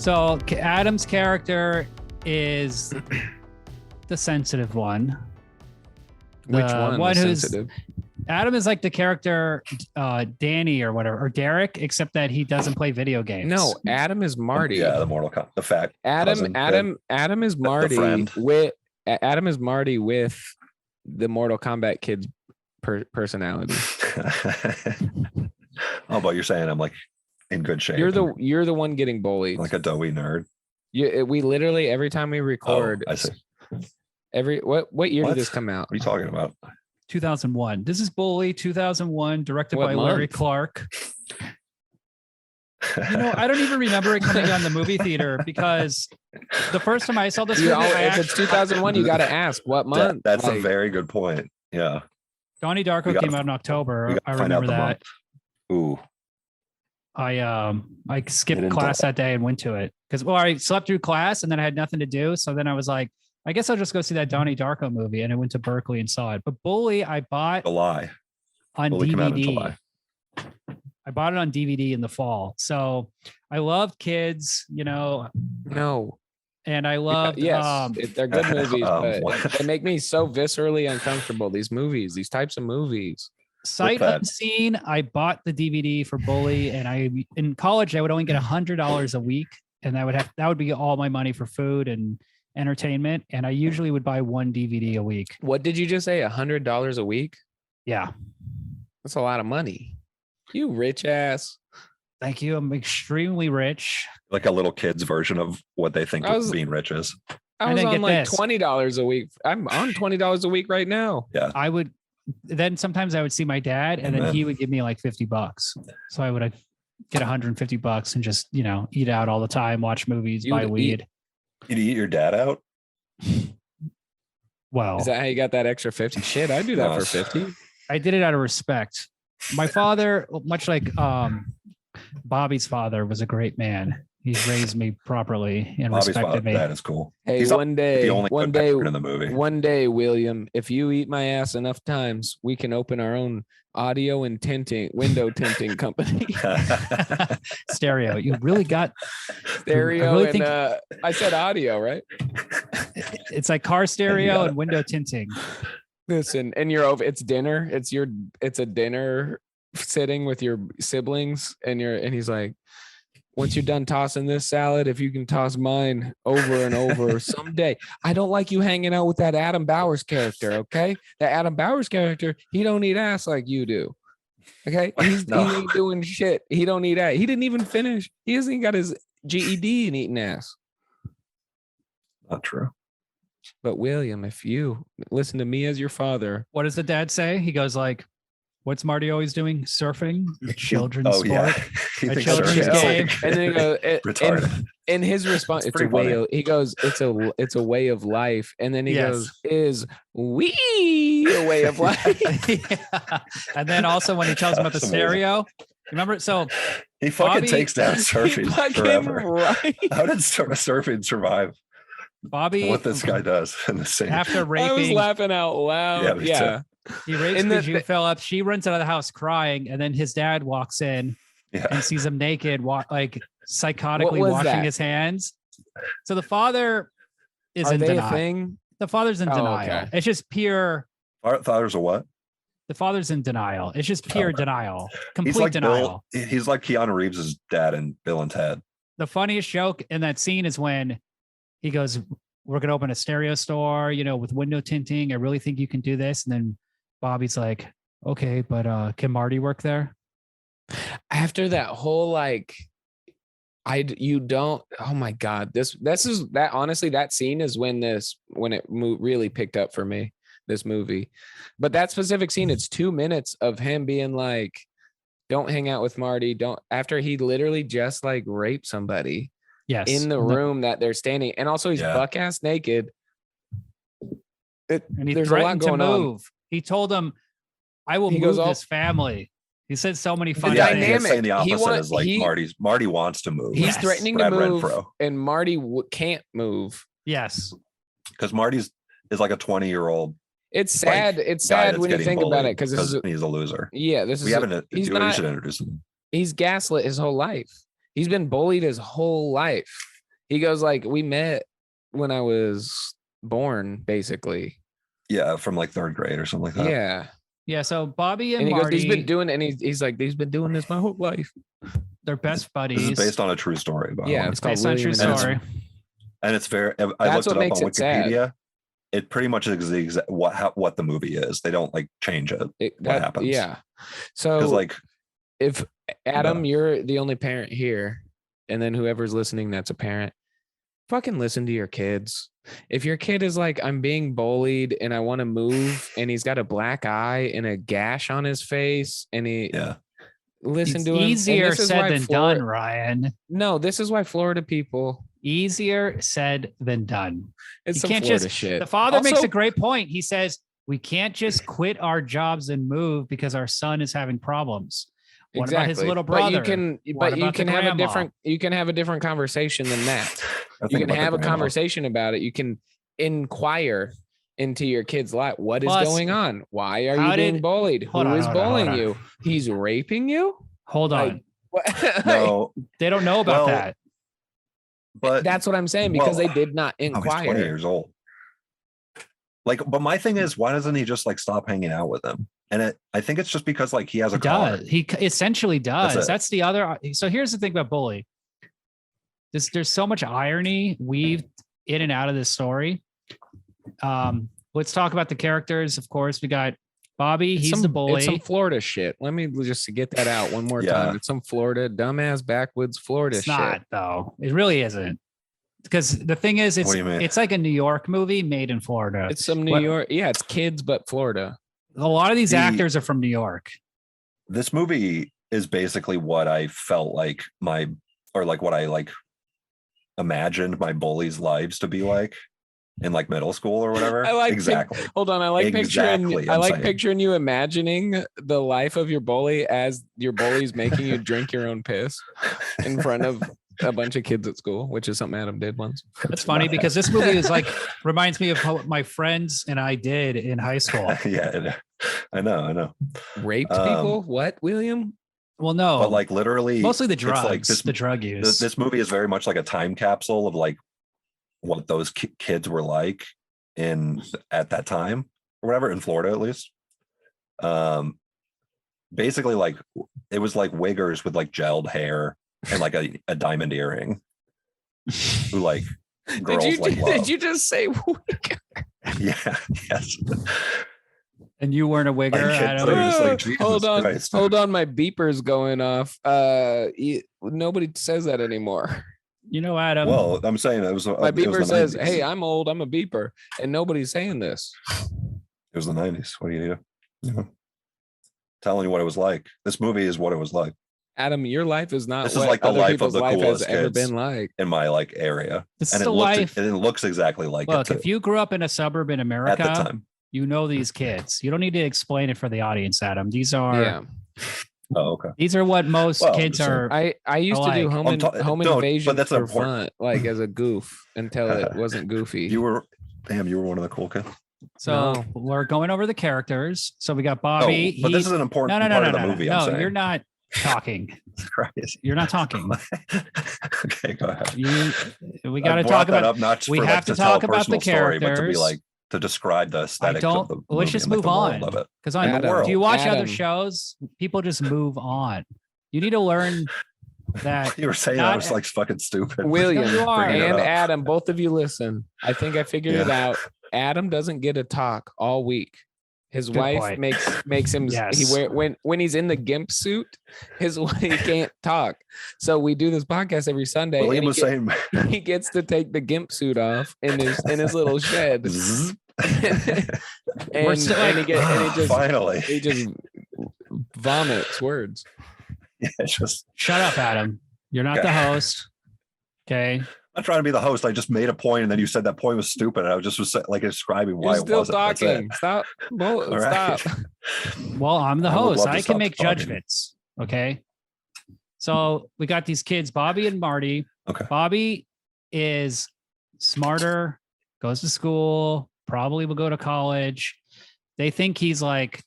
So Adam's character is the sensitive one. Which one is sensitive? Adam is like the character Danny or whatever, or Derek, except that he doesn't play video games. No, Adam is Marty. Yeah, the Mortal Kombat. The fact. Adam is Marty with Adam is Marty with the Mortal Kombat kid's personality. Oh, but you're saying I'm like in good shape. You're the one getting bullied. Like a doughy nerd. We literally every time we record. I see. What year did this come out? What are you talking about? 2001. This is Bully 2001, directed by month? Larry Clark. I don't even remember it coming on the movie theater because the first time I saw this movie, if it's 2001, you got to ask what month. That's a very good point. Yeah. Donnie Darko came out in October. I remember that. Ooh. I skipped class that day and went to it because I slept through class and then I had nothing to do. So then I was like, I guess I'll just go see that Donnie Darko movie, and I went to Berkeley and saw it. But Bully, I bought July on Bully came out in DVD. July. I bought it on DVD in the fall. So I loved kids, No. and I loved they're good movies, but they make me so viscerally uncomfortable. These types of movies. Sight unseen. I bought the DVD for Bully, and in college I would only get $100 a week, and that would be all my money for food and entertainment, and I usually would buy one DVD a week. What did you just say? $100 a week? Yeah, that's a lot of money. You rich ass. Thank you. I'm extremely rich. Like a little kid's version of what they think being rich is. I was on like $20 a week. I'm on $20 a week right now. Yeah. Then sometimes I would see my dad, and then he would give me like $50. So I would get $150 and just eat out all the time, watch movies, buy weed. You'd eat your dad out? Well, is that how you got that extra 50? Shit, I do that for 50. I did it out of respect. My father, much like Bobby's father, was a great man. He's raised me properly and respected me. That is cool. Hey, one day, in the movie. One day, William, if you eat my ass enough times, we can open our own audio and window tinting company. Stereo. You really got stereo, I said audio, right? It's like car stereo and window tinting. Listen, and you're over. It's dinner. It's a dinner sitting with your siblings, and he's like, once you're done tossing this salad, if you can toss mine over and over someday. I don't like you hanging out with that Adam Bowers character, okay? That Adam Bowers character, he don't eat ass like you do. Okay? He ain't doing shit. He don't eat ass. He didn't even finish. He hasn't even got his GED and eating ass. Not true. But William, if you listen to me as your father. What does the dad say? He goes like, what's Marty always doing? Surfing? A children's sport? Yeah. A children's game? And then he goes, in his response, it's a way of, he goes, it's a way of life. And then he goes, is we a way of life? Yeah. And then also when he tells him about the stereo, remember? So he fucking takes down surfing forever. Right. How did surfing survive? Bobby, what this guy does in the scene. After raping, I was laughing out loud. Yeah. He rapes Bijou Phillips. She runs out of the house crying, and then his dad walks in and sees him naked, like psychotically washing his hands. So the father is in denial. The father's in denial. Okay. It's just pure. Father's a what? The father's in denial. It's just pure denial, complete denial. He's like Keanu Reeves' dad in Bill and Ted. The funniest joke in that scene is when he goes, we're going to open a stereo store, with window tinting. I really think you can do this. And then Bobby's like, okay, but can Marty work there? After that whole, oh my God, this is that, honestly, that scene is when it really picked up for me, this movie. But that specific scene, it's 2 minutes of him being like, don't hang out with Marty. After he literally just raped somebody. Yes. In the room that they're standing. And also he's buck ass naked. And there's a lot going on. He told him, I will move this family. He said so many funny things. He's saying the opposite is like Marty wants to move. He's threatening to move, and Marty can't move. Yes. Because Marty's is like a 20-year-old. It's sad. It's sad when you think about it, because he's a loser. Yeah, we should introduce him. He's gaslit his whole life. He's been bullied his whole life. He goes like, we met when I was born, basically. Yeah, from like 3rd grade or something like that. Yeah. Yeah, so Bobby and he Marty, goes, he's been doing, and he's like, he's been doing this my whole life. They're best buddies. This is based on a true story. By yeah, it's called based on a true story. And it's very. I looked it up on Wikipedia. Sad. It pretty much is the exact what the movie is. They don't like change what happens. Yeah. So like, if Adam, you're the only parent here, and then whoever's listening, that's a parent. Fucking listen to your kids. If your kid is like, I'm being bullied and I want to move, and he's got a black eye and a gash on his face, and listen to him. Easier said than done, Ryan. No, this is why Florida people. Easier said than done. It's some Florida shit. The father makes a great point. He says, we can't just quit our jobs and move because our son is having problems. What about his little brother? But you can have a different conversation than that. You can have a conversation about it. You can inquire into your kid's life. What is going on? Why are you being bullied? Who is bullying you? He's raping you? Hold on. No, they don't know about that. But that's what I'm saying, because they did not inquire. He's 20 years old. Like, but my thing is, why doesn't he just like stop hanging out with them? And I think it's just because like he has a car. He essentially does. That's the other. So here's the thing about Bully. There's so much irony weaved in and out of this story. Let's talk about the characters. Of course, we got Bobby. He's the bully. It's some Florida shit. Let me just get that out one more time. It's some Florida, dumbass, backwoods Florida shit. It's not, though. It really isn't. Because the thing is, it's like a New York movie made in Florida. It's some New York. Yeah, it's kids, but Florida. A lot of these actors are from New York. This movie is basically what I felt like what I like imagined my bullies' lives to be like in like middle school or whatever. I like exactly. Hold on, I like picturing you imagining the life of your bully as your bully's making you drink your own piss in front of a bunch of kids at school, which is something Adam did once. That's funny because this movie is like reminds me of how my friends and I did in high school. Yeah, I know. Raped people? What, William? Well, no, but like literally, mostly the drugs, the drug use. This movie is very much like a time capsule of like what those kids were like at that time or whatever, in Florida at least. Basically, like it was like wiggers with like gelled hair and like a diamond earring who like girls love. Did you just say wigger? Yeah, yes. And you weren't a wigger? Hold on, my beeper's going off. Nobody says that anymore. You know, Adam. Well, I'm saying it was my beeper says, 90s. Hey, I'm old, I'm a beeper, and nobody's saying this. It was the 90s. What do you do? Telling you what it was like. This movie is what it was like. Adam, your life is not. This is like the life of the coolest kids ever been like in my like area. This is the life. And it looks exactly like it. Look, if you grew up in a suburb in America, at the time, you know these kids. You don't need to explain it for the audience, Adam. These are. Yeah. Oh, okay. These are what most kids are. I used to do home invasion but that's for fun, like as a goof, until it wasn't goofy. You were one of the cool kids. So we're going over the characters. So we got Bobby. But this is an important part of the movie. No, you're not talking. You're not talking. Okay, go ahead. We got to talk about. We have to talk about the characters, but to be like to describe the aesthetics of the movie. Let's just move on. Because if you watch other shows, people just move on. You need to learn that. You were saying I was like fucking stupid. William and Adam, both of you listen. I think I figured it out. Adam doesn't get to talk all week. His wife makes him when he's in the gimp suit, his wife can't talk. So we do this podcast every Sunday. William was saying he gets to take the gimp suit off in his little shed. and he just vomits words. Yeah, just shut up, Adam. You're not the host. Okay. I'm not trying to be the host. I just made a point, and then you said that point was stupid. And I was just like describing why it wasn't. Talking. Stop. Stop. Well, I'm the host. I can make judgments. Okay. So we got these kids, Bobby and Marty. Okay. Bobby is smarter, goes to school, probably will go to college. They think he's like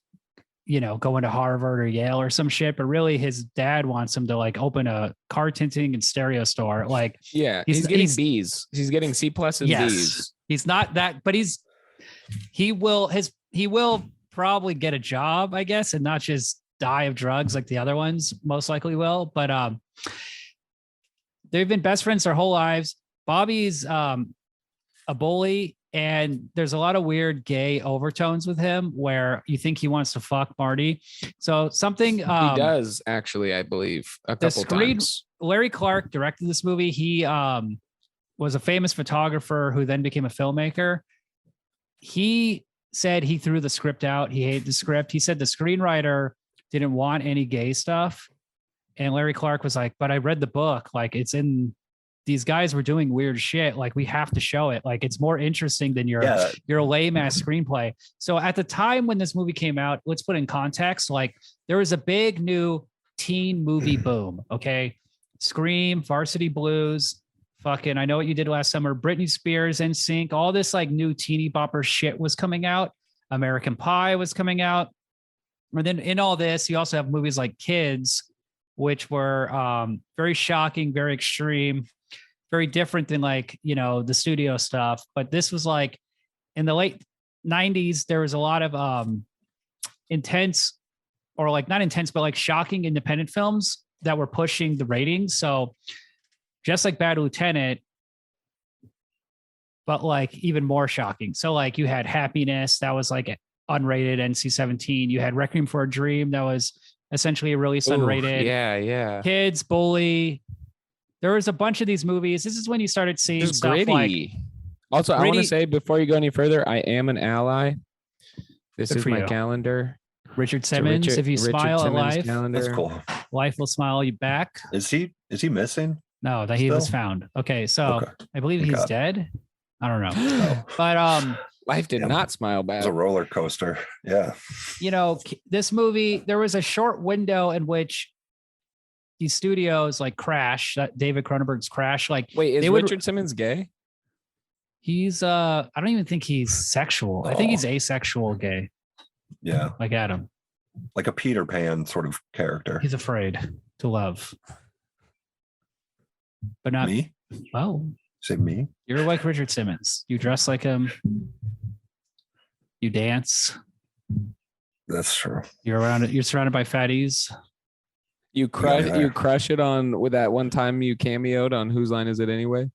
going to Harvard or Yale or some shit, but really his dad wants him to like open a car tinting and stereo store. Like, yeah, he's getting B's. He's getting C+ and B's. He's not that, but he will probably get a job, I guess, and not just die of drugs like the other ones most likely will. But they've been best friends their whole lives. Bobby's a bully, and there's a lot of weird gay overtones with him where you think he wants to fuck Marty. So something he does actually, I believe, a couple times. Larry Clark directed this movie. He was a famous photographer who then became a filmmaker. He said he threw the script out. He hated the script. He said the screenwriter didn't want any gay stuff. And Larry Clark was like, but I read the book. Like, it's in, these guys were doing weird shit. Like, we have to show it. Like, it's more interesting than your lame ass screenplay. So at the time when this movie came out, let's put in context, like there was a big new teen movie boom. Okay. Scream, Varsity Blues, fucking I Know What You Did Last Summer, Britney Spears, NSYNC, all this like new teeny bopper shit was coming out. American Pie was coming out. And then in all this, you also have movies like Kids, which were very shocking, very extreme, very different than like, the studio stuff. But this was like in the late 90s, there was a lot of intense, or like not intense, but like shocking independent films that were pushing the ratings. So just like Bad Lieutenant, but like even more shocking. So like you had Happiness, that was like unrated NC-17. You had Requiem for a Dream, that was essentially a release unrated. Yeah. Kids, Bully. There was a bunch of these movies. This is when you started seeing just stuff gritty. like. Also, I want to say before you go any further, I am an ally. This is my calendar. Richard Simmons. If you smile at life, calendar. That's cool. Life will smile you back. Is he missing? No, that he was found. Okay, so I believe he's dead. I don't know, but life did not smile back. It was a roller coaster. Yeah. This movie, there was a short window in which these studios like Crash, that David Cronenberg's Crash, like wait, is Richard Simmons gay? He's I don't even think he's sexual. I think he's asexual gay. Yeah. Like Adam. Like a Peter Pan sort of character. He's afraid to love. But not me. Oh. Say me. You're like Richard Simmons. You dress like him. You dance. That's true. You're surrounded by fatties. You crush it on with that one time you cameoed on Whose Line Is It Anyway?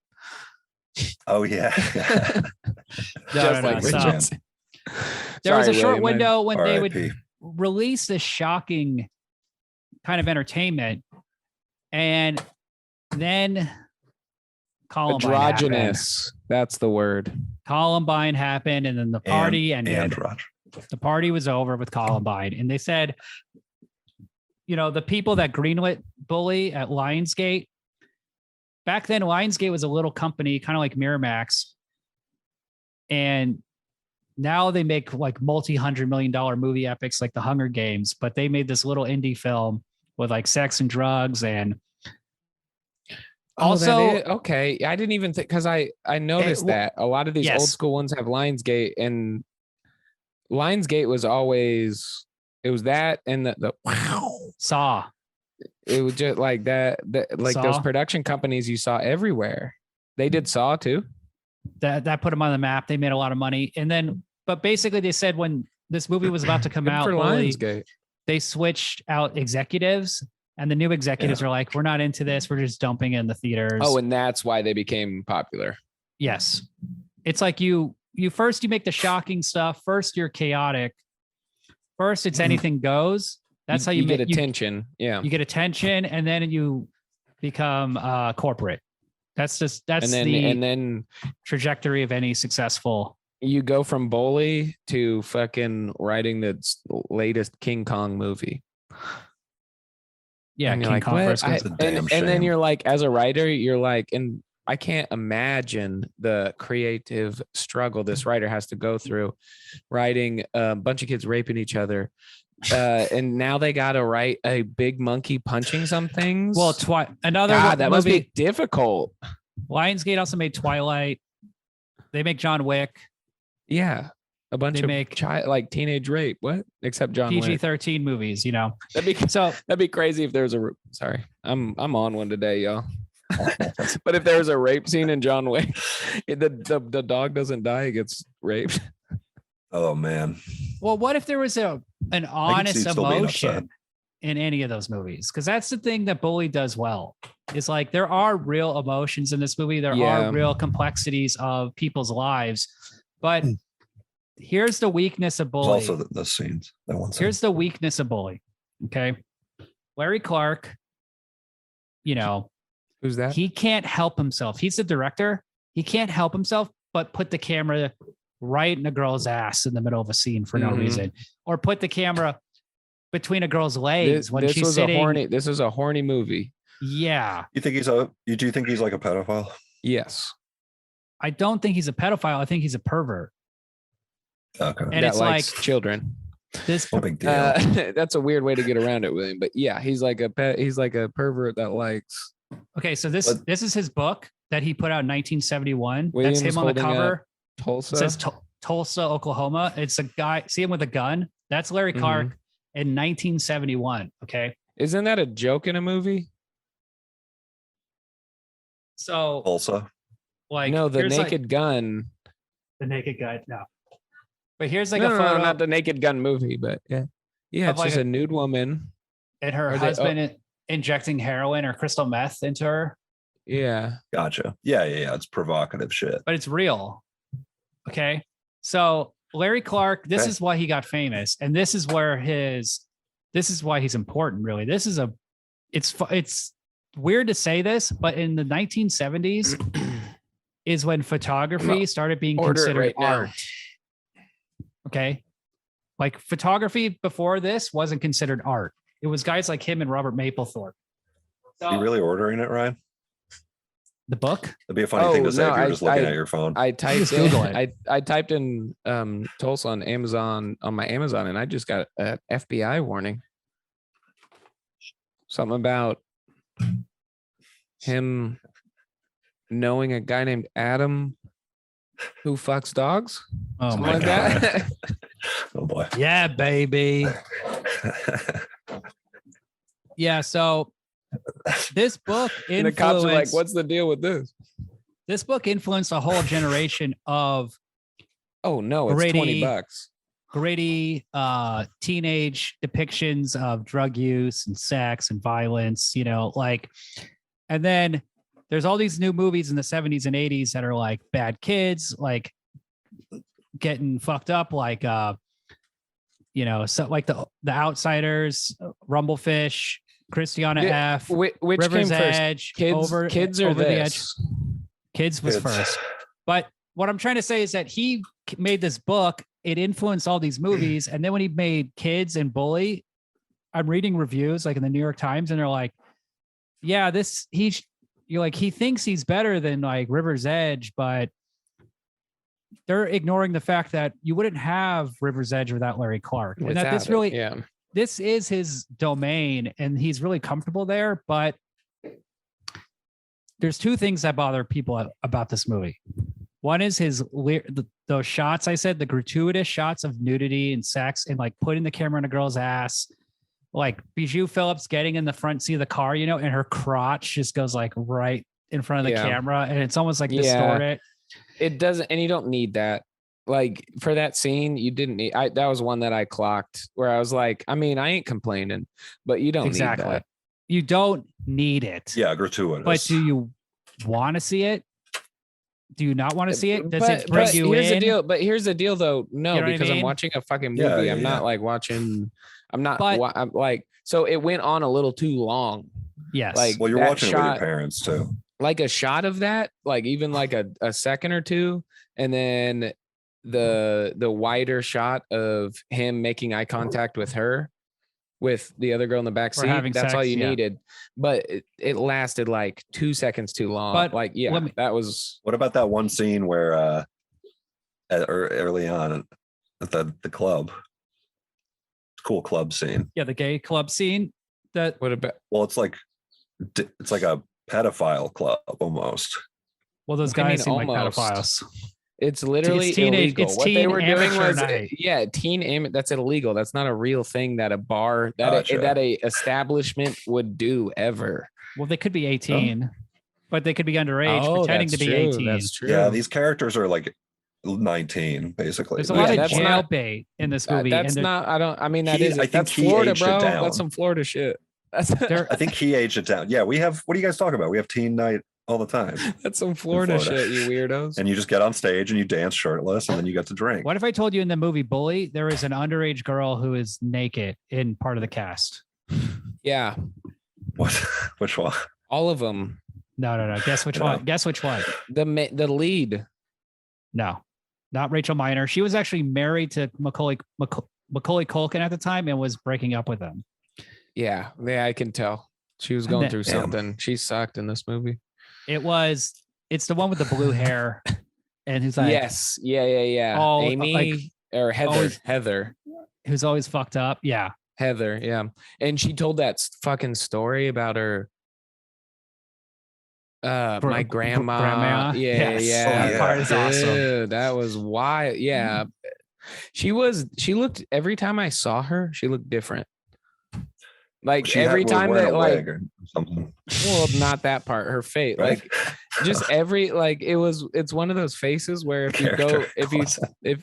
Oh yeah. No. There was a short window when they would release this shocking kind of entertainment, and then Columbine androgynous happened. That's the word. Columbine happened, and then the party ended. The party was over with Columbine, and they said, the people that greenlit Bully at Lionsgate, back then Lionsgate was a little company, kind of like Miramax, and now they make like multi-$100 million movie epics like The Hunger Games, but they made this little indie film with like sex and drugs and also okay. I didn't even think, because I noticed that a lot of these old school ones have Lionsgate, and Lionsgate was always, it was that and the Saw. It was just like that like Saw. Those production companies you saw everywhere. They did Saw too. That put them on the map. They made a lot of money. And then, but basically they said when this movie was about to come out, they switched out executives, and the new executives are like, we're not into this. We're just dumping it in the theaters. Oh, and that's why they became popular. Yes. It's like you first, you make the shocking stuff. First, you're chaotic. First, it's anything goes. That's how you get attention. You get attention, and then you become corporate. That's the trajectory of any successful. You go from Bully to fucking writing the latest King Kong movie. Yeah, King Kong versus and then you're like, as a writer, you're like, and I can't imagine the creative struggle this writer has to go through writing a bunch of kids raping each other. And now they got to write a big monkey punching some things. Well, that must be difficult. Lionsgate also made Twilight. They make John Wick. Yeah. a bunch of like teenage rape. What? Except John Wick. PG-13 movies, you know. That'd be crazy if there's a. Sorry, I'm on one today, y'all. But if there's a rape scene in John Wick, the dog doesn't die; it gets raped. Oh man. Well, what if there was an honest emotion in any of those movies? Because that's the thing that Bully does well. Is like there are real emotions in this movie. There are real complexities of people's lives, but here's the weakness of Bully. There's also the scenes. Here's the weakness of Bully. Okay, Larry Clark. You know, who's that? He can't help himself. He's the director. He can't help himself but put the camera right in a girl's ass in the middle of a scene for no reason, or put the camera between a girl's legs when she's sitting. This is a horny movie. Yeah. Do you think he's like a pedophile? Yes. I don't think he's a pedophile. I think he's a pervert. Okay. And it's like children. This no big deal. That's a weird way to get around it, William. But yeah, he's like a pervert that likes. Okay, so this is his book that he put out in 1971. That's him on the cover. Tulsa. It says Tulsa, Oklahoma. It's a guy. See him with a gun. That's Larry Clark in 1971. Okay. Isn't that a joke in a movie? So Tulsa. Like no, the Naked Gun. The Naked Gun. No. But here's like a photo. No, not the Naked Gun movie, but yeah. It's like just a nude woman. And her husband injecting heroin or crystal meth into her. Yeah. Gotcha. Yeah. It's provocative shit. But it's real. Okay. So Larry Clark, this is why he got famous. And this is why he's important, really. It's weird to say this, but in the 1970s is when photography started being considered art. Okay. Like photography before this wasn't considered art. It was guys like him and Robert Mapplethorpe. So, are you really ordering it, Ryan? The book? That'd be a funny thing to say if you're just looking at your phone. I typed in Tulsa on Amazon on my Amazon, and I just got an FBI warning. Something about him knowing a guy named Adam who fucks dogs. Oh something my like God. That. Oh boy. Yeah, baby. Yeah, so this book influenced, and the cops are like, what's the deal with this? This book influenced a whole generation of it's $20. Gritty teenage depictions of drug use and sex and violence, you know, like, and then there's all these new movies in the 70s and 80s that are like bad kids, like getting fucked up, like you know, so like the Outsiders, Rumblefish, Christiana F. Which River's came first? Edge, Kids or over the edge. this? Kids was first. But what I'm trying to say is that he made this book. It influenced all these movies. And then when he made Kids and Bully, I'm reading reviews like in the New York Times, and they're like, yeah, he thinks he's better than like River's Edge, but they're ignoring the fact that you wouldn't have River's Edge without Larry Clark. And that this is his domain and he's really comfortable there. But there's two things that bother people about this movie. One is those shots, I said, the gratuitous shots of nudity and sex and like putting the camera in a girl's ass, like Bijou Phillips getting in the front seat of the car, you know, and her crotch just goes like right in front of the camera. And it's almost like distorted. It doesn't, and you don't need that. Like for that scene, you didn't need. That was one that I clocked where I was like, I mean, I ain't complaining, but you don't need that. You don't need it. Yeah, gratuitous. But do you want to see it? Do you not want to see it? Does it bring you here's in? The deal, but here's the deal, though. No, you know because I'm watching a fucking movie. I'm not like watching. I'm not. I'm like. So it went on a little too long. Yes. Like, well, you're watching it with your parents too. Like a shot of that, like even like a second or two, and then the wider shot of him making eye contact with her, with the other girl in the back seat. That's all you needed. But it lasted like 2 seconds too long. But like, that was. What about that one scene where early on at the club? Cool club scene. Yeah, the gay club scene. What about? Well, it's like a pedophile club almost. Well, those guys seem like pedophiles. It's literally teenage. illegal. It's What teen they were doing amateur was, night. that's illegal. That's not a real thing that a bar that a establishment would do ever. Well, they could be 18, but they could be underage pretending to be 18. That's true. Yeah, these characters are like 19, basically. There's a lot of jailbait in this movie. That's not. I don't. I mean, that is. I think that's he Florida, aged it bro. down. That's some Florida shit. I think he aged it down. Yeah, we have. What are you guys talking about? We have teen night all the time. That's some Florida shit, you weirdos. And you just get on stage and you dance shirtless, and then you get to drink. What if I told you in the movie Bully there is an underage girl who is naked in part of the cast? Yeah. What? Which one? All of them. No. Guess which one? Guess which one? The lead. No, not Rachel Miner. She was actually married to Macaulay Culkin at the time and was breaking up with him. Yeah, I can tell. She was going through something. She sucked in this movie. It's the one with the blue hair. And who's like, yes. Yeah. Oh, Amy or Heather. Heather. Who's always fucked up. Yeah. Heather. Yeah. And she told that fucking story about her. My grandma. Yeah. That part is awesome. That was wild. Yeah. She looked, every time I saw her, she looked different. Like every time that like something. Well, not that part, her face. Right? Like just it's one of those faces where if you go it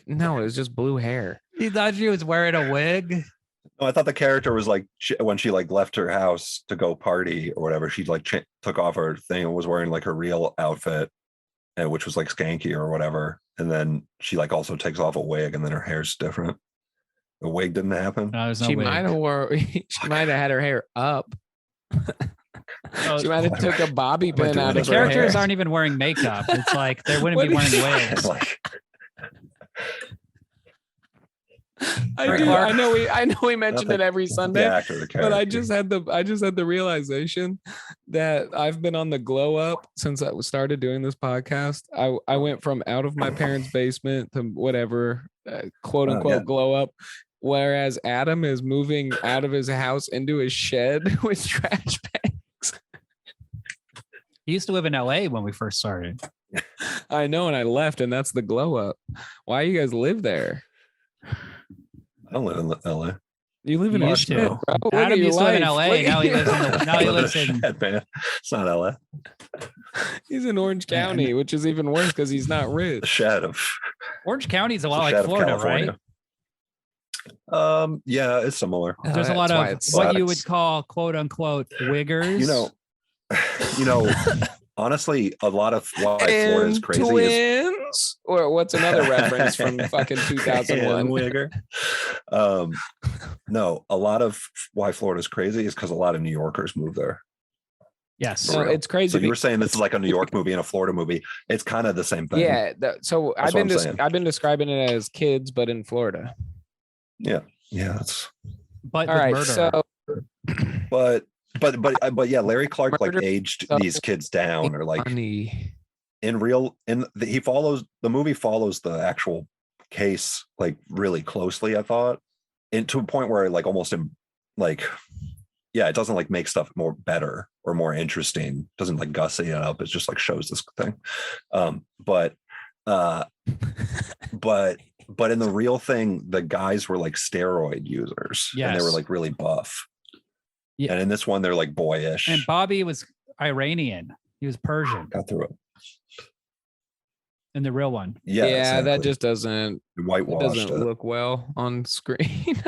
was just blue hair. You thought she was wearing a wig? No, I thought the character was like when she like left her house to go party or whatever, she like took off her thing and was wearing like her real outfit, which was like skanky or whatever. And then she like also takes off a wig and then her hair's different. The wig didn't happen. No, she might have had her hair up. She might have took a bobby pin out of her hair. The characters aren't even wearing makeup. It's like they wouldn't be wearing wigs. I know we mentioned it every Sunday, but I just had the realization that I've been on the glow up since I started doing this podcast. I went from out of my parents' basement to whatever quote unquote glow up, whereas Adam is moving out of his house into his shed with trash bags. He used to live in LA when we first started. I know, and I left, and that's the glow up. Why you guys live there? I don't live in LA. You live in Ashton. Adam used to live in LA. Now he lives in It's not LA. He's in Orange County, which is even worse because he's not rich. The shed of Orange County is a lot like Florida, right? Yeah, it's similar. There's a lot of what you would call quote unquote wiggers. You know, honestly, a lot of why Florida is crazy twins, or what's another reference from fucking 2001? Wigger. No, a lot of why Florida is crazy is because a lot of New Yorkers move there. Yes, no, it's crazy. So you were saying this is like a New York movie and a Florida movie. It's kind of the same thing. Yeah. So I've been describing it as kids, but in Florida. Yeah. That's. But all right. Murder. So. But yeah, Larry Clark like aged these kids down, or like he follows the movie follows the actual case like really closely. I thought, and to a point where like almost like. Yeah, it doesn't like make stuff more better or more interesting. It doesn't like gussy it up. It just like shows this thing. But in the real thing, the guys were like steroid users. Yes. And they were like really buff. Yeah. And in this one, they're like boyish. And Bobby was Iranian. He was Persian. Got through it. In the real one. Yeah, exactly. That just doesn't look well on screen.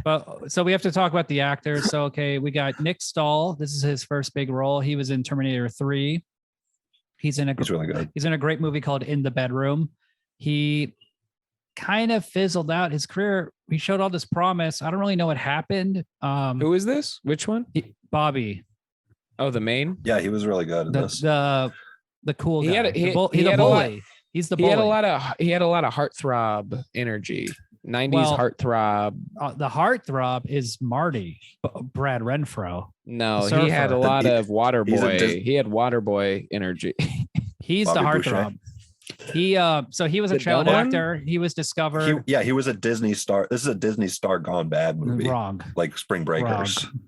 But so we have to talk about the actors. So okay, we got Nick Stahl. This is his first big role. He was in Terminator 3. He's really good. He's in a great movie called In the Bedroom. He kind of fizzled out his career. He showed all this promise. I don't really know what happened. Who is this? Which one? Bobby. Oh, the main? Yeah, he was really good in this. The cool guy. He's the bully. He had a lot of heartthrob energy. 90s heartthrob. The heartthrob is Marty, Brad Renfro. No, he had a lot of Waterboy. He had Waterboy energy. He's Bobby the heartthrob. So he was a child actor. He was discovered. He was a Disney star. This is a Disney star gone bad movie. Wrong. Like Spring Breakers. Wrong.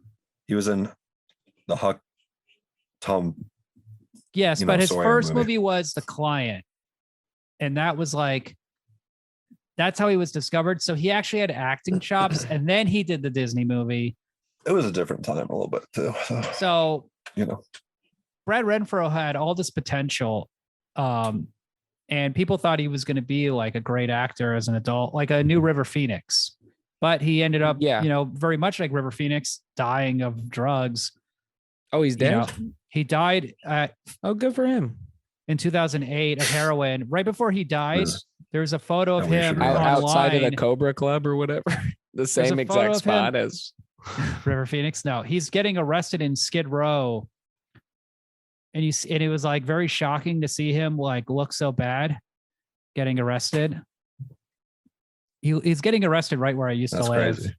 He was in the Huck Tom. Yes, but his first movie was The Client. And that was like, that's how he was discovered. So he actually had acting chops, and then he did the Disney movie. It was a different time a little bit too. So, you know, Brad Renfro had all this potential. And people thought he was going to be like a great actor as an adult, like a new River Phoenix. But he ended up, very much like River Phoenix, dying of drugs. Oh, he's dead? He died good for him. In 2008 of heroin. Right before he died, there's a photo of him outside of the Cobra Club or whatever. The same exact spot as River Phoenix. No, he's getting arrested in Skid Row. And it was like very shocking to see him like look so bad getting arrested. He's getting arrested right where I used to live. Crazy.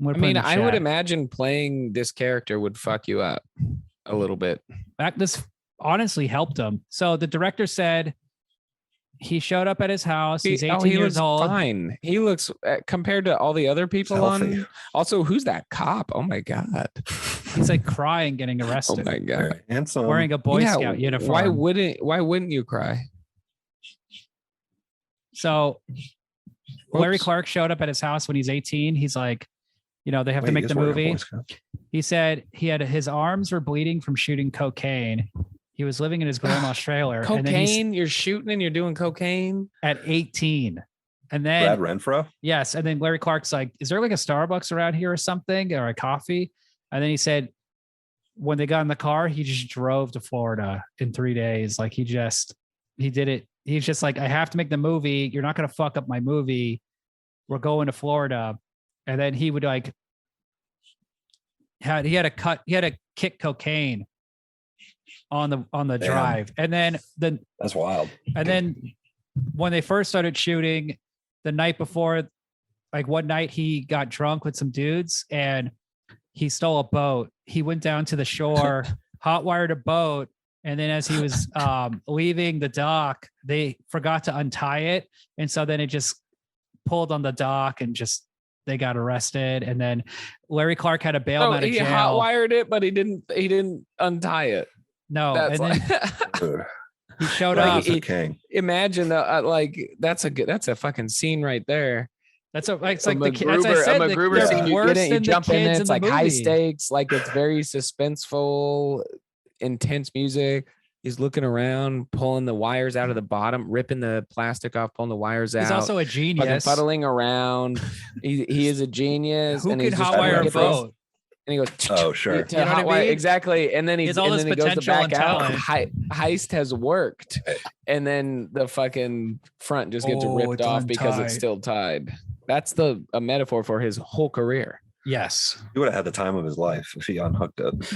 I mean, I would imagine playing this character would fuck you up a little bit. This honestly helped him. So the director said he showed up at his house. He's 18 years old. Fine. He looks compared to all the other people on. Also, who's that cop? Oh my God. He's like crying, getting arrested. Oh my God. Handsome. Wearing a Boy Scout uniform. Why wouldn't you cry? So Larry Clark showed up at his house when he's 18. He's like, they have to make the movie. He said his arms were bleeding from shooting cocaine. He was living in his grandma's trailer. Cocaine? You're shooting and you're doing cocaine? At 18. And then Brad Renfro? Yes. And then Larry Clark's like, is there like a Starbucks around here or something? Or a coffee? And then he said, when they got in the car, he just drove to Florida in 3 days. Like he did it. He's just like, I have to make the movie. You're not going to fuck up my movie. We're going to Florida. And then he would like, he had to kick cocaine on the drive. And then that's wild. And then when they first started shooting the night before, like one night he got drunk with some dudes and he stole a boat. He went down to the shore, hot-wired a boat. And then as he was leaving the dock, they forgot to untie it. And so then it just pulled on the dock and they got arrested. And then Larry Clark had to bail him out of jail. He hot-wired it, but he didn't untie it. No. That's and then he showed up. Imagine that's a fucking scene right there. It's like the MacGruber scene. You get it, you jump in it. It's like high stakes. Like it's very suspenseful, intense music. He's looking around, pulling the wires out of the bottom, ripping the plastic off, pulling the wires out. He's also a genius. Fuddling around. He is a genius. Who could hotwire a boat? And he goes, oh, sure. You know what I mean? Exactly. And then he has all this potential and talent. Heist has worked. And then the fucking front just gets ripped off because it's still tied. That's a metaphor for his whole career. Yes. He would have had the time of his life if he unhooked it.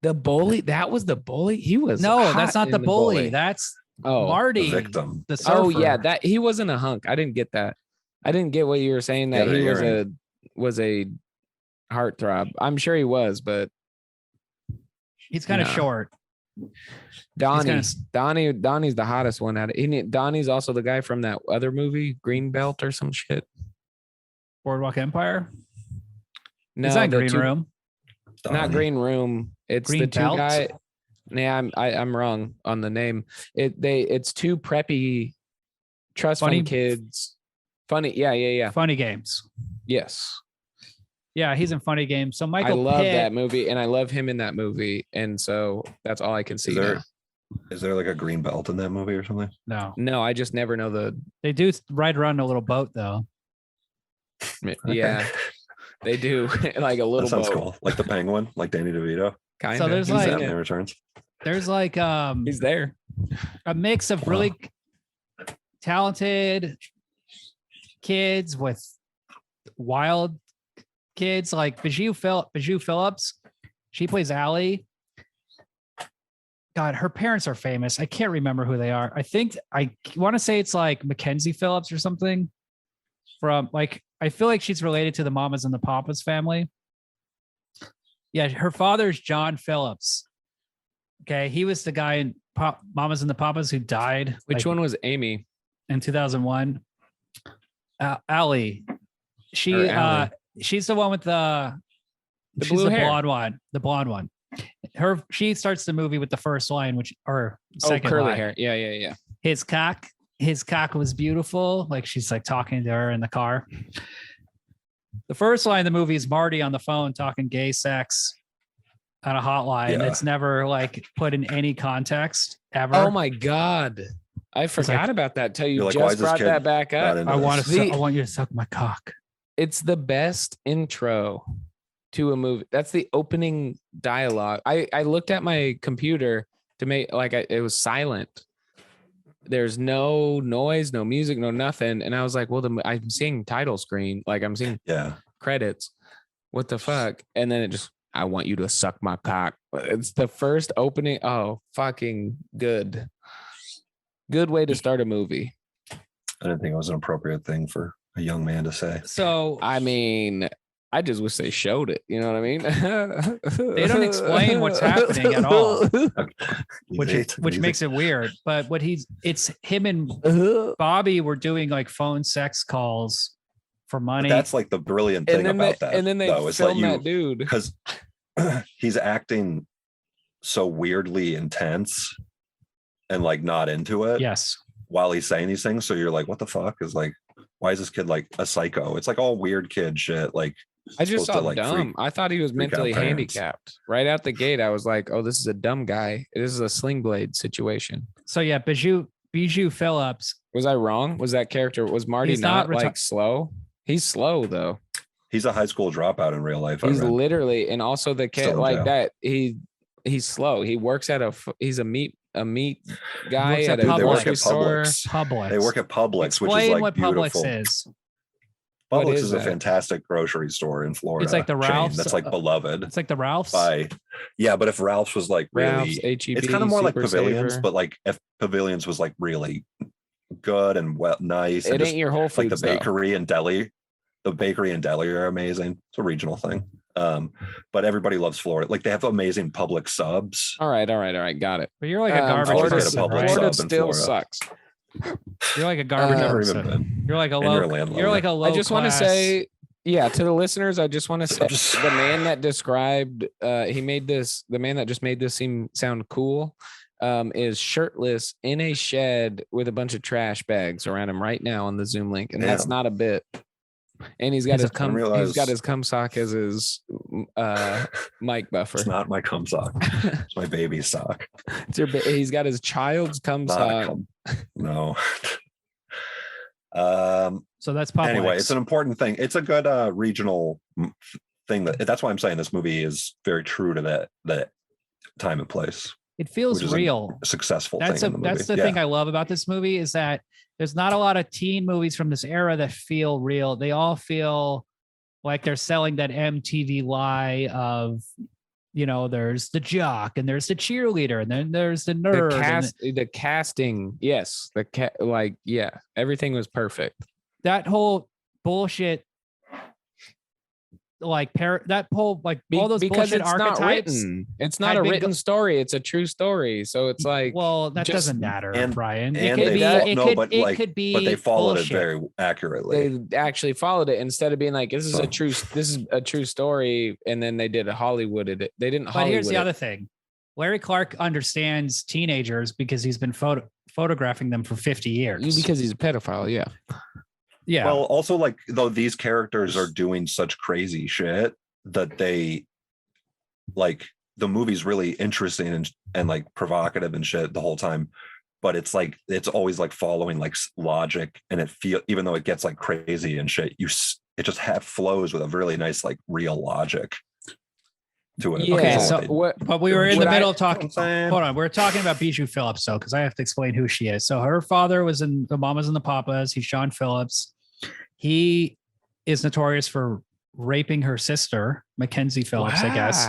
The bully, that was the bully. He was that's not the bully. That's Marty, the victim. The surfer. Oh yeah, that he wasn't a hunk. I didn't get that. I didn't get what you were saying that he was a heartthrob. I'm sure he was, but he's kind of short. Donnie's the hottest one out of Donnie's also the guy from that other movie, Greenbelt or some shit. Boardwalk Empire? No, is that Green Room? Not Green Room. It's Green the two Belt? Guy. Yeah, I'm wrong on the name. It's two preppy trust fund kids. Funny, yeah. Funny Games. Yes. Yeah, he's in Funny Games. So I love that movie, and I love him in that movie, and so that's all I can see. Is there like a green belt in that movie or something? No, I just never know They do ride around a little boat though. Yeah, they do like a little. That sounds boat. cool, like the Penguin, like Danny DeVito. Kind of. So there's like Batman Returns. There's like he's there. A mix of really talented kids with wild kids, like Bijou Phillips. She plays Allie. God, her parents are famous. I can't remember who they are. I want to say it's like Mackenzie Phillips or something. From like, I feel like she's related to the Mamas and the Papas family. Yeah, her father's John Phillips. Okay, he was the guy in Mamas and the Papas who died. Which one was Amy? In 2001. Allie. She's the one with the blue hair. The blonde one. She starts the movie with the first line, second curly line. hair. Yeah. His cock his cock was beautiful. Like she's like talking to her in the car. The first line of the movie is Marty on the phone talking gay sex on a hotline. Yeah. It's never like put in any context ever. Oh my God. I forgot about that till you like, just brought that back up. I want you to suck my cock. It's the best intro to a movie. That's the opening dialogue. I looked at my computer to make it was silent. There's no noise, no music, no nothing. And I was like, well, I'm seeing title screen. Like I'm seeing credits. What the fuck? And then it just, I want you to suck my cock. It's the first opening. Oh, fucking good. Good way to start a movie. I didn't think it was an appropriate thing for a young man to say. So, I mean, I just wish they showed it. You know what I mean? They don't explain what's happening at all, Okay. which makes it weird. But it's him and Bobby were doing like phone sex calls for money. But that's like the brilliant thing about that. And then they film that dude because he's acting so weirdly intense and like not into it. Yes. While he's saying these things, so you're like, what the fuck is like? Why is this kid like a psycho? It's like all weird kid shit. Like I just saw dumb. I thought he was mentally handicapped. Right out the gate, I was like, oh, this is a dumb guy. This is a Sling Blade situation. So yeah, Bijou Phillips. Was I wrong? Was that character, was Marty not like slow? He's slow though. He's a high school dropout in real life. He's literally, and also the kid like that. He's slow. He works at he's a meat guy at a grocery store. Publix. They work at Publix, Explain which is like what beautiful. Publix is. Publix is a fantastic grocery store in Florida. It's like the Ralph's. That's like beloved. It's like the Ralph's. But if Ralph's was like really, it's kind of more like Pavilions, but like if Pavilions was like really good and nice. It ain't your Whole Foods. Like the bakery and deli. The bakery and deli are amazing. It's a regional thing. But everybody loves Florida. Like they have amazing public subs. All right. Got it. But you're like a garbage person. Florida still sucks. You're like a garbage person. You're like a low. I just want to say, to the listeners, I just want to say the man that described the man that just made this sound cool is shirtless in a shed with a bunch of trash bags around him right now on the Zoom link. And that's not a bit. And he's got his cum sock as his mic buffer. It's not my cum sock. It's my baby's sock. He's got his child's cum sock. No. So that's Publix. Anyway, it's an important thing. It's a good regional thing. That's why I'm saying this movie is very true to that time and place. It feels real. A successful that's thing. That's the thing I love about this movie is that there's not a lot of teen movies from this era that feel real. They all feel like they're selling that MTV lie of, there's the jock and there's the cheerleader and then there's the nerd. The casting, yes. Everything was perfect. That whole bullshit. All those bullshit archetypes. It's not a written story. It's a true story. So it's like, well, that doesn't matter, Brian. But they followed it very accurately. They actually followed it instead of being like, this is a true story. And then they did Hollywooded it. They didn't. But here's the other thing. Larry Clark understands teenagers because he's been photographing them for 50 years. Because he's a pedophile. Yeah. Yeah. Well, also though these characters are doing such crazy shit that they the movie's really interesting and like provocative and shit the whole time. But it's always like following like logic, and even though it gets like crazy and shit, it just flows with a really nice like real logic to it. Yeah. Okay, but we were in the middle of talking. Hold on, we're talking about Bijou Phillips, though, because I have to explain who she is. So her father was in the Mamas and the Papas. He's Sean Phillips. He is notorious for raping her sister, Mackenzie Phillips, I guess.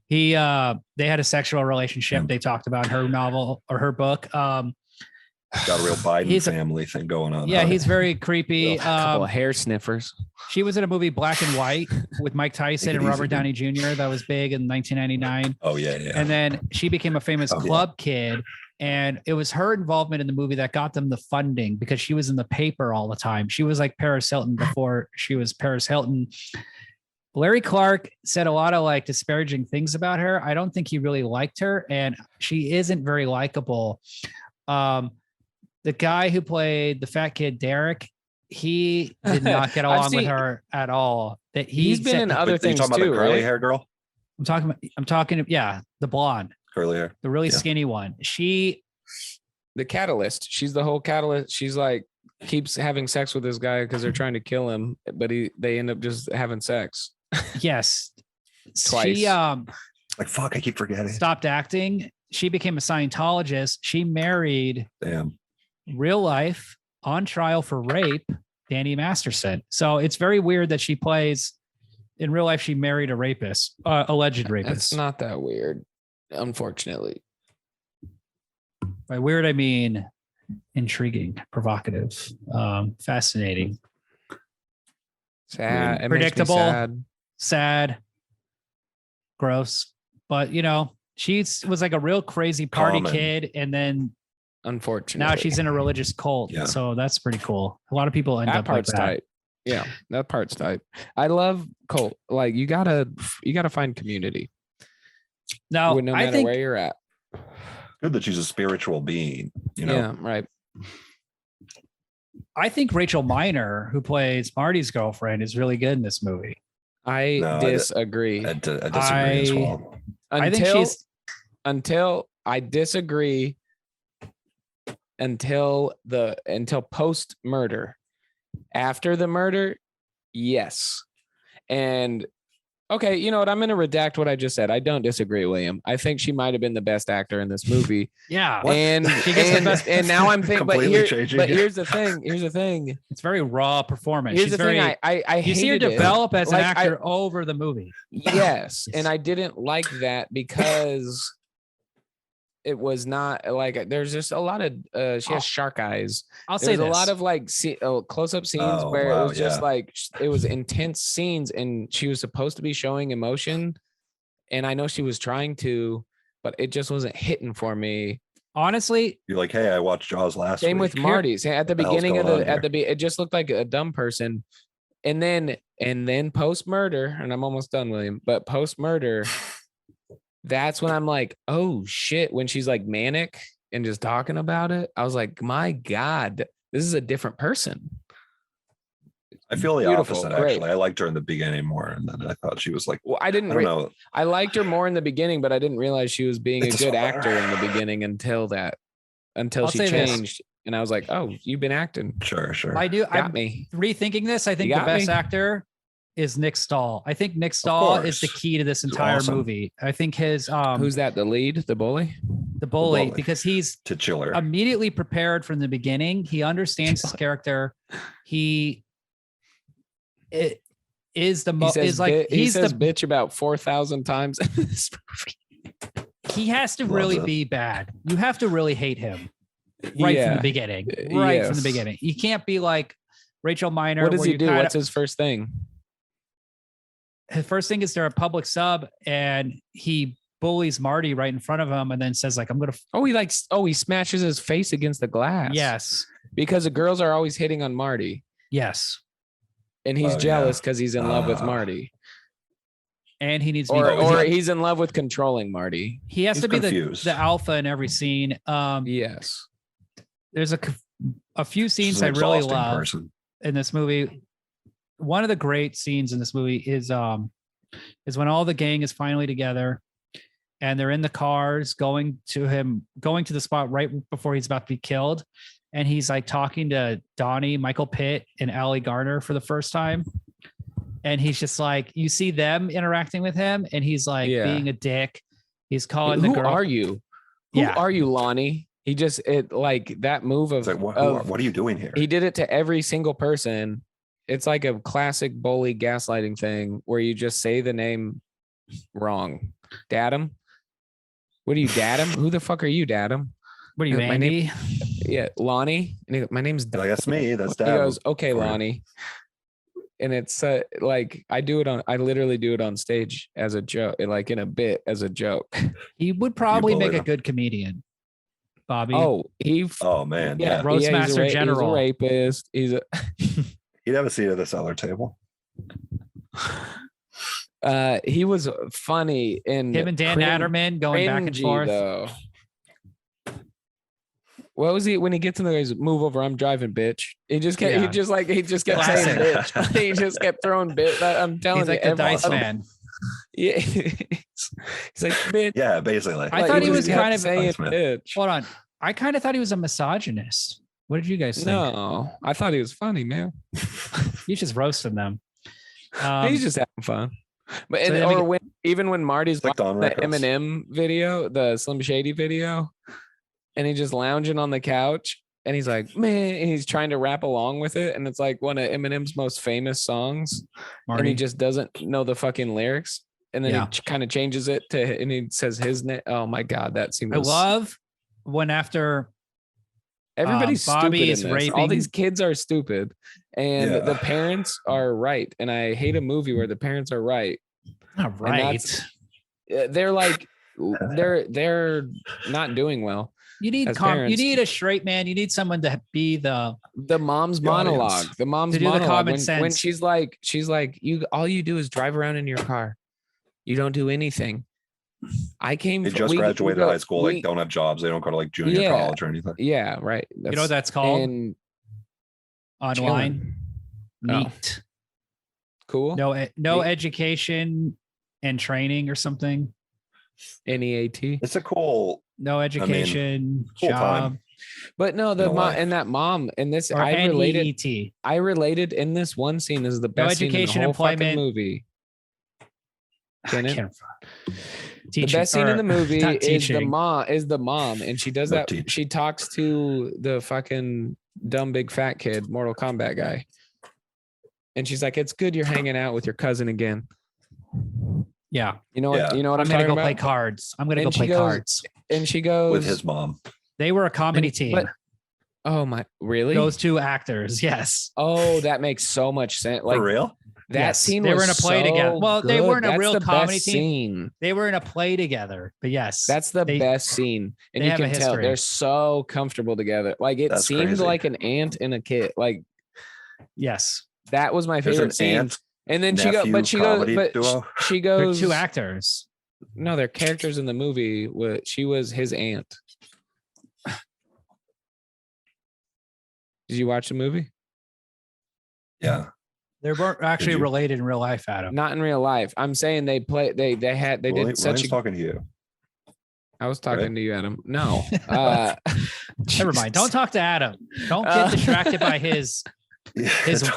They had a sexual relationship. They talked about in her novel or her book. Got a real Biden family thing going on. Yeah, he's very creepy. A couple of hair sniffers. She was in a movie Black and White with Mike Tyson and Robert Downey Jr. that was big in 1999. Oh yeah. And then she became a famous club kid. And it was her involvement in the movie that got them the funding because she was in the paper all the time. She was like Paris Hilton before she was Paris Hilton. Larry Clark said a lot of like disparaging things about her. I don't think he really liked her, and she isn't very likable. the guy who played the fat kid, Derek, he did not get along with her at all. That he's been in other things talking too, about the curly right? hair girl? I'm talking, yeah, the blonde, curly hair, the really skinny one. The catalyst. She's the whole catalyst. She's like keeps having sex with this guy because they're trying to kill him, but they end up just having sex. Yes. Twice. She like fuck, I keep forgetting. Stopped acting. She became a Scientologist. She married real life on trial for rape, Danny Masterson. So it's very weird that she plays in real life. She married a rapist, alleged rapist. It's not that weird, unfortunately. By weird, I mean intriguing, provocative, fascinating, sad, it predictable, sad, gross. But she was like a real crazy party kid, and then unfortunately now she's in a religious cult. Yeah. So that's pretty cool. A lot of people end up like that. Tight. Yeah, that part's tight. I love cult. Like you gotta find community. Now, no matter where you're at. Good that she's a spiritual being. Yeah, right. I think Rachel Miner, who plays Marty's girlfriend, is really good in this movie. I disagree. I disagree as well. I think she's I disagree until post murder. After the murder, yes. And okay, you know what? I'm going to redact what I just said. I don't disagree, William. I think she might have been the best actor in this movie. Yeah. And she gets the best. And now I'm thinking, but here's the thing. It's very raw performance. Here's the thing. I you see her develop as an actor over the movie. Yes. And I didn't like that because it was not like there's just a lot of she has shark eyes. I'll say there's a lot of like close-up scenes where it was just like it was intense scenes and she was supposed to be showing emotion, and I know she was trying to, but it just wasn't hitting for me. Honestly, you're like, hey, I watched Jaws last week. Same with Marty's at the beginning of it just looked like a dumb person, and then post murder, and I'm almost done, William. But post murder. That's when I'm like, oh shit, when she's like manic and just talking about it, I was like, my God, this is a different person. I feel the opposite, actually. I liked her in the beginning more, and then I thought she was like, well, I don't know. I liked her more in the beginning, but I didn't realize she was being a good actor in the beginning until she changed. And I was like, oh, you've been acting. Sure. Got me. Rethinking this, I think the best actor is Nick Stahl. I think Nick Stahl is the key to this entire movie. I think his who's that? The lead, the bully, because he's titular, immediately prepared from the beginning. He understands his character. He says bitch about 4,000 times in this movie. He has to really be bad. You have to really hate him from the beginning. From the beginning. You can't be like Rachel Miner. What does he do? What's his first thing? His first thing is they're a public sub and he bullies Marty right in front of him and then says like, I'm going to, he smashes his face against the glass. Yes. Because the girls are always hitting on Marty. Yes. And he's jealous because he's in love with Marty. And he needs or he's in love with controlling Marty. He has to be the alpha in every scene. Yes. There's a few scenes I really love in this movie. One of the great scenes in this movie is when all the gang is finally together and they're in the cars going to the spot right before he's about to be killed. And he's like talking to Donnie, Michael Pitt, and Allie Garner for the first time. And he's just like, you see them interacting with him and he's like being a dick. He's calling the girl. Who are you? Who are you, Lonnie? He just, that move of, like, what are you doing here? He did it to every single person. It's like a classic bully gaslighting thing where you just say the name wrong. Datum? What are you, Datum? Who the fuck are you, Datum? What are you, Andy? Lonnie. And he goes, my name's Datum. That's me. That's Datum. He goes, okay, Lonnie. And it's like I literally do it on stage as a joke, like in a bit as a joke. He would probably make a good comedian, Bobby. Oh man, yeah. Roastmaster General. He's a rapist. He'd have a seat at the cellar table. He was funny in him and Dan Natterman going back and forth. Though. what was he when he gets in there? He's move over. I'm driving, bitch. He just kept saying bitch. He just kept throwing bitch. I'm telling he's you, like the Dice Man. Yeah, he's like bitch. Yeah, basically. I thought he was kind of saying bitch. Hold on, I kind of thought he was a misogynist. What did you guys think? No, I thought he was funny, man. He's just roasting them. He's just having fun. But So even when Marty's like watching the Eminem video, the Slim Shady video, and he's just lounging on the couch, and he's like, man, and he's trying to rap along with it, and it's like one of Eminem's most famous songs, and he just doesn't know the fucking lyrics, and then he kind of changes it to, and he says his name. Oh my god, that scene. I love when after everybody's Bobby stupid is in this. raping. All these kids are stupid, and the parents are right. And I hate a movie where the parents are right. Not right. They're like they're not doing well. You need you need a straight man. You need someone to be the mom's monologue. Audience. The mom's to do monologue the common sense. When she's like you all you do is drive around in your car. You don't do anything. They just graduated high school, like don't have jobs. They don't go to like junior college or anything. Yeah, right. You know what that's called? Online. Neat. Cool. No education and training or something. NEAT. It's a cool. No education, cool job. time. But no, the mom and that mom in this, or I related. NEET. I related in this one scene is the best education, scene in the whole employment fucking movie. Teaching, the best scene in the movie is the mom, and she does that. Teaching. She talks to the fucking dumb big fat kid, Mortal Kombat guy, and she's like, "It's good you're hanging out with your cousin again." Yeah, you know what? You know what I'm gonna go play cards. I'm gonna go play cards. And she goes with his mom. They were a comedy team. Oh my, really? Those two actors, yes. Oh, that makes so much sense. Like, for real? That scene they were in a play together. Well, good. They weren't a real the comedy best team. Scene. They were in a play together. But yes, that's the best scene, and you can tell they're so comfortable together. Like it seemed crazy. Like an aunt and a kid. Like, yes, that was my favorite scene. And then she goes, she goes, they're two actors. No, they're characters in the movie. She was his aunt. Did you watch the movie? Yeah. They weren't actually related in real life, Adam. Not in real life. I'm saying they did such a. Talking to you. I was talking to you, Adam. No. Never mind. Don't talk to Adam. Don't get distracted by his.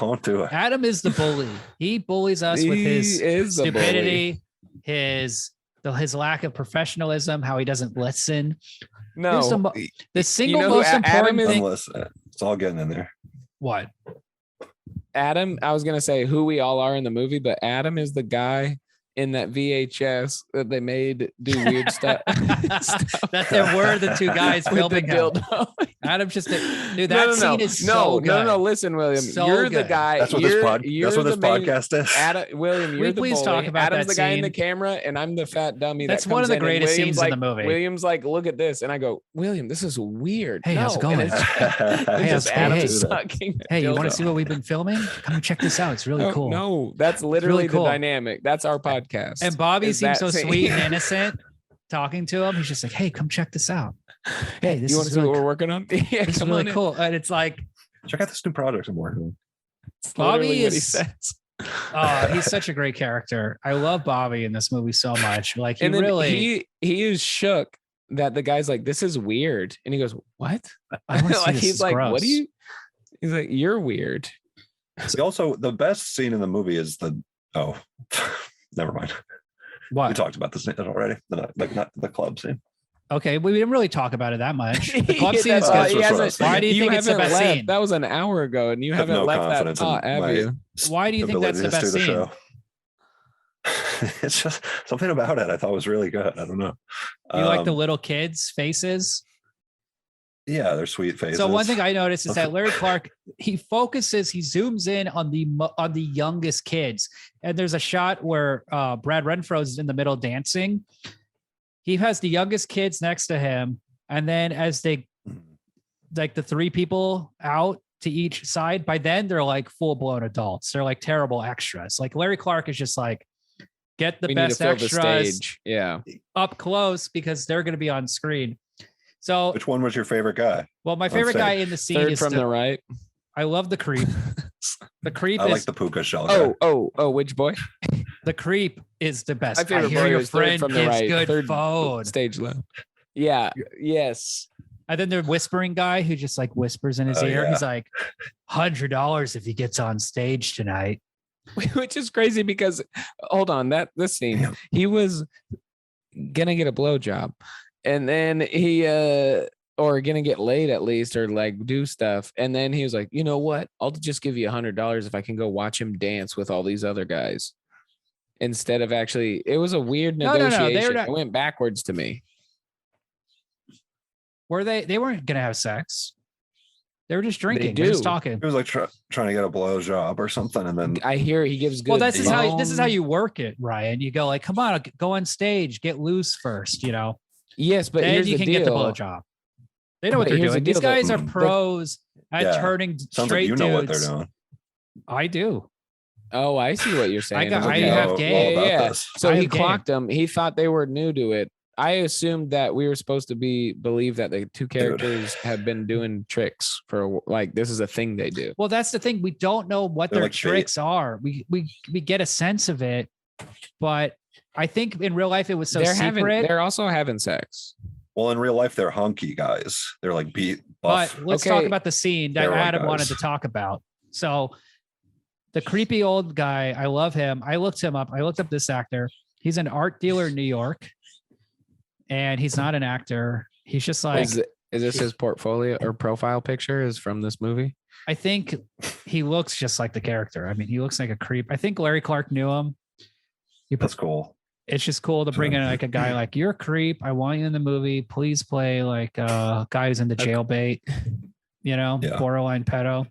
Don't do it. Adam is the bully. He bullies us with his stupidity, his lack of professionalism, how he doesn't listen. No, the single most important thing. It's all getting in there. What? Adam, I was gonna say who we all are in the movie, but Adam is the guy in that VHS that they made do weird stuff. That there were the two guys filming him. Adam's just dude. That scene is so good. No. Listen, William, you're the guy. That's what this podcast is. Adam, William, you're the bully. Talk about Adam's that the guy scene. in the camera, and I'm the fat dummy. That's one of the greatest scenes in the movie. William's like, look at this, and I go, William, this is weird. Hey, how's it going? Hey, you want to see what we've been filming? Come check this out. It's really cool. No, that's literally the dynamic. That's our podcast. And Bobby seems so sweet and innocent talking to him. He's just like, hey, come check this out. Hey, this you want to see what we're working on? Yeah, it's really cool. And it's like, check out this new project I'm working on. Bobby is he's such a great character. I love Bobby in this movie so much. Like he is shook that the guy's like, this is weird. And he goes, what? Like he's like, gross. What do you? He's like, you're weird. Also, the best scene in the movie is never mind. What? We talked about this already. Not the club scene. Okay, we didn't really talk about it that much. The club scene is good. Why do you think it's the best scene? That was an hour ago, and you haven't left that thought, have you? Why do you think that's the best scene? It's just something about it I thought was really good. I don't know. You like the little kids' faces? Yeah, they're sweet faces. So one thing I noticed is that Larry Clark, he zooms in on the youngest kids. And there's a shot where Brad Renfro is in the middle dancing. He has the youngest kids next to him. And then as they, like the three people out to each side, by then they're like full blown adults. They're like terrible extras. Like Larry Clark is just like, get the best extras up close because they're going to be on screen. So which one was your favorite guy? Well, my favorite guy in the scene Third is from the right. I love the creep. The creep I is like the puka shell guy. Oh, which boy? the creep is the best. My favorite I hear boy your is third friend from the gives right. good Third phone. Stage left. Yeah. Yes. And then the whispering guy who just like whispers in his ear. Yeah. He's like, $100 if he gets on stage tonight. Which is crazy because hold on, this scene, he was gonna get a blowjob, and then he or gonna get laid at least, or like do stuff, and then he was like, you know what? I'll just give you $100 if I can go watch him dance with all these other guys. Instead of actually, it was a weird negotiation. It went backwards to me. Were they weren't gonna have sex. They were just drinking. They were just talking. It was like trying to get a blow job or something, and then I hear he gives good. Well, this is how you work it, Ryan. You go like, come on, go on stage, get loose first, you know. Yes, but then here's you the can deal. get the blow job. They know what they're doing. These guys are pros at turning sounds straight like you know what dudes. they're doing. I do. Oh, I see what you're saying. I have game. Yeah. So he clocked them. He thought they were new to it. I assumed that we were supposed to believe that the two characters have been doing tricks for like this is a thing they do. Well, that's the thing. We don't know what their tricks are. We get a sense of it, but I think in real life it was so secret. They're also having sex. Well, in real life, they're hunky guys. They're like buff. But let's talk about the scene that Adam wanted to talk about. So the creepy old guy, I love him. I looked him up. I looked up this actor. He's an art dealer in New York. And he's not an actor. He's just like. Is this his portfolio or profile picture is from this movie? I think he looks just like the character. I mean, he looks like a creep. I think Larry Clark knew him. That's cool. It's just cool to bring in like a guy like, you're a creep. I want you in the movie. Please play like a guy who's in the jailbait, you know, borderline pedo.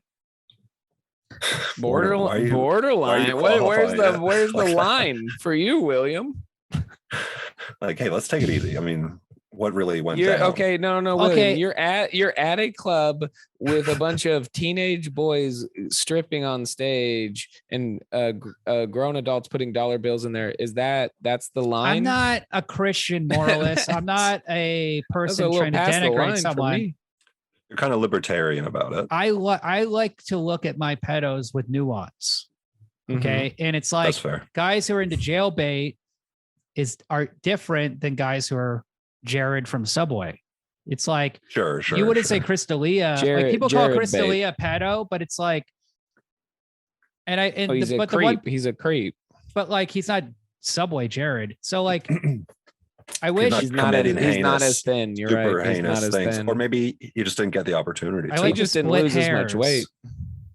Borderline. Where's the line for you, William? Like, hey, let's take it easy. I mean, what really went down? Okay, no, William, okay. You're at a club with a bunch of teenage boys stripping on stage and grown adults putting dollar bills in there. That's the line? I'm not a Christian moralist. I'm not a person trying to denigrate someone. You're kind of libertarian about it. I like to look at my pedos with nuance. Okay. Mm-hmm. And it's like guys who are into jailbait are different than guys who are Jared from Subway. It's like sure. You wouldn't say Chris D'Elia. Like people call Chris D'Elia pedo, but it's like, he's a creep. He's a creep. But like he's not Subway Jared. So like, I wish he's not as thin. You're right. He's not as thin. Or maybe he just didn't get the opportunity. He just didn't lose as much weight.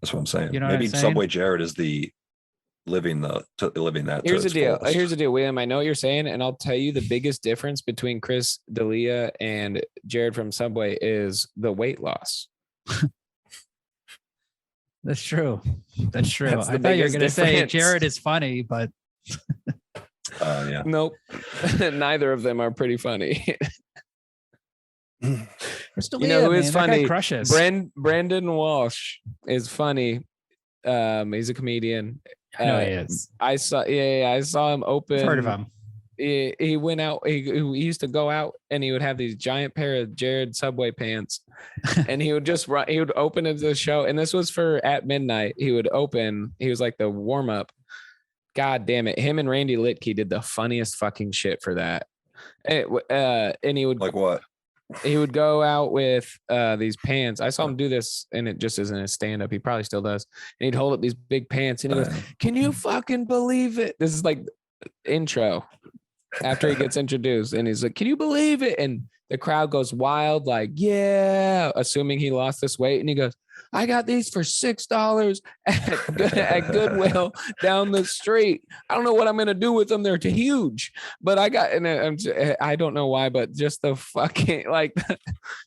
That's what I'm saying. You know maybe Subway Jared is the living that. Here's the deal. Here's the deal, William. I know what you're saying, and I'll tell you the biggest difference between Chris D'Elia and Jared from Subway is the weight loss. That's true. That's true. I thought you were going to say Jared is funny, but yeah. Nope. Neither of them are pretty funny. You know who is funny? Crushes. Brandon Walsh is funny. He's a comedian. I know he is. I saw him open. I've heard of him. He went out. He used to go out and he would have these giant pair of Jared Subway pants, and he would just run. He would open into the show, and this was for at midnight. He would open. He was like the warm up. God damn it! Him and Randy Litke did the funniest fucking shit for that. And he would like what? He would go out with these pants. I saw him do this, and it just isn't a stand-up. He probably still does. And he'd hold up these big pants, and he goes, "Can you fucking believe it?" This is like intro after he gets introduced, and he's like, "Can you believe it?" And the crowd goes wild, like, "Yeah," assuming he lost this weight. And he goes, "I got these for $6 at Goodwill down the street. I don't know what I'm going to do with them. They're too huge, but I got," and I don't know why, but just the fucking, like,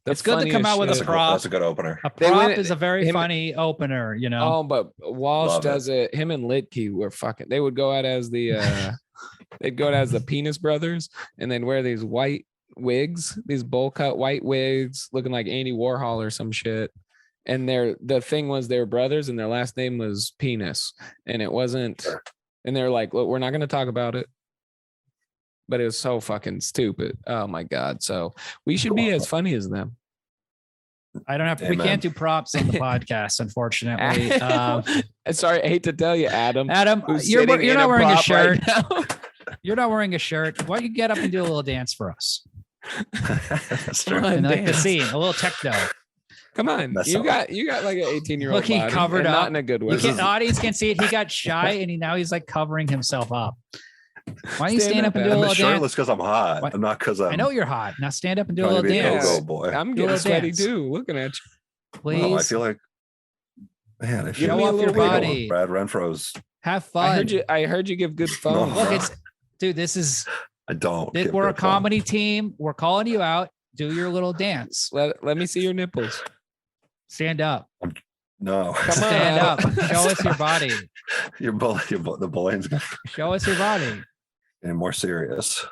it's good to come out with a prop. That's a good opener. A prop is a very funny opener, you know? Oh, but Walsh does it. Him and Litke were fucking, they would go out as the, they'd go out as the Penis Brothers, and they'd wear these white wigs, these bowl cut white wigs looking like Andy Warhol or some shit. And the thing was they were brothers and their last name was Penis. And it wasn't, and they're like, "Look, we're not going to talk about it. but it was so fucking stupid. Oh my God. So we should be as funny as them. I don't have to, we can't do props on the podcast, unfortunately. Sorry, I hate to tell you, Adam. You're not wearing a shirt. Right you're not wearing a shirt. Why don't you get up and do a little dance for us? That's true. And like the scene, a little techno. Come on, you got like an 18-year-old. Look, he body, covered up. Not in a good way. The audience can't see it. He got shy, and now he's like covering himself up. Why don't you stand up and do a little dance? I'm shirtless because I'm hot. I'm not because I know you're hot. Now stand up and do a little dance. Go-go boy. I'm getting sweaty too. Looking at you. Please. No, I feel like, man, I feel show off your body. Brad Renfro's. Have fun. I heard you give good phone. No. Look, dude, this is. I don't. We're a comedy team. We're calling you out. Do your little dance. Let me see your nipples. Stand up. No. Stand up. Show us your body. The bullying's gonna show us your body. And more serious.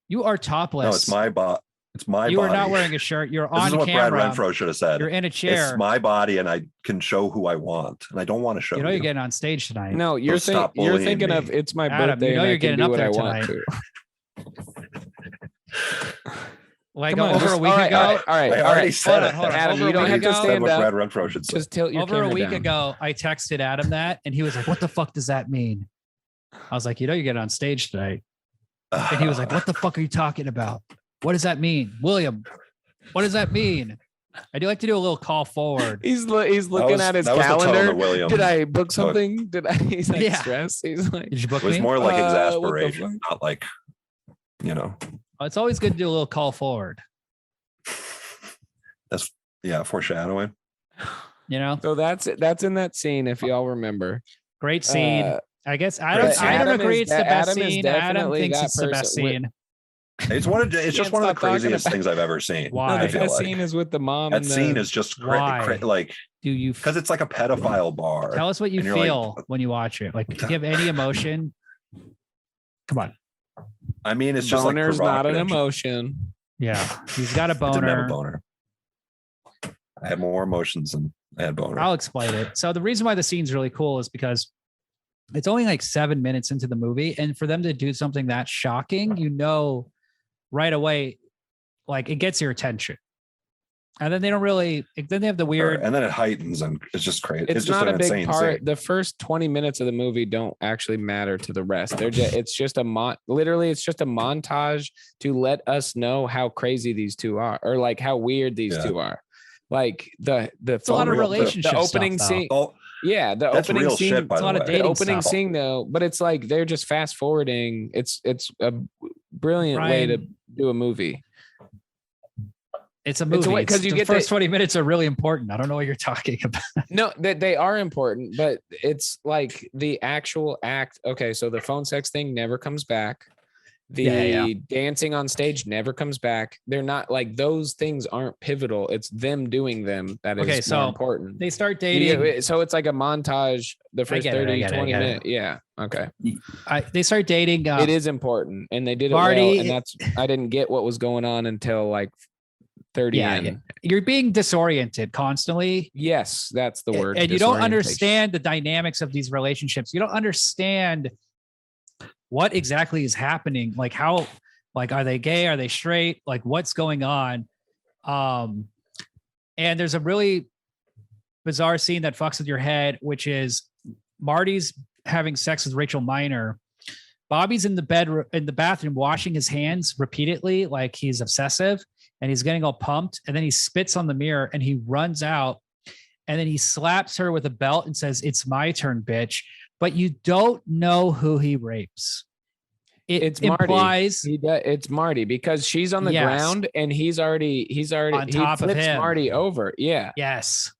You are topless. No, it's my body. It's my you body. are not wearing a shirt. You're on camera. This is what Brad Renfro should have said. You're in a chair. It's my body, and I can show who I want, and I don't want to show. You know you're getting on stage tonight. No, you're thinking of it's my birthday. You know you're getting up there tonight. Like over a week ago. All right. I already said it. Adam, you don't have to stand up. Brad Renfro should say. Just tilt your camera down. Over a week down. ago, I texted Adam that, and he was like, "What the fuck does that mean?" I was like, "You know, you're getting on stage tonight." And he was like, "What the fuck are you talking about? What does that mean, William? What does that mean?" I do like to do a little call forward. He's looking at his calendar. Did I book something? He's like stressed. He's like, did you book me? It was more like exasperation, not like, It's always good to do a little call forward. That's foreshadowing. So that's in that scene, if y'all remember. Great scene. I guess I don't agree it's the best scene. Adam thinks it's the best scene. It's just one of the craziest things I've ever seen. Why? The best scene is with the mom. That scene is just like. Do you? Because it's like a pedophile bar. Tell us what you feel when you watch it. Like, do you have any emotion? Come on. I mean, it's just boner's not an emotion. Yeah, he's got a boner. I didn't have a boner. I had more emotions than I had boner. I'll explain it. So the reason why the scene's really cool is because it's only like 7 minutes into the movie, and for them to do something that shocking, right away, like it gets your attention. And then they don't really. Then they have the weird. And then it heightens, and it's just crazy. It's just not a big part. Scene. The first 20 minutes of the movie don't actually matter to the rest. It's just literally, it's just a montage to let us know how crazy these two are, or like how weird these two are. Like it's a lot of relationship the opening stuff, scene. Oh, yeah, the opening real scene. Shit, by it's a lot of dating the opening stuff. scene though, but it's like they're just fast forwarding. It's a brilliant way to do a movie. It's a movie because you get the first 20 minutes are really important. I don't know what you're talking about. No, they are important, but it's like the actual act. Okay, so the phone sex thing never comes back. The dancing on stage never comes back. They're not like those things aren't pivotal. It's them doing them that is more important. They start dating. So it's like a montage. The first 20 minutes. Yeah. Okay. They start dating. It is important, and they did it well. And I didn't get what was going on until like 30 in. You're being disoriented constantly. Yes, that's the word. And you don't understand the dynamics of these relationships. You don't understand what exactly is happening. Like how, like, are they gay? Are they straight? Like what's going on? And there's a really bizarre scene that fucks with your head, which is Marty's having sex with Rachel Miner. Bobby's in the bathroom washing his hands repeatedly, like he's obsessive. And he's getting all pumped, and then he spits on the mirror and he runs out, and then he slaps her with a belt and says, "It's my turn, bitch." But you don't know who he rapes. It's implies Marty. It's Marty because she's on the ground and he's already on top of him. Marty over. Yeah. Yes.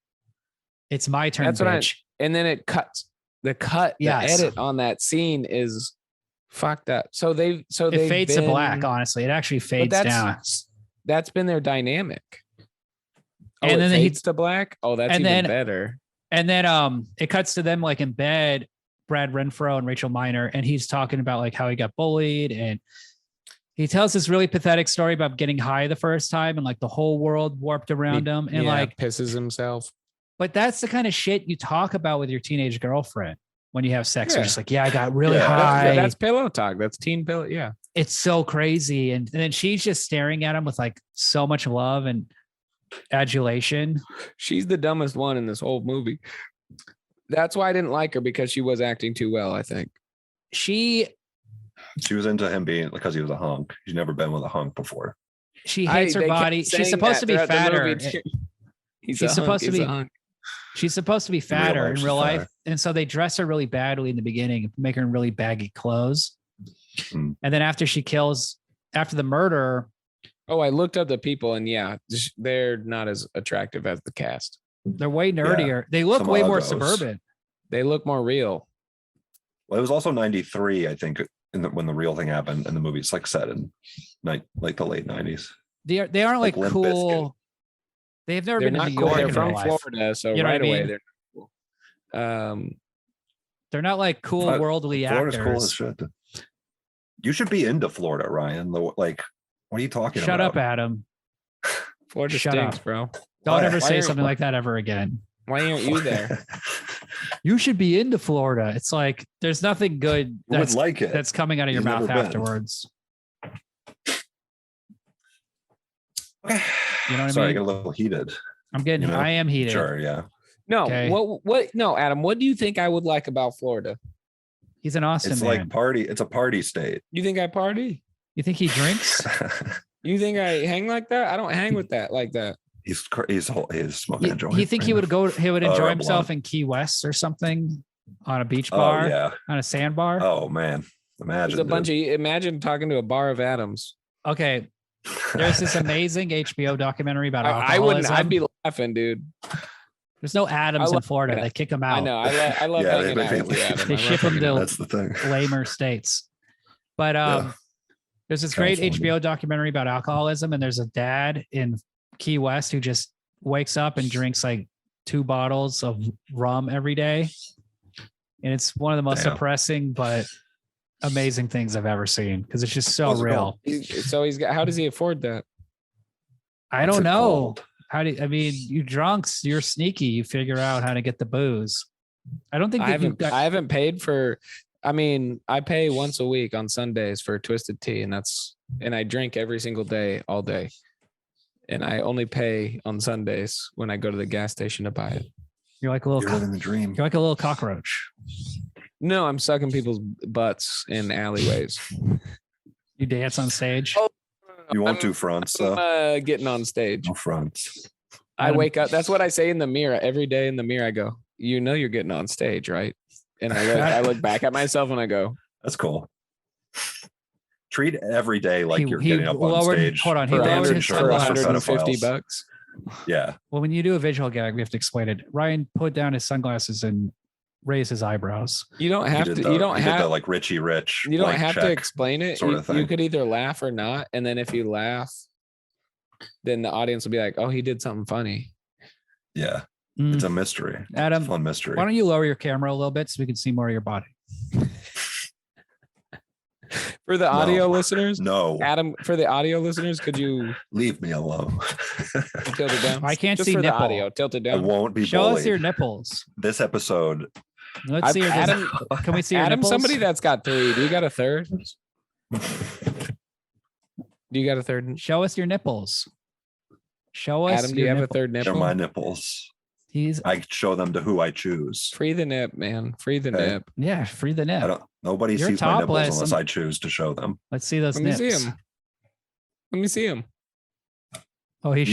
It's my turn, That's bitch. And then it cuts. The edit on that scene is fucked up. It fades to black. Honestly, it actually fades down. That's been their dynamic. And then fades to black. Oh, that's even better. And then it cuts to them like in bed, Brad Renfro and Rachel Miner, and he's talking about like how he got bullied, and he tells this really pathetic story about getting high the first time and like the whole world warped around him and like pisses himself. But that's the kind of shit you talk about with your teenage girlfriend when you have sex. You're just like, I got really high. That's pillow talk. That's teen pillow. Yeah. it's so crazy. And then she's just staring at him with like so much love and adulation. She's the dumbest one in this whole movie. That's why I didn't like her, because she was acting too well, I think. She was into him being because he was a hunk. She's never been with a hunk before. She hates her body. She's supposed to be fatter. She's supposed to be fatter in real life. And so they dress her really badly in the beginning, make her in really baggy clothes. And then after the murder. Oh, I looked up the people, and yeah, they're not as attractive as the cast. They're way nerdier. Yeah, they look way more suburban. They look more real. Well, it was also 93, I think, when the real thing happened, and the movie's like set in like the late 90s. They aren't like cool. They've never been to New York. They're from Florida, so right away they're cool. They're not like cool worldly actors. Florida's cool as shit. You should be into Florida, Ryan. Like, what are you talking about? Shut up, Adam. Florida stinks, bro. Don't ever say something like that ever again. Why aren't you there? You should be into Florida. It's like there's nothing good that's coming out of your mouth afterwards. Okay. You know what I mean? Sorry, I get a little heated. I am heated. Sure, yeah. No, okay. No, Adam, what do you think I would like about Florida? He's an awesome man. It's a party state. You think I party? You think he drinks? You think I hang like that? I don't hang with that like that. He's smoking a joint. You think he would enjoy himself in Key West or something on a beach bar? Oh, yeah. On a sandbar? Oh man. Imagine talking to a bar of Adams. Okay. There's this amazing HBO documentary about alcoholism. I'd be laughing, dude. There's no Adams in Florida. They kick him out. I know. I love hanging out with Adams. They ship him to lamer states. But there's this great HBO documentary about alcoholism, and there's a dad in Key West who just wakes up and drinks like 2 bottles of rum every day. And it's one of the most depressing but amazing things I've ever seen, because it's just so real. How does he afford that? I don't know. You drunks, you're sneaky. You figure out how to get the booze. I don't think I haven't paid for. I pay once a week on Sundays for Twisted Tea, and I drink every single day, all day. And I only pay on Sundays when I go to the gas station to buy it. You're like a little living the dream. You're like a little cockroach. No, I'm sucking people's butts in alleyways. You dance on stage? Oh, you won't do fronts. Getting on stage. No fronts. I wake up. That's what I say in the mirror every day. In the mirror, I go, you're getting on stage, right? And I look back at myself and I go, that's cool. Treat every day like you're getting up on stage. Hold on, for $150. Yeah. Well, when you do a visual gag, we have to explain it. Ryan put down his sunglasses and raised his eyebrows. You don't have to. You don't have like Richie Rich. You don't have to explain it. Sort of thing. You could either laugh or not, and then if you laugh, then the audience will be like, "Oh, he did something funny." Yeah, it's a mystery. Adam, it's a fun mystery. Why don't you lower your camera a little bit so we can see more of your body? For the audio listeners, no. Adam, for the audio listeners, could you leave me alone? Tilt it down. I can't just see for nipple. The audio. Tilt it down. I won't be. Show us your nipples. This episode. Let's see. Adam, can we see your Adam? Nipples? Somebody that's got 3. Do you got a third? Do you got a third? Show us your nipples. Show us. Adam, do you have a third nipple? They're my nipples. I show them to who I choose. Free the nip, man. Free the nip. Yeah, free the nip. Nobody sees my nipples unless I choose to show them. Let's see those nips. Let me see him. Oh, he's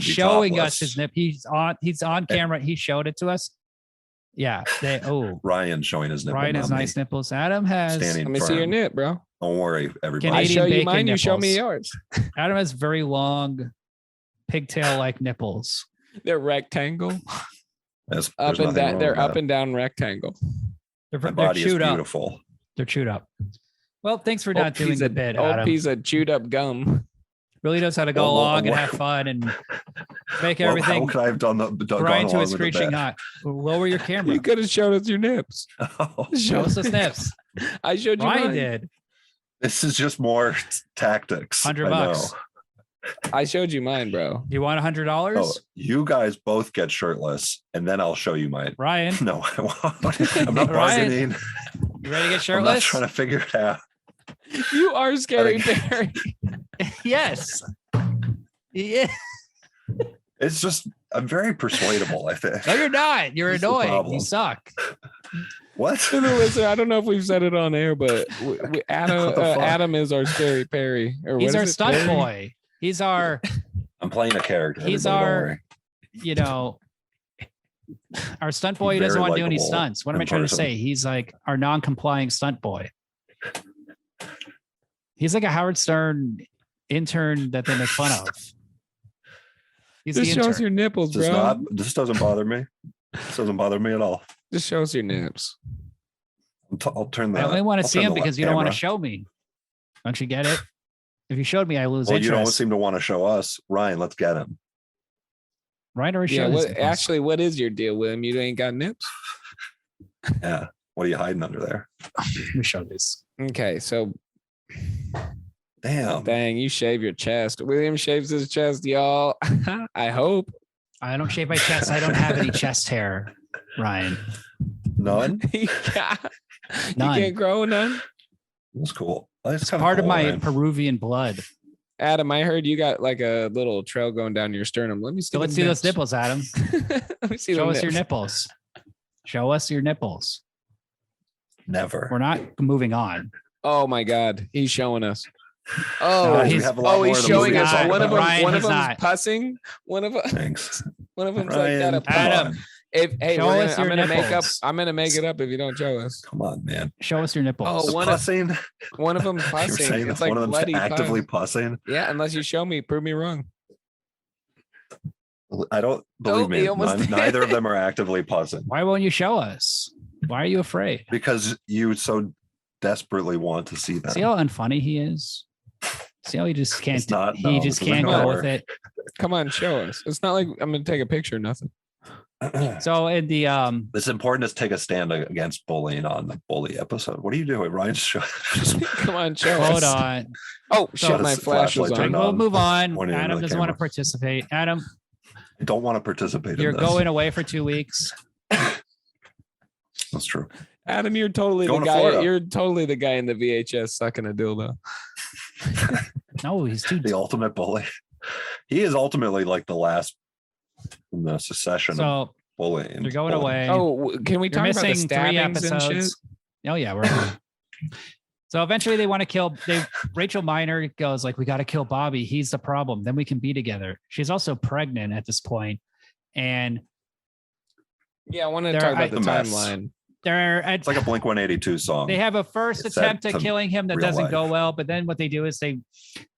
showing us his nip. He's on camera. He showed it to us. Yeah. Ryan's showing his nipple. Ryan has nice nipples. Adam has. Let me see your nip, bro. Don't worry, everybody. I show you mine. You show me yours. Adam has very long, pigtail-like nipples. They're rectangle. Up and down. They're up and down rectangle. My body is beautiful. They're chewed up. Well, thanks for not doing the bit, Adam. Old piece of chewed up gum. Really knows how to go along and have fun and make everything. How could I have done the grind to a screeching hot? Lower your camera. You could have showed us your nips. Show us those nips. I showed you. Ryan did. This is just more tactics. $100. I showed you mine, bro. You want $100? Oh, you guys both get shirtless, and then I'll show you mine. Ryan. No, I won't. I'm not bargaining. You ready to get shirtless? I'm not trying to figure it out. You are scary, Barry. Yes. Yeah. It's just I'm very persuadable, I think. No, you're not. You're That's the annoying. You problem. suck. What? To the listener, I don't know if we've said it on air, but Adam, What the fuck? Adam is our scary Perry. Or He's what our is it, stunt Perry? boy. He's our, I'm playing a character. He's everybody, don't our- worry. you know, our stunt boy. He He's doesn't very want to do any likable stunts. What am I in trying to person. say? He's like our non-complying stunt boy. He's like a Howard Stern intern that they make fun of. He's Just the show us intern. your nipples, Does bro. not. This doesn't bother me. This doesn't bother me at all. Just show us your nips. I'll turn the. I only want to I'll see turn him the because left you don't want to camera. show me. Don't you get it? If you showed me, I lose Well, you don't interest. seem to want to show us. Ryan, let's get him. Right or Yeah. show his What nipples. actually? What is your deal with him? You ain't got nips. Yeah. What are you hiding under there? Let me show this. Okay, so Damn. dang, you shave your chest. William shaves his chest, y'all. I hope. I don't shave my chest. I don't have any chest hair, Ryan. None. You None. can't grow none. That's cool. That's It's kinda part of cool, my Ryan. Peruvian blood. Adam, I heard you got like a little trail going down your sternum. Let me see. So let's see those nipples, Adam. Let me see. Show them us your nips. nipples. Show us your nipples. Never. We're not moving on. Oh my God, he's showing us. No, Oh, Guys, we he's- have a lot more he's of the showing movie us to talk one of them. about. Ryan, One of he's them's not. pussing. One of Thanks. one of them's Ryan, like got a come Adam. on. If hey, Show we're us gonna, I'm your gonna make up. nipples. I'm gonna make it up if you don't show us. Come on, man. Show us your nipples. Oh, The one of pussing. one of them You're pussing. saying It's that like one of bloody them's actively pus. pussing. Yeah, unless you show me, prove me wrong. I don't believe he me. almost did. Neither of them are actively pussing Why won't you show us? Why are you afraid? because you so desperately want to see them. See how unfunny he is? See how he just can't It's not- he no, just it can't doesn't go work. with it. Come on, show us. It's not like I'm gonna take a picture. Or nothing. So in the It's important to take a stand against bullying on the bully episode. What are you doing, Ryan? Come on, show hold us. on. Oh So- shit, my This flash was flashlight on. turned We'll on. move on. Pointing into Adam the doesn't want to camera. participate. Adam, I don't want to participate you're in this. going away for 2 weeks. That's true. Adam, you're totally Going the to guy. Florida. You're totally the guy in the VHS sucking a dildo. No, he's too The ultimate bully. He is ultimately like the last in the succession of so bullying. you're going away. Oh, can we You're talk about the missing 3 stabbings and shit? episodes. Oh yeah, we're so eventually they want to kill Rachel Miner goes like, we got to kill Bobby. He's the problem. Then we can be together. She's also pregnant at this point. And Yeah, I want to There- talk about I- the The mess. timeline. they're at, It's like a Blink 182 song. they have a first It's set attempt at to killing him that real doesn't life. go well. But then what they do is they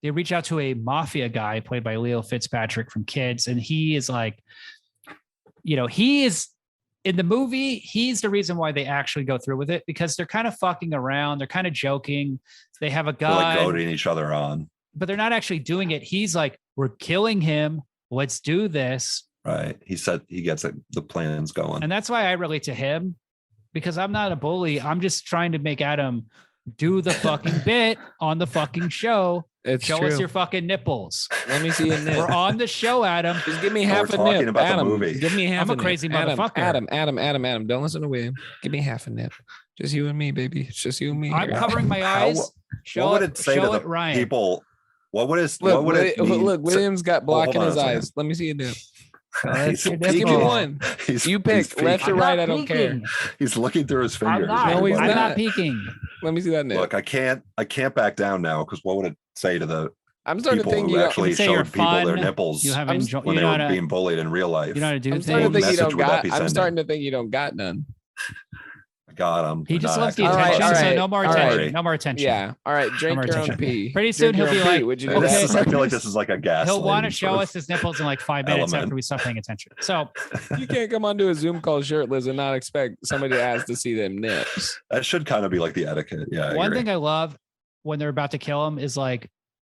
reach out to a mafia guy played by Leo Fitzpatrick from Kids. And he is like, he is in the movie. He's the reason why they actually go through with it because they're kind of fucking around. They're kind of joking. They have a They're like gun, goading each other on. but they're not actually doing it. He's like, we're killing him. Let's do this. Right. He said he gets it. The plan's going. And that's why I relate to him because I'm not a bully. I'm just trying to make Adam do the fucking bit on the fucking show. It's Show true. us your fucking nipples. Let me see a nip. We're on the show, Adam. Just give me No, half we're a talking nip, about the Adam. movie. Give me half I'm a nip. crazy Adam, motherfucker. Adam. Don't listen to William. Give me half a nip. Just you and me, baby. It's just you and me. I'm here. covering my How- eyes. Show what would it say to show the it, Ryan. people? What would it? Look, what would it mean? look. William's got block hold in on his a second. eyes. Let me see a nip. He's your Just give me nipple. one. He's, You pick he's left or peeking. right. I don't care. He's looking through his I'm fingers. not. No, he's I'm not. not peeking. Let me see that nip. Look, I can't back down now because what would it say to the I'm starting to people think who you. actually say you're showed people their fun. nipples You haven't enjoyed. when You they know were how to. being bullied in real life? You know how to do I'm starting to things. think you message don't would that got. be I'm sending? starting to think you don't got none. God, I'm He just not loves the acting. All right, attention. all So right, no more all attention. right. No more attention. Yeah. All right. Drink more your own attention. pee. Pretty soon Drink he'll your be own like, pee. Would you do okay. This is, I that? feel like this is like a gas. He'll want to show us his nipples in like 5 minutes element. after we stop paying attention. So You can't come onto a Zoom call shirtless and not expect somebody to ask to see them nips. That should kind of be like the etiquette. Yeah. I one agree. thing I love when they're about to kill him is like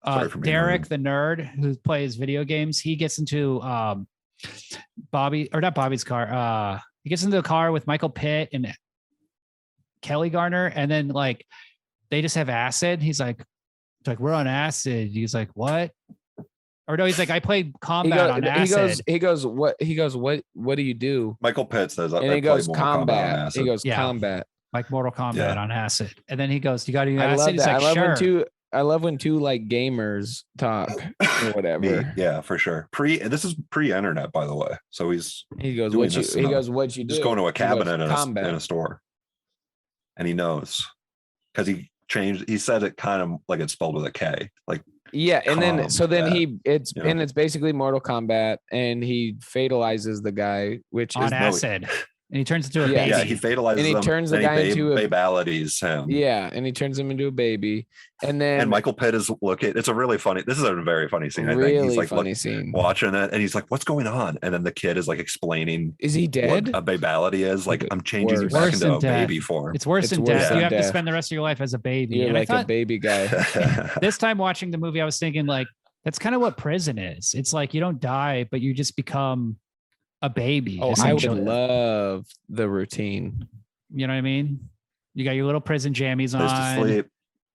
Sorry for being Derek, rude. the nerd who plays video games. He gets into Bobby or not Bobby's car. He gets into the car with Michael Pitt and Kelly Garner, and then like they just have acid. He's like we're on acid. He's like, what? Or no, he's like, I played combat on acid. He goes, what do you do? Michael Pitt says, And I he played goes Mortal Kombat on combat. acid. He goes Yeah. combat. like Mortal Kombat Yeah. on acid. And then he goes, "You got any I acid?" love He's that. like, I love when two like gamers talk or whatever. Yeah, for sure. This is pre-internet, by the way. So he's He goes, doing "What you?" this He in a- goes, "What you do?" just going to a He goes, cabinet in "Combat." a store, and he knows because he changed. He said it kind of like it's spelled with a K, like Yeah, and then so then combat, you know? and it's basically Mortal Kombat, and he fatalizes the guy, which on is acid. And he turns into a baby. Yeah, he fatalizes And he them, turns the then guy into a babalities him. Yeah, and he turns him into a baby, and then Michael Pitt is looking. It's a really funny. This is a very funny scene. I think really he's like funny scene. watching it, and he's like, "What's going on?" And then the kid is like explaining, "Is he dead?" What a babality is. Like, I'm changing you back into a baby form. It's worse than death. You have to spend the rest of your life as a baby. You're and like a baby guy. This time watching the movie, I was thinking like, that's kind of what prison is. It's like you don't die, but you just become a baby. Oh, I would love the routine. You know what I mean? You got your little prison jammies Place to on, sleep.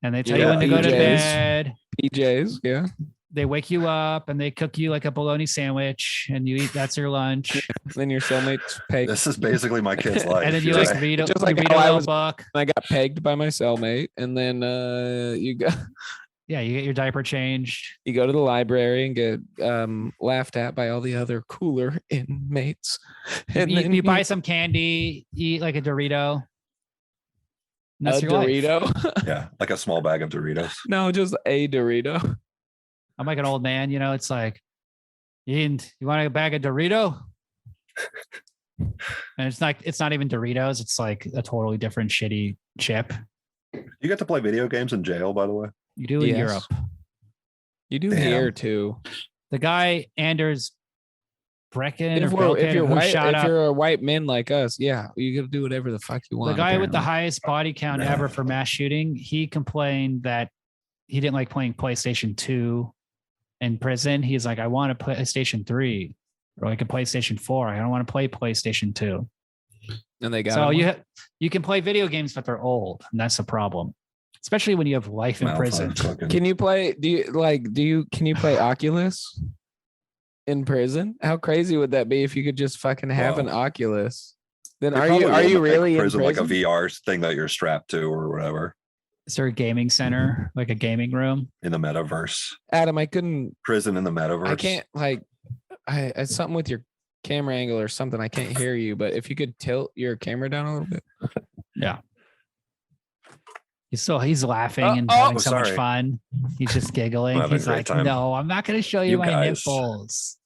and they tell you when to go to bed. PJs, yeah. They wake you up and they cook you like a bologna sandwich, and you eat. That's your lunch. Then your cellmate's pegged. This is basically my kid's life. And then you like read a book. I got pegged by my cellmate, and then you go. Yeah, you get your diaper changed. You go to the library and get laughed at by all the other cooler inmates. And then you buy some candy, eat like a Dorito. That's your Dorito? Life. Yeah, like a small bag of Doritos. No, just a Dorito. I'm like an old man, it's like, you want a bag of Dorito? And it's not even Doritos. It's like a totally different shitty chip. You get to play video games in jail, by the way. You do in Europe. You do here too. The guy Anders Brecken if you're a white man like us, yeah, you got to do whatever the fuck you want. The guy with the highest body count ever for mass shooting, he complained that he didn't like playing PlayStation 2 in prison. He's like, I want a PlayStation 3 or like a PlayStation 4. I don't want to play PlayStation 2. And they got so you can play video games, but they're old, and that's a problem. Especially when you have life in prison. Can you play? Can you play Oculus in prison? How crazy would that be if you could just fucking have an Oculus? Then are you really in prison? Like a VR thing that you're strapped to or whatever. Is there a gaming center, like a gaming room in the metaverse? Adam, I couldn't prison in the metaverse. I can't it's something with your camera angle or something. I can't hear you, but if you could tilt your camera down a little bit. Yeah. He's laughing and having so much fun. He's just giggling. He's like, no, I'm not going to show you my nipples.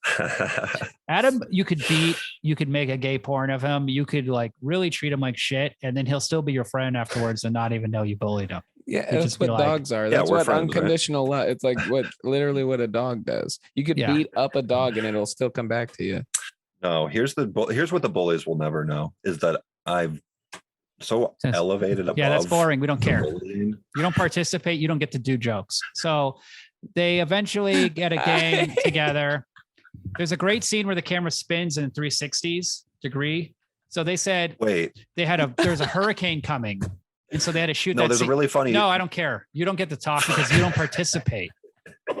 Adam, you could make a gay porn of him. You could like really treat him like shit. And then he'll still be your friend afterwards and not even know you bullied him. Yeah, that's what dogs are. That's what unconditional love. It's like literally what a dog does. You could beat up a dog and it'll still come back to you. No, here's what the bullies will never know is that I've elevated above. Yeah, that's boring. We don't care. You don't participate. You don't get to do jokes. So they eventually get a gang together. There's a great scene where the camera spins in 360 degree. So they said, there's a hurricane coming. And so they had to shoot that. No, there's a really funny. No, I don't care. You don't get to talk because you don't participate.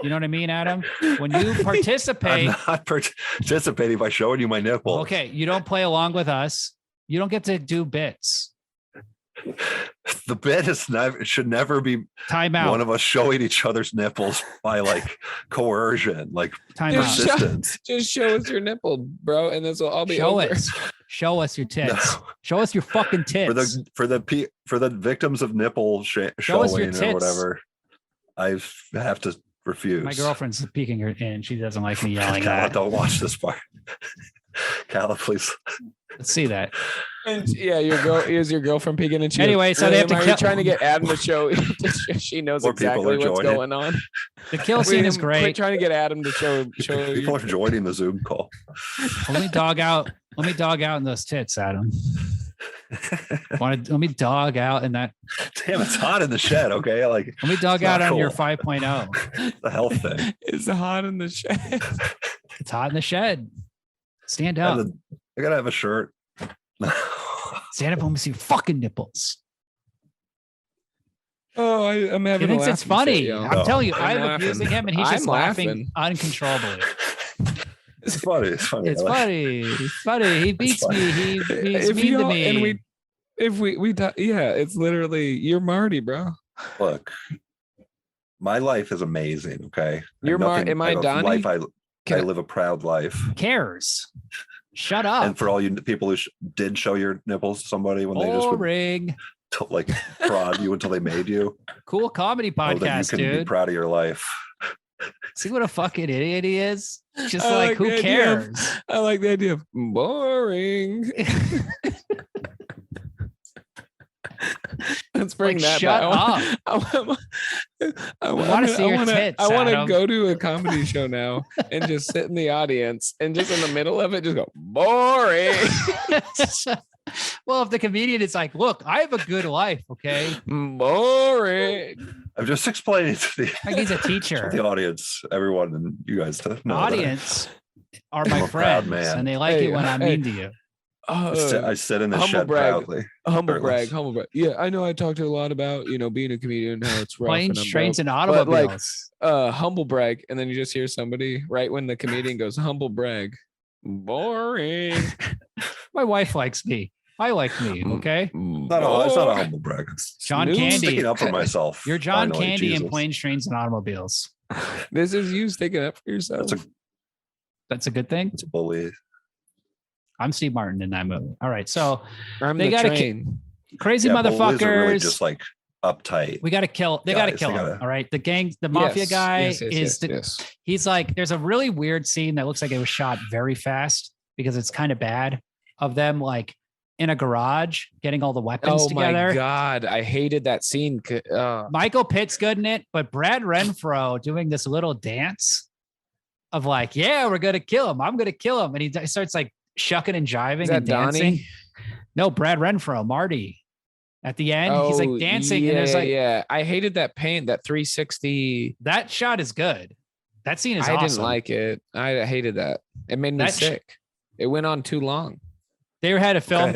You know what I mean, Adam? When you participate. I'm not participating by showing you my nipple. Okay. You don't play along with us. You don't get to do bits. The bit should never be timeout. One of us showing each other's nipples by like coercion, like persistence. Just show us your nipple, bro, and this will all be over. Show us your tits. No. Show us your fucking tits. For the victims of nipple showing or whatever, I have to refuse. My girlfriend's peeking her in. She doesn't like me yelling. Calla, don't watch this part. Calla, please. Let's see that. And yeah, your girlfriend peeking and anyway, so they have to trying to get Adam to show she knows exactly what's going on. The kill scene is great. We're trying to get Adam to show people are joining the Zoom call. Let me dog out in those tits, Adam. Let me dog out in that. Damn, it's hot in the shed. Okay, like let me dog out on your 5.0. The health thing. It's hot in the shed. It's hot in the shed. Stand up. I gotta have a shirt. Stand up. Let me see your fucking nipples. Oh, I'm having. He thinks it's funny. I'm telling you, I'm abusing him, and he's just laughing uncontrollably. It's funny. It's funny. He beats me. He's mean to me. If it's literally you're Marty, bro. Look, my life is amazing. Okay, You're Marty. Am I Donnie? Life I live a proud life. Who cares? Shut up. And for all you people who did show your nipples to somebody when Boring. they just would like prod you until they made you. Cool comedy podcast, you can dude. Be proud of your life. See what a fucking idiot he is? Just like who cares? I like the idea of boring. Let's bring that shut back. up. I want to see your tits. I want to go to a comedy show now and just sit in the audience and just in the middle of it, just go boring. Well, if the comedian is like, look, I have a good life, okay? Boring. I'm just explaining to the like he's a teacher. The audience, everyone, and you guys to know. Audience are my friends, and they like it when I'm mean to you. I sit in the shed proudly. Humble brag. Yeah, I know I talked a lot about being a comedian, how it's rough. Planes, trains, and automobiles. Humble brag, and then you just hear somebody right when the comedian goes humble brag. Boring. My wife likes me. I like me. Okay. It's not a humble brag. It's John Candy. Sticking up for myself. You're John Candy in Planes, Trains, and Automobiles. This is you sticking up for yourself. That's a good thing. It's a bully. I'm Steve Martin in that movie. All right, so they got crazy motherfuckers. Are really just like uptight. We got to kill. They got to kill him. All right, the mafia guy he's like. There's a really weird scene that looks like it was shot very fast because it's kind of bad of them like in a garage getting all the weapons together. Oh my god, I hated that scene. Michael Pitt's good in it, but Brad Renfro doing this little dance of like, yeah, we're gonna kill him. I'm gonna kill him, and he starts like shucking and jiving and dancing. Donnie? No, Brad Renfro, Marty. At the end, he's like dancing, and there's like, I hated that paint, that 360. That shot is good. That scene is awesome. I didn't like it. I hated that. It made me sick. It went on too long. They had to film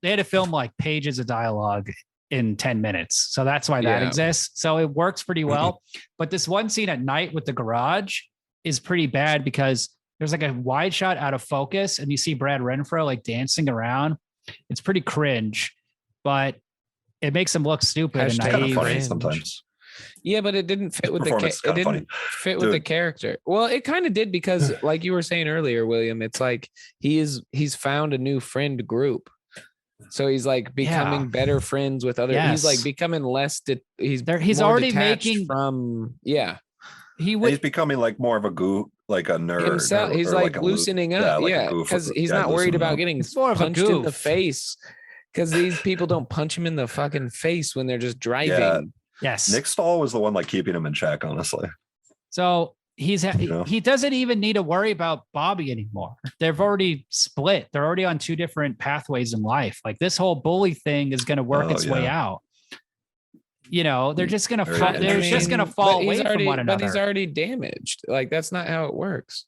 They had to film like pages of dialogue in 10 minutes, so that's why that exists. So it works pretty well. But this one scene at night with the garage is pretty bad because there's like a wide shot out of focus and you see Brad Renfro like dancing around. It's pretty cringe, but it makes him look stupid and naive. Funny sometimes. Yeah, but it didn't fit with with the character. Well, it kind of did because like you were saying earlier, William, it's like he's found a new friend group. So he's like becoming better friends with other. He's like becoming less. He's already making from he's becoming like more of a goof, like a nerd himself. He's like loosening up, because he's not worried about getting punched in the face. Because these people don't punch him in the fucking face when they're just driving. Yeah. Yes, Nick Stahl was the one like keeping him in check, honestly. So he doesn't even need to worry about Bobby anymore. They've already split. They're already on two different pathways in life. Like this whole bully thing is going to work its way out. They're just going to fall away from one another. But he's already damaged. Like that's not how it works.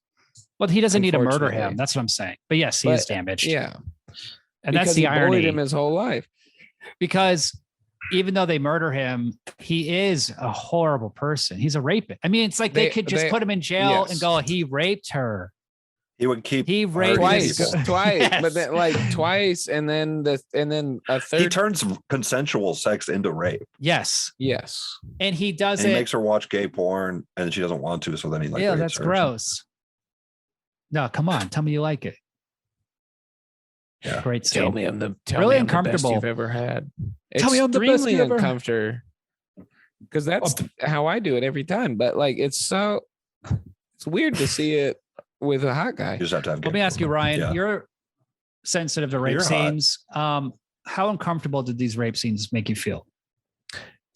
Well, he doesn't need to murder him. That's what I'm saying. But yes, he is damaged. Yeah, and that's the irony. Bullied him his whole life. Because even though they murder him, he is a horrible person. He's a rapist. I mean, it's like they could just put him in jail and go, he raped her. He would keep. He raped twice, yes. But then like twice, and then a third. He turns consensual sex into rape. Yes, and he does He makes her watch gay porn, and she doesn't want to. So then he like. Yeah, that's gross. No, come on, tell me you like it. Yeah. Great scene. Tell me I'm the uncomfortable best you've ever had. Tell me I'm the best you've ever uncomfortable. Because that's how I do it every time. But like it's weird to see it with a hot guy. You just have to have. Let me ask you, Ryan. Yeah. You're sensitive to rape scenes. How uncomfortable did these rape scenes make you feel?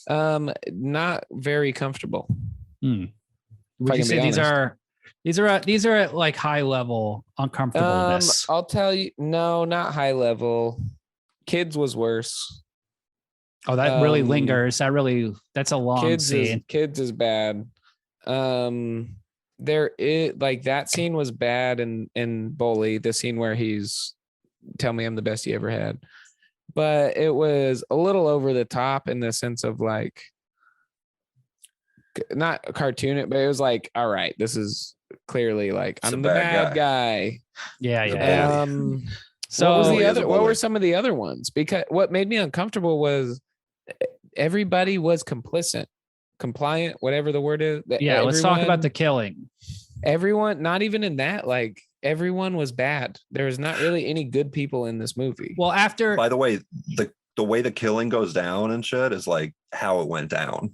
Not very comfortable. Would you say these are at like high level uncomfortableness? I'll tell you, no, not high level. Kids was worse. Oh, that really lingers. That's a long scene. Kids is bad. There is like that scene was bad in Bully, the scene where he's tell me I'm the best you ever had. But it was a little over the top in the sense of like not cartoon, but it was like, all right, this is clearly like I'm the bad guy. Yeah. So what were some of the other ones? Because what made me uncomfortable was everybody was compliant, whatever the word is. Yeah, let's talk about the killing. Everyone, not even in that, like everyone was bad. There was not really any good people in this movie. Well, after, by the way, the way the killing goes down and shit is like how it went down.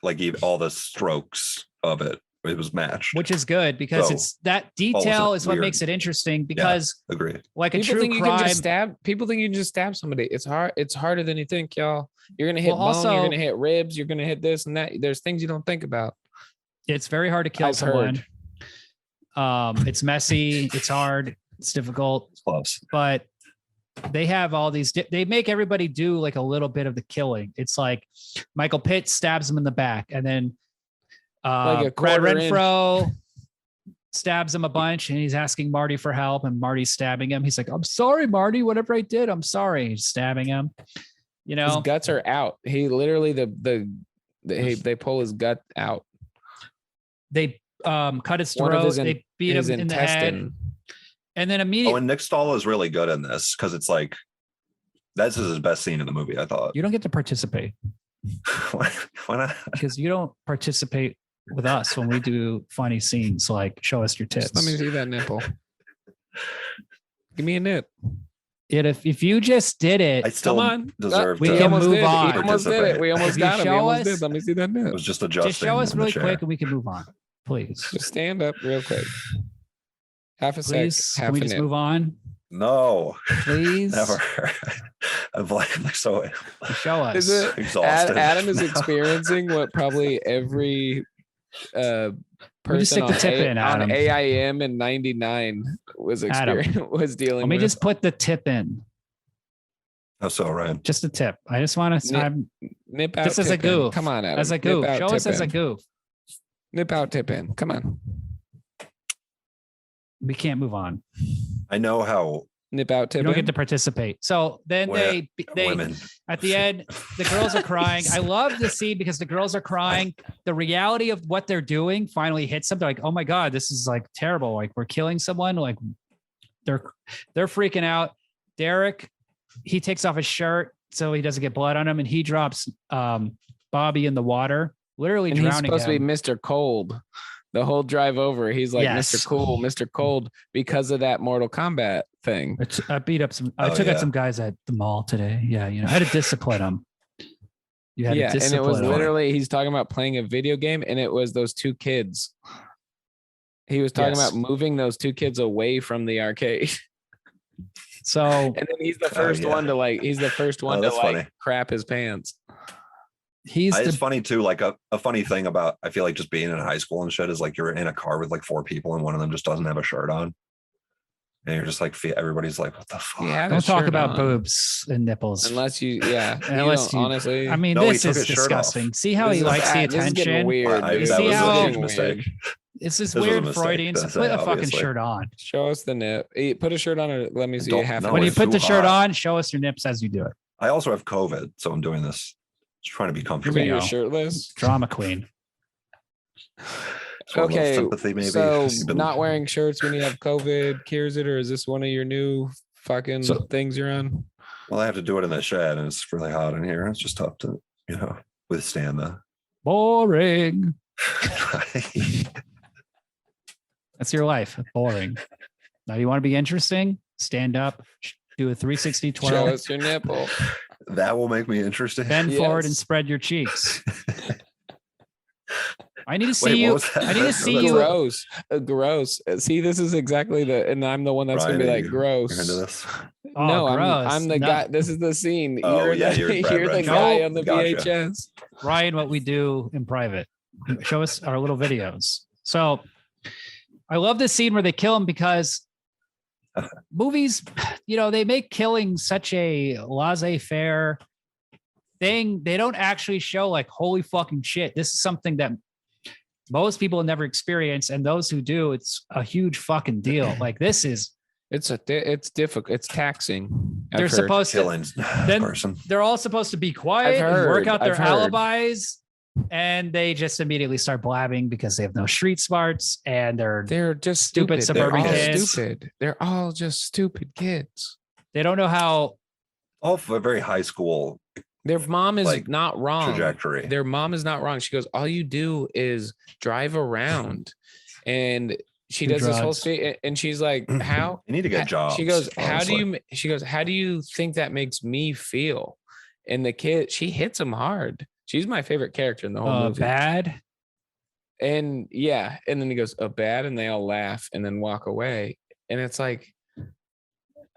Like even all the strokes of it was matched, which is good because it's that detail is what makes it interesting. Because agree. Like a people true think you crime, can just stab. People think you can just stab somebody. It's hard. It's harder than you think, y'all. You're gonna hit bone. You're gonna hit ribs. You're gonna hit this and that. There's things you don't think about. It's very hard to kill someone. It's messy. It's hard. It's difficult. It's close. But they have all these. They make everybody do like a little bit of the killing. It's like Michael Pitt stabs him in the back, and then like Brad Renfro stabs him a bunch, and he's asking Marty for help, and Marty's stabbing him. He's like, "I'm sorry, Marty. Whatever I did, I'm sorry." He's stabbing him. You know, his guts are out. He literally they pull his gut out. They cut his throat. They beat him in the head. And then immediately. Oh, and Nick Stahl is really good in this because it's like that's his best scene in the movie. I thought you don't get to participate. Why not? Because you don't participate with us when we do funny scenes. Like show us your tits. Just let me see that nipple. Give me a nip. If you just did it, I still deserve. We can move on. We almost did it. We almost got it. We almost did. Let me see that nip. It was just adjusting. Just show us really quick, and we can move on. Please. Just stand up real quick. Half a Please, sec. Can we just move on? No. Please. Never. I'm like so show us. Is it exhausted. Adam is experiencing what probably every person on AIM in 99 was dealing with. Let me just put the tip in. How so, Ryan? Just a tip. I just want to nip out. Just as a goof. Come on, Adam. As a goof. Show us as a goof. Nip out, tip in. Come on. We can't move on. I know how. Nip out, tip in. You don't get to participate. So then they women. At the end, the girls are crying. I love the scene because the girls are crying. The reality of what they're doing finally hits them. They're like, oh my God, this is like terrible. Like we're killing someone. Like they're freaking out. Derek, he takes off his shirt so he doesn't get blood on him, and he drops Bobby in the water, literally drowning him. He's supposed to be Mr. Cold. The whole drive over, he's like Mr. Cool, Mr. Cold, because of that Mortal Kombat thing. I beat up some. I took out some guys at the mall today. Yeah, I had to discipline them. You had to discipline. And it was literally he's talking about playing a video game, and it was those two kids. He was talking about moving those two kids away from the arcade. So, and then he's the first one to like. He's the first one to like crap his pants. It's funny too. Like a funny thing about I feel like just being in high school and shit is like you're in a car with like 4 people and one of them just doesn't have a shirt on, and you're just like everybody's like, what the fuck? Yeah, don't talk about boobs and nipples unless you honestly. I mean, this is disgusting. See how he likes the attention. Weird. You see how mistake. It's this weird Freudian. Put a fucking shirt on. Show us the nip. Put a shirt on, or let me see half. When you put the shirt on, show us your nips as you do it. I also have COVID, so I'm doing this. Just trying to be comfortable. You're shirtless. Drama queen. Okay, sympathy, maybe. So not wearing shirts when you have COVID cures it, or is this one of your new fucking things you're on? Well, I have to do it in the shed, and it's really hot in here. It's just tough to, withstand the boring. That's your life. Boring. Now you want to be interesting? Stand up, do a 360 twirl. Show us your nipple. That will make me interesting. Bend forward and spread your cheeks. I need to see you. I need to see you. Gross. See, this is exactly and I'm the one that's going to be like, gross. You're into this? Oh, no, gross. I'm the guy. This is the scene. Oh, you're you're the guy on the VHS. Ryan, what we do in private. Show us our little videos. So I love this scene where they kill him because movies, they make killing such a laissez-faire thing. They don't actually show like, holy fucking shit. This is something that most people never experience. And those who do, it's a huge fucking deal. Like this is, it's difficult. It's taxing. They're supposed to, they're all supposed to be quiet and work out their alibis. And they just immediately start blabbing because they have no street smarts and they're just stupid suburban kids. Stupid. They're all just stupid kids. They don't know how. All for very high school. Their mom is not wrong. Trajectory. Their mom is not wrong. She goes, all you do is drive around. And she does this whole thing. And she's like, how? You need to get jobs. She goes, how do you think that makes me feel? And the kid, she hits him hard. She's my favorite character in the whole movie. Bad. And yeah. And then he goes, bad. And they all laugh and then walk away. And it's like,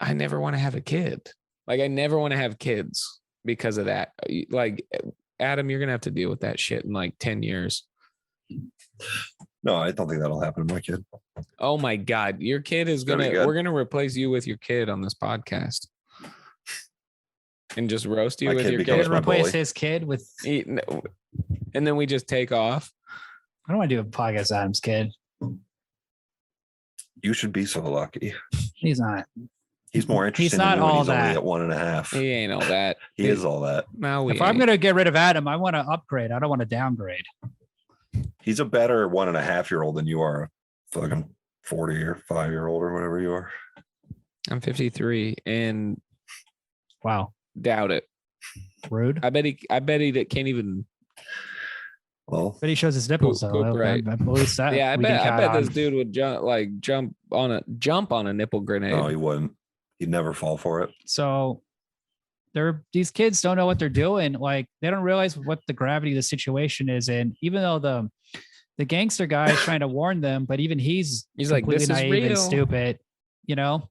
I never want to have a kid. Like, I never want to have kids because of that. Like, Adam, you're going to have to deal with that shit in like 10 years. No, I don't think that'll happen to my kid. Oh my God. Your kid is we're going to replace you with your kid on this podcast. And just roast you with your kid. Replace his kid with. And then we just take off. I don't want to do a podcast, Adam's kid. You should be so lucky. He's not. He's more interesting. He's not in you all when he's that. Only at 1.5. He ain't all that. He is all that. No, if I'm going to get rid of Adam, I want to upgrade. I don't want to downgrade. He's a better 1.5-year-old than you are a fucking 40 or 5-year-old or whatever you are. I'm 53 and wow. Doubt it. Rude. I bet he can't even. Well, but he shows his nipples though. Right. I believe that. Yeah, I bet this dude would jump on a nipple grenade. No, he wouldn't. He'd never fall for it. So these kids don't know what they're doing. Like, they don't realize what the gravity of the situation is. And even though the gangster guy is trying to warn them, but even he's like, this is naive real. And stupid, you know.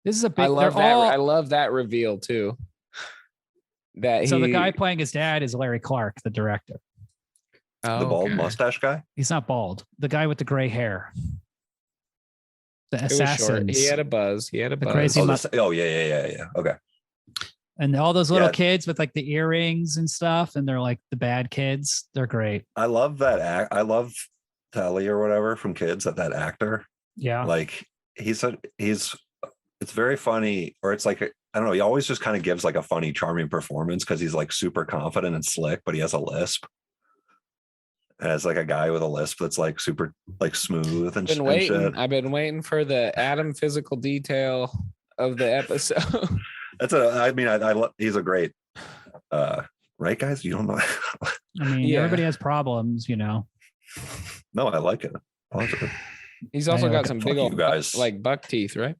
This is a big. I love that reveal too. The guy playing his dad is Larry Clark, the director. Oh, the bald mustache guy? He's not bald. The guy with the gray hair. The assassins. He had a buzz. The crazy yeah. Okay. And all those little kids with like the earrings and stuff, and they're like the bad kids. They're great. I love that. I love Telly or whatever from Kids. That actor. Yeah. Like it's very funny, or it's like, I don't know. He always just kind of gives like a funny, charming performance because he's like super confident and slick, but he has a lisp. And it's like a guy with a lisp that's like super like smooth and shit. I've been waiting for the Adam physical detail of the episode. He's a great, right, guys? You don't know. I mean, everybody has problems, you know. No, I like it. Positive. He's also got some big old guys like buck teeth, right?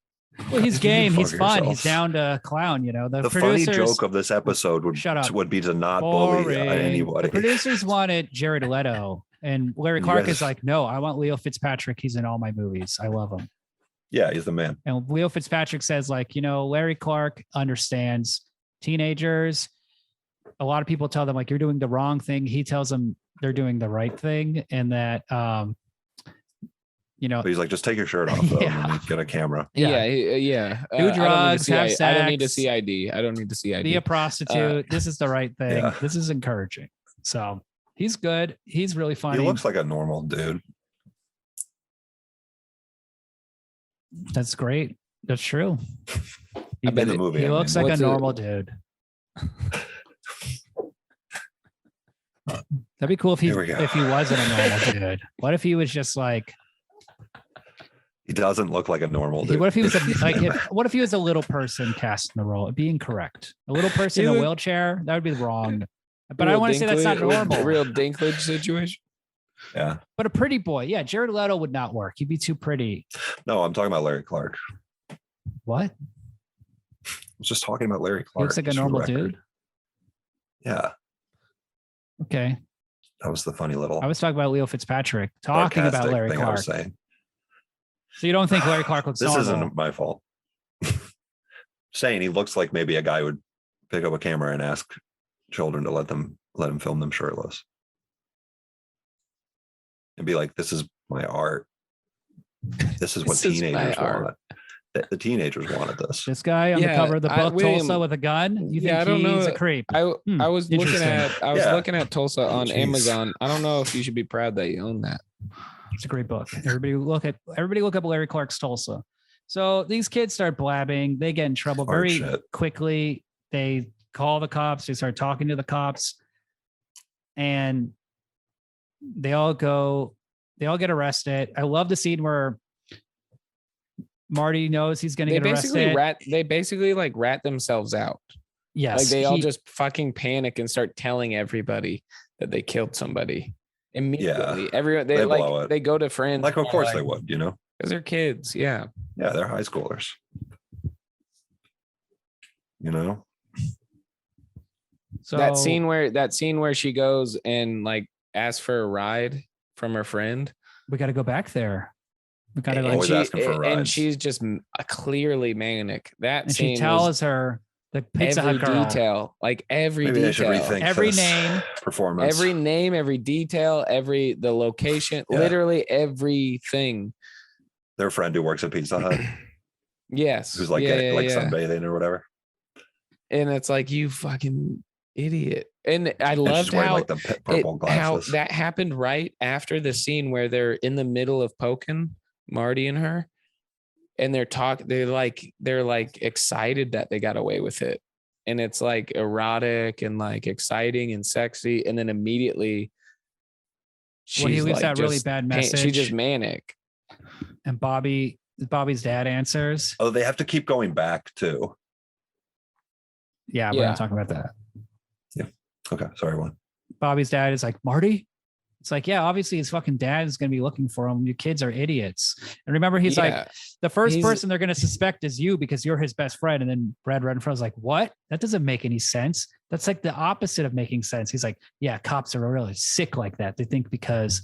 Well, he's game. He's fun. Yourself. He's down to clown. You know, the funny joke of this episode would be to not bully anybody. The producers wanted Jared Leto, and Larry Clark is like, no, I want Leo Fitzpatrick. He's in all my movies. I love him. Yeah, he's the man. And Leo Fitzpatrick says, like, you know, Larry Clark understands teenagers. A lot of people tell them like you're doing the wrong thing. He tells them they're doing the right thing, and that you know, but he's like, just take your shirt off though, and get a camera. Yeah. Do drugs, have sex. I don't need to see ID. Be a prostitute. This is the right thing. Yeah. This is encouraging. So he's good. He's really funny. He looks like a normal dude. That's great. That's true. He looks like a normal dude. That'd be cool if he wasn't a normal dude. What if he was just like? He doesn't look like a normal dude. What if he was what if he was a little person cast in the role? It'd be incorrect. A little person in a wheelchair, that would be wrong. But I want to say that's not normal. A real Dinklage situation. Yeah. But a pretty boy. Yeah, Jared Leto would not work. He'd be too pretty. No, I'm talking about Larry Clark. What? I was just talking about Larry Clark. He looks like a normal dude. Yeah. Okay. That was the funny little. I was talking about Leo Fitzpatrick. Talking about Larry Clark. I was saying. So you don't think Larry Clark looks normal? This isn't my fault. Saying he looks like maybe a guy would pick up a camera and ask children to let him film them shirtless. And be like, this is my art. This is what teenagers want. The teenagers wanted this. This guy on the cover of the book, Tulsa with a gun. You think he's a creep? I was looking at Tulsa on Amazon. I don't know if you should be proud that you own that. It's a great book. Everybody look up Larry Clark's Tulsa. So these kids start blabbing. They get in trouble very quickly. They call the cops. They start talking to the cops, and they all get arrested. I love the scene where Marty knows he's going to get arrested. They basically like rat themselves out. Yes. Like they all just fucking panic and start telling everybody that they killed somebody immediately. Yeah, Everyone they go to friends. Like, of course they would, because they're kids. Yeah. Yeah, they're high schoolers. So that scene where she goes and like asks for a ride from her friend. We got to go back there. We got to always asking for rides. And she's just clearly manic. That and scene she tells her the Pizza Hut girl. Detail, like every Maybe detail, every name, performance, every name, every detail, the location, literally everything. Their friend who works at Pizza Hut. Yes. Who's like sunbathing or whatever. And it's like, you fucking idiot. And I loved how, like the purple glasses. How that happened right after the scene where they're in the middle of poking Marty and her. And they're like excited that they got away with it. And it's like erotic and like exciting and sexy. And then immediately he leaves that really bad message. She's just manic. And Bobby's dad answers. Oh, they have to keep going back too. Yeah, we're gonna talk about that. Yeah. Okay. Sorry, one. Bobby's dad is like, Marty? It's like, yeah, obviously his fucking dad is going to be looking for him. Your kids are idiots. And remember, he's like, the first person they're going to suspect is you because you're his best friend. And then Brad Renfro's like, what? That doesn't make any sense. That's like the opposite of making sense. He's like, yeah, cops are really sick like that. They think because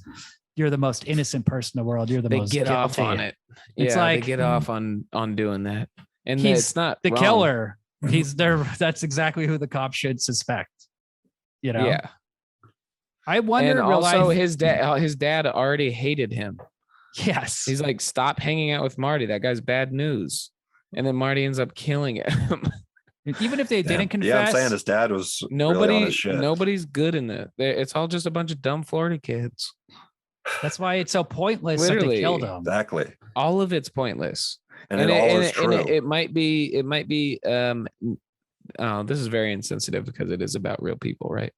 you're the most innocent person in the world, you're the most guilty. Off on it. It's like they get off on doing that. And it's not the wrong. killer. He's there. That's exactly who the cops should suspect. Yeah. I wonder. And also, his dad already hated him. Yes, he's like, stop hanging out with Marty. That guy's bad news. And then Marty ends up killing him. Even if they didn't confess, yeah, I'm saying his dad was really on his shit. Nobody's good in it. It's all just a bunch of dumb Florida kids. That's why it's so pointless. Literally, that they killed him. Exactly. All of it's pointless. And it all is true. It might be. Oh, this is very insensitive because it is about real people, right?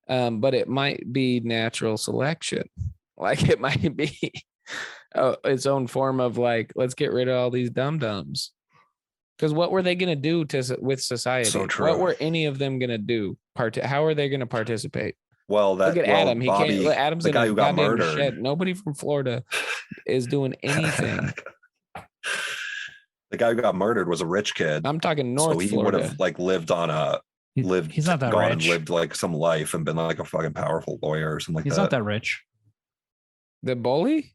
But it might be natural selection. Like it might be its own form of like, let's get rid of all these dum-dums. Because what were they going to do with society? So true. What were any of them going to do? How are they going to participate? Well, look at Adam. He Bobby, can't. Adam's the guy who got murdered. Shed. Nobody from Florida is doing anything. The guy who got murdered was a rich kid. I'm talking North Florida. So he would have like lived on a He's not that gone rich. And lived like some life and been like a fucking powerful lawyer or something like that. He's not that rich. The bully?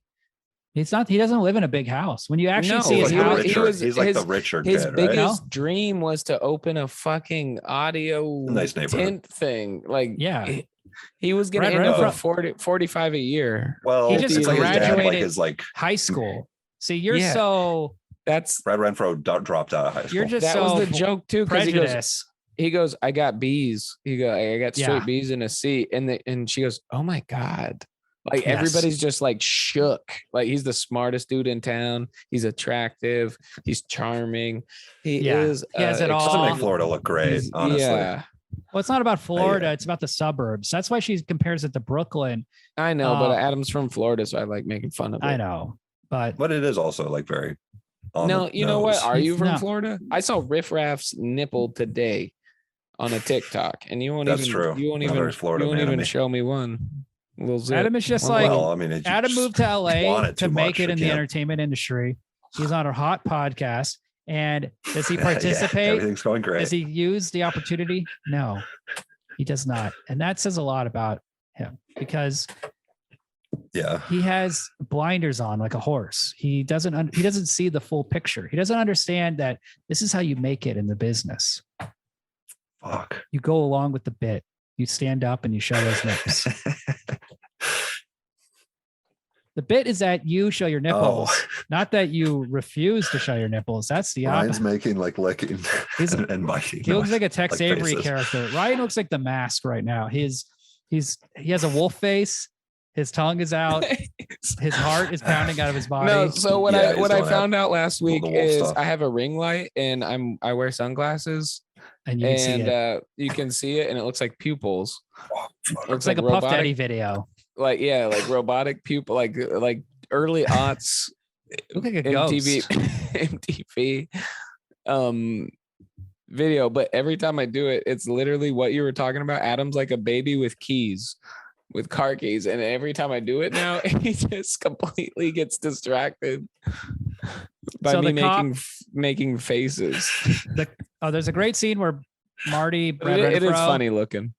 He's not. He doesn't live in a big house. When you actually see his house, he's like the richer his kid. Biggest dream was to open a fucking audio tent thing. Like, yeah, he was going to end up with 45 a year. Well, he just graduated like high school. See, you're that's Brad Renfro dropped out of high school. You're just that so was the joke too. Prejudice. He goes, I got B's. I got straight B's and a C. And she goes, oh my God. Like everybody's just like shook. Like he's the smartest dude in town. He's attractive. He's charming. He is. He has it all. Doesn't make Florida look great, honestly. Yeah. Well, it's not about Florida. It's about the suburbs. That's why she compares it to Brooklyn. I know, but Adam's from Florida, so I like making fun of it. I know, but it is also like very. No, you know what? Are you from Florida? I saw Riff Raff's nipple today on a TikTok, and you won't That's even. True. You won't even show me one. Adam is just like, Adam moved to LA to make it in the entertainment industry. He's on a hot podcast. And does he participate? Everything's going great. Does he use the opportunity? No, he does not. And that says a lot about him because he has blinders on like a horse. He doesn't see the full picture. He doesn't understand that this is how you make it in the business. Fuck. You go along with the bit. You stand up and you show those nips. The bit is that you show your nipples, not that you refuse to show your nipples. That's the opposite. Ryan's making like licking and biting. He looks like a Tex Avery character. Ryan looks like the Mask right now. He has a wolf face. His tongue is out. His heart is pounding out of his body. No, so what I found out last week is I have a ring light and I wear sunglasses. And you can see it, and it looks like pupils. It looks like a Puff Daddy video. Like robotic pupil, like early aughts look like a ghost. MTV video, but every time I do it, it's literally what you were talking about. Adam's like a baby with keys, with car keys, and every time I do it now, he just completely gets distracted by me making faces. There's a great scene where Marty it is funny looking.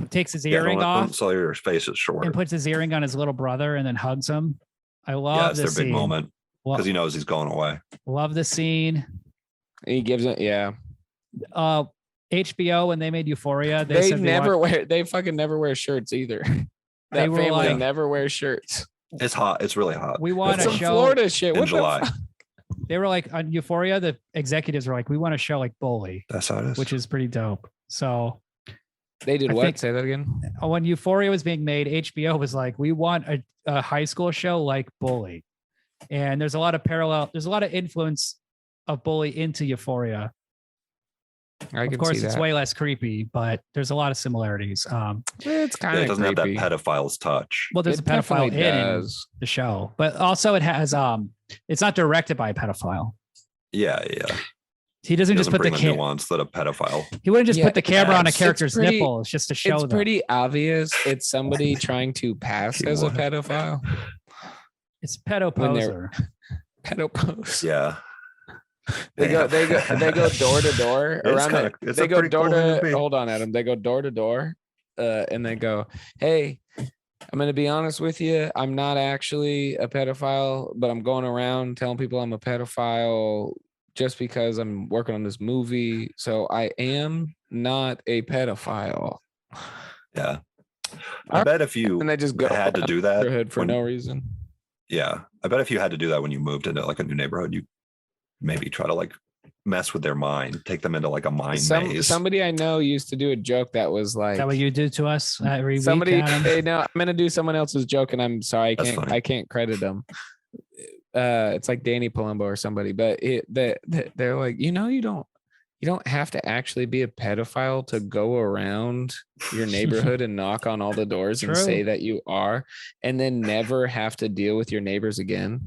Takes his earring off. So your face is short. And puts his earring on his little brother and then hugs him. I love this their big scene. moment because he knows he's going away. Love the scene. He gives it, yeah. HBO when they made Euphoria, they fucking never wear shirts either. That family never wears shirts. It's hot. It's really hot. We want to show Florida shit in July. They were like on Euphoria. The executives were like, "We want to show like Bully." That's how it is, which is pretty dope. So they did what? Say that again. When Euphoria was being made, HBO was like, "We want a high school show like Bully," and there's a lot of parallel. There's a lot of influence of Bully into Euphoria. Of course, it's way less creepy, but there's a lot of similarities. It's kind of doesn't creepy. have that pedophile's touch. Well, there's a pedophile in the show, but also it has it's not directed by a pedophile. Yeah. He doesn't just put the nuance that a pedophile. He wouldn't just put the camera on a character's nipple. It's just to show them. It's pretty obvious. It's somebody trying to pass as a pedophile. It's pedoposer. Pedopose. Yeah. They go door to door around. They go door to. Hold on, Adam. They go door to door, and they go, "Hey, I'm going to be honest with you. I'm not actually a pedophile, but I'm going around telling people I'm a pedophile just because I'm working on this movie. So I am not a pedophile." Yeah, I bet if you and they just had to do that for no reason. Yeah, I bet if you had to do that when you moved into like a new neighborhood, you maybe try to like mess with their mind, take them into like a mind maze. Somebody I know used to do a joke that was like, "Is that what you do to us every week?" Hey, no, I'm gonna do someone else's joke, and I'm sorry, I can't credit them. It's like Danny Palumbo or somebody, but they're like, you don't have to actually be a pedophile to go around your neighborhood and knock on all the doors and say that you are, and then never have to deal with your neighbors again.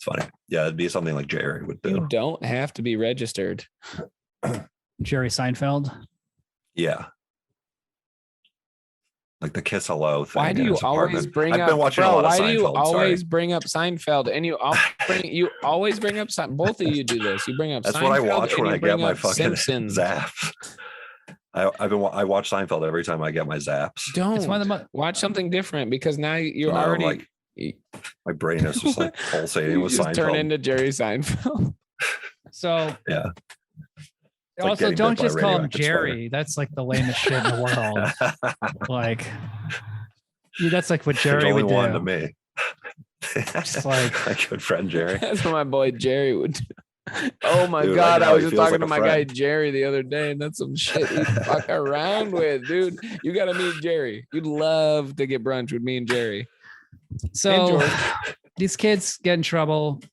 It's funny. Yeah, it'd be something like Jerry would do. You don't have to be registered. Jerry Seinfeld. Yeah. Like the kiss hello thing. Why do you always bring up? Why do you always bring up Seinfeld? And you always bring up both of you do this. You bring up. That's Seinfeld what I watch when I get my fucking Simpsons. zaps. I watch Seinfeld every time I get my zaps. Don't watch something different because now you're already like, my brain is just like pulsating with Seinfeld. Turn into Jerry Seinfeld. So yeah. Also, don't just call him Jerry. That's like the lamest shit in the world. Like, that's like what Jerry would do. One to me. Just like my good friend Jerry. That's what my boy Jerry would do. Oh my God, I was just talking to my guy Jerry the other day, and that's some shit we fuck around with, dude. You gotta meet Jerry. You'd love to get brunch with me and Jerry. So these kids get in trouble.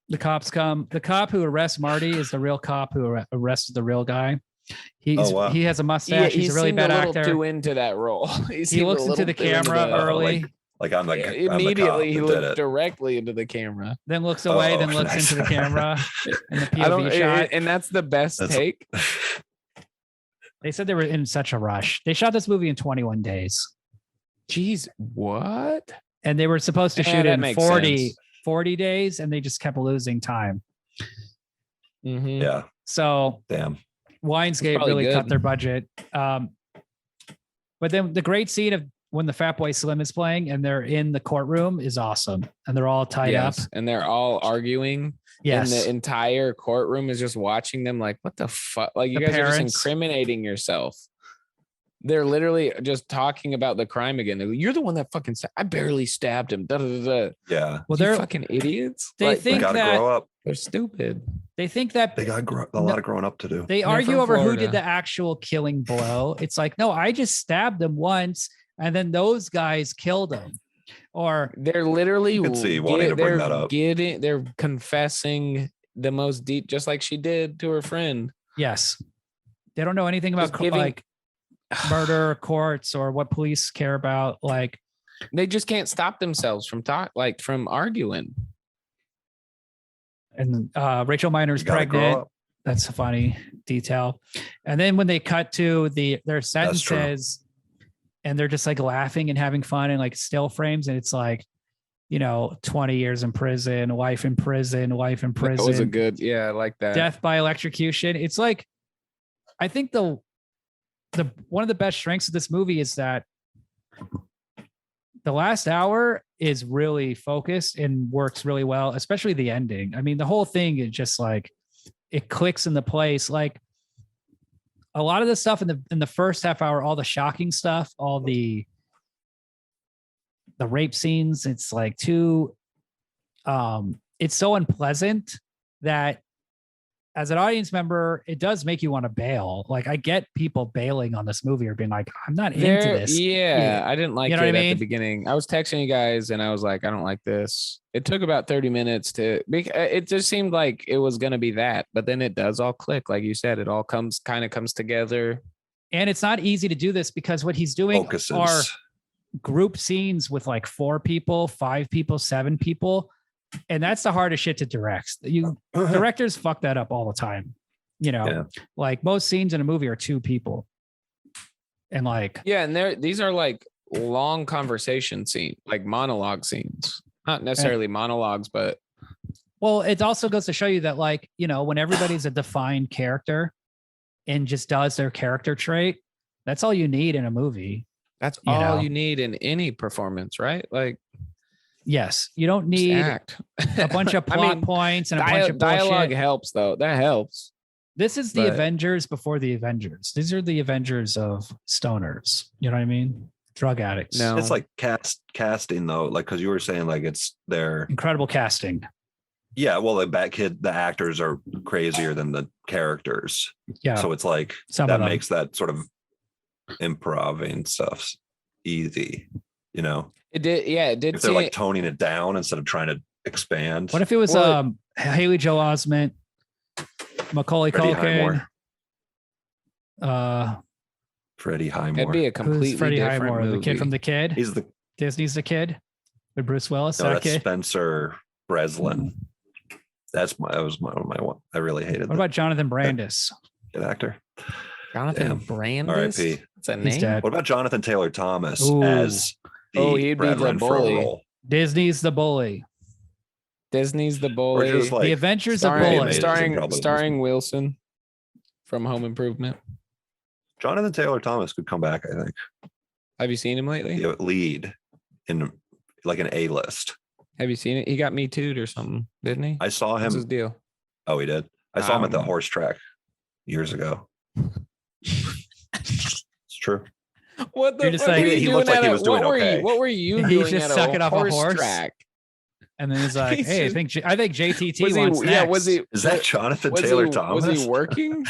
The cops come. The cop who arrests Marty is the real cop who arrested the real guy. He has a mustache. He's a really bad actor. Too into that role. He looks into the camera early. Like I'm like immediately he looked directly into the camera. Then looks away. Then looks into the camera. And the POV shot. And that's the best take. They said they were in such a rush. They shot this movie in 21 days. Jeez, what? And they were supposed to shoot in 40 days, and they just kept losing time. Mm-hmm. Yeah. So damn, Lionsgate really cut their budget. But then the great scene of when the Fat Boy Slim is playing and they're in the courtroom is awesome, and they're all tied up and they're all arguing. Yes, and the entire courtroom is just watching them like, what the fuck? Like you guys are just incriminating yourself. They're literally just talking about the crime again. You're the one that fucking I barely stabbed him. Da, da, da, da. Yeah. Well, they're fucking idiots. They think they that grow up. They're stupid. They think that they got a lot of growing up to do. They argue over who did the actual killing blow. It's like, no, I just stabbed him once, and then those guys killed him. Or they're literally wanting to bring that up. They're confessing the most deep, just like she did to her friend. Yes. They don't know anything about like murder courts or what police care about. Like They just can't stop themselves from from arguing. And Rachel Miner's pregnant. That's a funny detail. And then when they cut to their sentences and they're just like laughing and having fun and like still frames, and it's like, 20 years in prison, wife in prison. That was a good, I like that. Death by electrocution. It's like, I think the one of the best strengths of this movie is that the last hour is really focused and works really well, especially the ending. I mean, the whole thing is just like, it clicks into place. Like a lot of the stuff in the first half hour, all the shocking stuff, all the rape scenes, it's like it's so unpleasant that as an audience member, it does make you want to bail. Like I get people bailing on this movie or being like, I'm not into this. Yeah, I didn't like it at the beginning. I was texting you guys and I was like, I don't like this. It took about 30 minutes it just seemed like it was going to be that, but then it does all click. Like you said, it all comes together. And it's not easy to do this because what he's doing are group scenes with like 4 people, 5 people, 7 people. And that's the hardest shit to direct. Directors fuck that up all the time. Like most scenes in a movie are 2 people. And like, and these are like long conversation scenes, like monologue scenes, not necessarily monologues, but. Well, it also goes to show you that like, when everybody's a defined character and just does their character trait, that's all you need in a movie. That's all you need in any performance, right? Like, yes, you don't need a bunch of plot points and a bunch of dialogue helps, though. That helps. This is the Avengers before the Avengers. These are the Avengers of stoners. You know what I mean? Drug addicts. No, it's like casting though, like because you were saying like it's their incredible casting. Yeah, well, the actors are crazier than the characters. Yeah, so it's like that makes that sort of improving stuff easy. It did. Yeah, it did. If they're like toning it down instead of trying to expand. What if it was Haley Joel Osment, Macaulay Culkin, Freddie Highmore? It'd be a completely Freddie different Highmore, movie. the kid from The Kid. He's Disney's The Kid with Bruce Willis. No, that's Spencer Breslin. That was one of my one. I really hated. What about Jonathan Brandis? Good actor. Jonathan Brandis. R.I.P. That's a name. What about Jonathan Taylor Thomas as? He'd be the bully. Disney's The Bully. Disney's The Bully. Like the Adventures of Bully. Starring Wilson from Home Improvement. Jonathan Taylor Thomas could come back, I think. Have you seen him lately? Lead in like an A-list. Have you seen it? He got Me Too'd or something, didn't he? I saw him. What's his deal? Oh, he did. I saw him at the horse track years ago. It's true. What the? He looked like he was doing okay. What were you doing? He's just sucking off a horse track. And then he's like, "Hey, I think JTT wants next." Yeah, was he? Is that Jonathan Taylor Thomas? Was he working?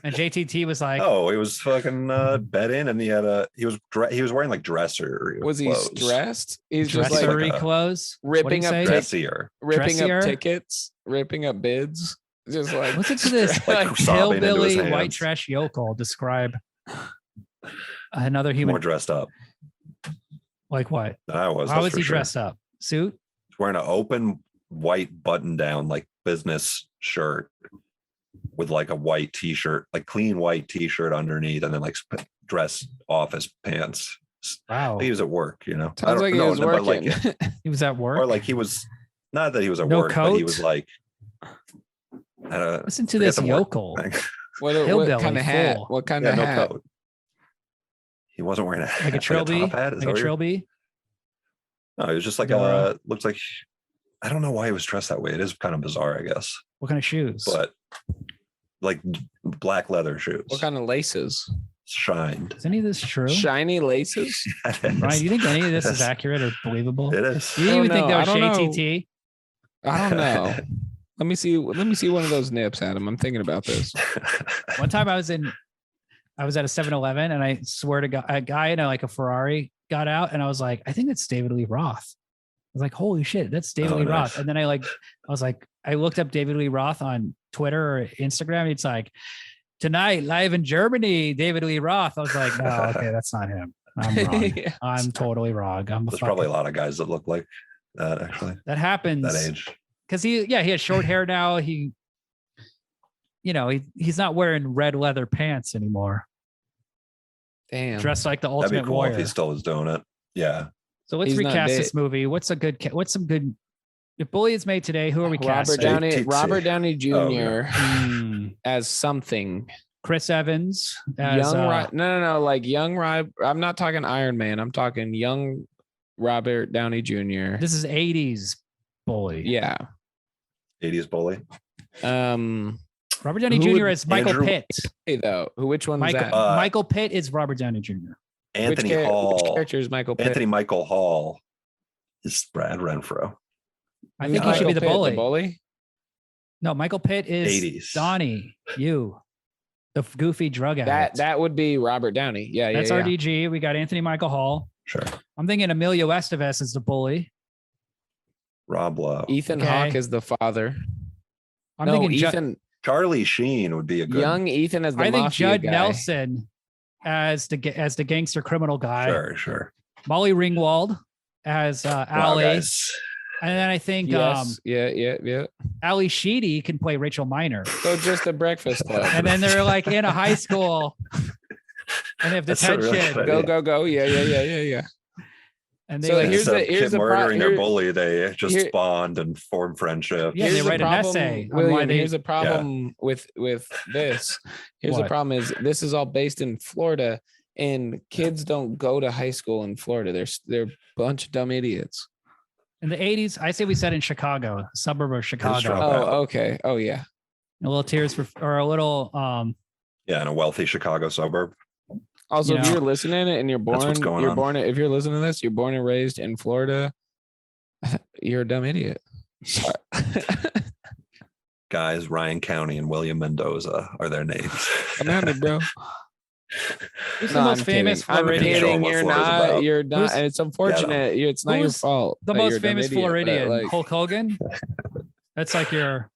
And JTT was like, "Oh, he was fucking betting, and he was wearing like dresser. Was he stressed? He's dressery just like clothes, ripping up dressier, tickets, ripping up bids. Just like listen to this like hillbilly white trash yokel describe another human more dressed up. Like what? I was. How was he dressed up? Suit? He's wearing an open white button down like business shirt with like a white t-shirt, like clean white t-shirt underneath, and then like dress office pants. Wow. He was at work, Sounds like he was working. Like, he was at work. Or like he was not that he was at work, coat? but he was like listen to this yokel. What kind of hat? What kind of hat? No coat. He wasn't wearing like a trilby. Like a top hat. Like a trilby. No, he was just like looks like, I don't know why he was dressed that way. It is kind of bizarre, I guess. What kind of shoes? But like black leather shoes. What kind of laces? Shined. Is any of this true? Shiny laces? Ryan, do you think any of this is accurate or believable? It is. Do you even think that was JTT? I don't know. Let me see one of those nips, Adam. I'm thinking about this. One time I was at a 7-Eleven and I swear to God, a guy in a Ferrari got out and I was like, I think that's David Lee Roth. I was like, holy shit, that's David Lee Roth. And then I looked up David Lee Roth on Twitter or Instagram. It's like, tonight, live in Germany, David Lee Roth. I was like, no, okay, that's not him. I'm wrong. I'm totally wrong. There's probably a lot of guys that look like. I'm totally wrong. There's probably a lot of guys that look like that actually. That happens. That age. Because he has short hair now. He's not wearing red leather pants anymore. Damn. Dressed like the That'd Ultimate be cool Warrior. if he still was doing it. Yeah. So let's recast this movie. What's some good? If Bully is made today, who are we casting? Robert Downey Jr. Oh, yeah. As something. Chris Evans as no, like young Rob. I'm not talking Iron Man. I'm talking young Robert Downey Jr. This is 80s Bully. Yeah. 80s Bully. Robert Downey Jr. as Michael Pitt. Hey, though, which one is that? Michael Pitt is Robert Downey Jr. Anthony Hall. Which character is Michael Pitt? Anthony Michael Hall is Brad Renfro. I think he should be the bully. The bully? No, Michael Pitt is 80s. Donnie. The goofy drug addict. That would be Robert Downey. Yeah, that's RDG. We got Anthony Michael Hall. Sure. I'm thinking Emilio Estevez is the bully. Rob Lowe. Ethan Hawke is the father. I'm thinking Ethan. Charlie Sheen would be a good young Ethan as the mafia guy. I think Judd Nelson as the gangster criminal guy. Sure. Molly Ringwald as Allie. Guys. And then I think yeah. Ali Sheedy can play Rachel Miner. So just a Breakfast Club. And then they're like in a high school and they have detention. Really go. Yeah. And they so here's the murdering their bully. They just spawned and formed friendship. Yeah, they write an essay. William, here's a problem with this. Here's the problem is this is all based in Florida, and kids don't go to high school in Florida. They're a bunch of dumb idiots. In the 80s, I say we said in Chicago, a suburb of Chicago. Oh, okay. Oh, yeah. A little tears or a little in a wealthy Chicago suburb. Also, if you're listening and you're born, if you're listening to this, you're born and raised in Florida, you're a dumb idiot. Guys, Ryan County and William Mendoza are their names. Come at me, bro. Who's the most famous Floridian? You're not. You're not. And it's unfortunate. It's not your fault. The most famous Floridian, Hulk Hogan. That's like your.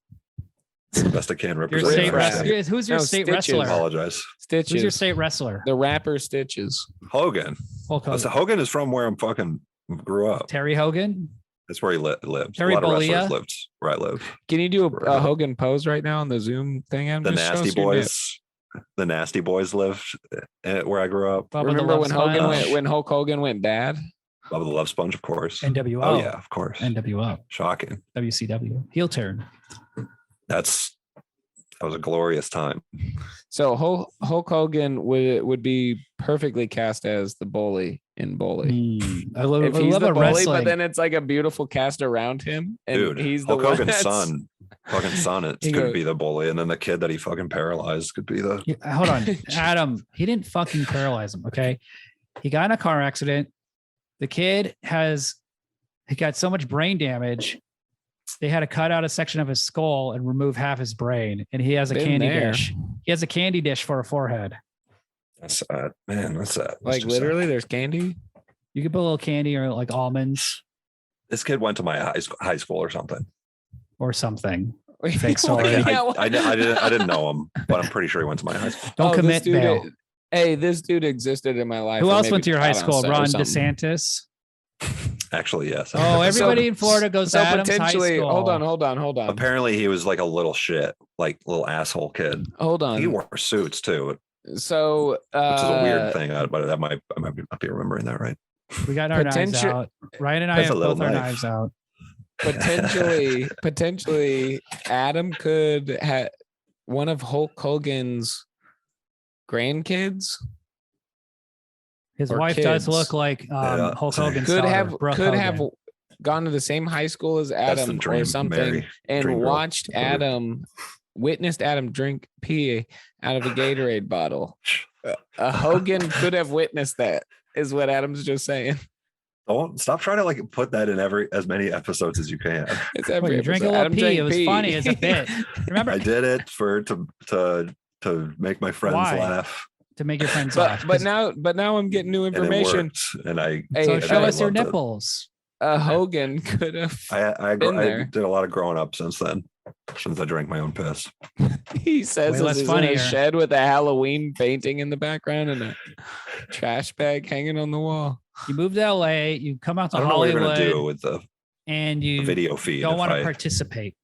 Best I can represent. Who's your state wrestler? I apologize. Stitches. Who's your state wrestler? The rapper Stitches. Hogan. Hulk Hogan. Hogan is from where I'm fucking grew up. Terry Hogan. That's where he lived. Terry a lot of Bollea wrestlers lived where I lived. Can you do a Hogan pose right now on the Zoom thing? The Nasty Boys. The Nasty Boys lived where I grew up. Remember when Hulk Hogan went bad? Bubba the Love Sponge, of course. NWO. Oh yeah, of course. NWO. Shocking. WCW. Heel turn. That was a glorious time. So Hulk Hogan would be perfectly cast as the bully in Bully. I love the bully, wrestling. But then it's like a beautiful cast around him. And dude, he's the Hulk Hogan's son. Fucking son, could be the bully, and then the kid that he fucking paralyzed could be the. Hold on, Adam. He didn't fucking paralyze him. Okay, he got in a car accident. The kid got so much brain damage. They had to cut out a section of his skull and remove half his brain, and he has a candy dish. He has a candy dish for a forehead. That's sad, man. That's sad. Like literally, there's candy. You could put a little candy or like almonds. This kid went to my high school or something. Fake story. I didn't know him, but I'm pretty sure he went to my high school. Don't commit bail. Hey, this dude existed in my life. Who else went to your high school? Ron DeSantis. Actually, yes. Oh, everybody in Florida goes to Adams High School. Hold on. Apparently, he was like a little shit, like little asshole kid. Hold on. He wore suits too. So, which is a weird thing, but I might not be remembering that right. We got our knives out. Ryan and I have both our knives out. Potentially, Adam could have one of Hulk Hogan's grandkids. His wife does look like Hulk Hogan. Could have gone to the same high school as Adam or something, and watched Adam, witnessed Adam drink pee out of a Gatorade bottle. Hogan could have witnessed that, is what Adam's just saying. Don't stop trying to like put that in as many episodes as you can. It's every you drink a little pee. It was funny as a bit. Remember? I did it to make my friends laugh. To make your friends laugh. But now I'm getting new information. And show us your nipples. Hogan could have. I did a lot of growing up since then. Since I drank my own piss. He says he's in a shed with a Halloween painting in the background and Trash bag hanging on the wall. You move to LA, you come out to I don't know what you're Hollywood, gonna do with the and you video feed. don't want to participate.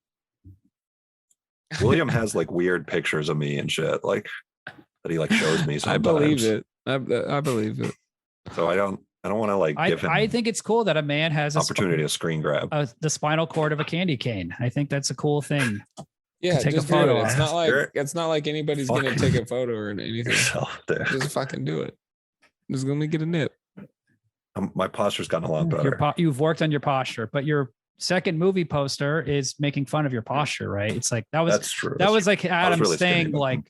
William has like weird pictures of me and shit, like that he like shows me sometimes. I believe it. I believe it. So I don't want to like give him. I think it's cool that a man has opportunity to screen grab the spinal cord of a candy cane. I think that's a cool thing. Yeah, take just a photo. It's not like anybody's gonna take a photo or anything. Just fucking do it. Just gonna get a nip. My posture's gotten a lot better. You've worked on your posture, but your second movie poster is making fun of your posture, right? It's like that's true. That was like Adam's really thing, like,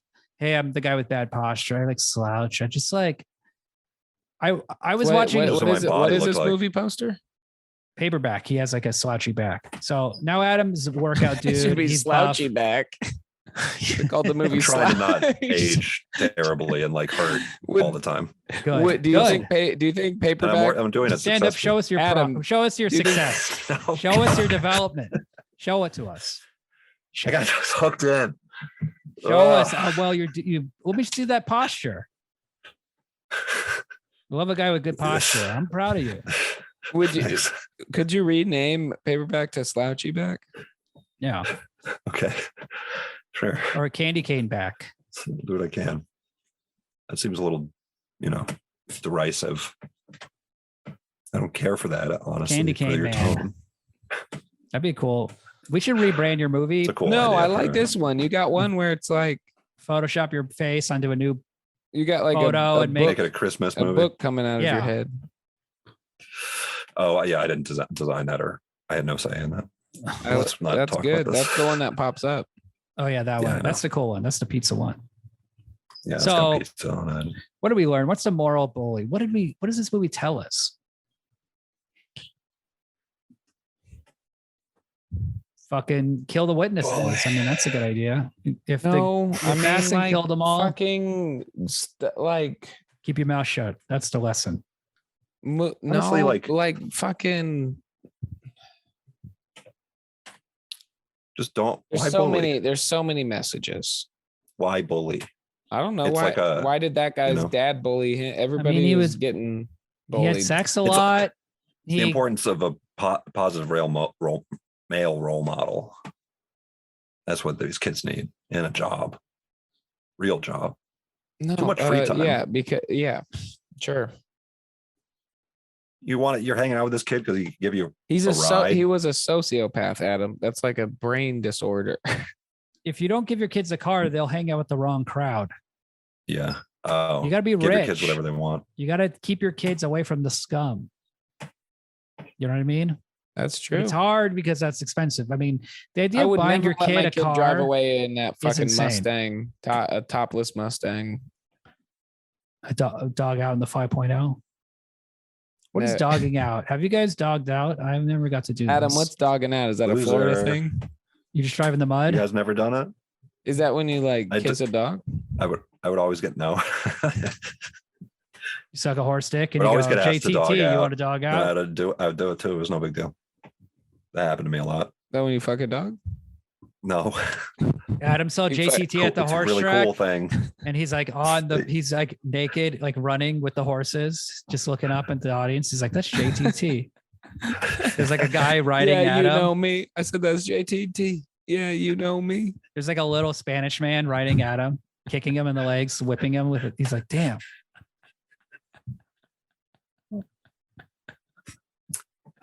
hey, I'm the guy with bad posture. I like slouch. I just like I was watching. What is this movie poster? Paperback. He has like a slouchy back. So now Adam's a workout dude. Should be he's slouchy buff. Back. Called the movie. I'm trying to not age terribly and like hurt all the time. Good. Do you think paperback? I'm doing it. Stand up. Show us your show us your success. No, show us your development. Show it to us. I got hooked in. Show us how well you. Let me see that posture. I love a guy with good posture. I'm proud of you. Could you rename paperback to slouchy back? Yeah. Okay. Sure. Or a candy cane back. I'll do what I can. That seems a little, derisive. I don't care for that, honestly. Candy cane man. That'd be cool. We should rebrand your movie. It's a cool idea. I like right? this one. You got one where it's like Photoshop your face onto a new. You got like photo and make it a Christmas movie. A book coming out of your head. Oh yeah, I didn't design that, or I had no say in that. That's good. That's the one that pops up. Oh yeah, that one. That's the cool one. That's the pizza one. Yeah. So pizza on it. What did we learn? What's the moral bully? What does this movie tell us? Fucking kill the witnesses. I mean, that's a good idea. If assassin killed them all, fucking keep your mouth shut. That's the lesson. Honestly, like fucking. Just don't. There's so many messages. Why bully? I don't know why did that guy's dad bully him? Everybody was getting bullied. He had sex a lot. The importance of a positive male role model. That's what these kids need in a job, real job. No, too much free time. Sure. You're hanging out with this kid because he give you. He was a sociopath, Adam. That's like a brain disorder. If you don't give your kids a car, they'll hang out with the wrong crowd. Yeah. You got to be give rich. Your kids whatever they want. You got to keep your kids away from the scum. You know what I mean? That's true. It's hard because that's expensive. I mean, the idea of buying your kid a car, drive away in that fucking Mustang, a topless Mustang, a dog out in the 5.0. What is dogging out? Have you guys dogged out? I've never got to do Adam, this. what's dogging out? Is that a Florida thing? You just drive in the mud? You guys never done it? Is that when you kiss a dog? I would always get no. You suck a horse dick and you go, JTT, you want a dog out? I would do it too. It was no big deal. That happened to me a lot. That when you fuck a dog? No. Adam saw JTT at the horse really track. Cool thing. And he's like he's like naked, like running with the horses, just looking up at the audience. He's like, that's JTT. There's like a guy riding at him. You know me. I said, that's JTT. Yeah, you know me. There's like a little Spanish man riding at him, kicking him in the legs, whipping him with it. He's like, damn.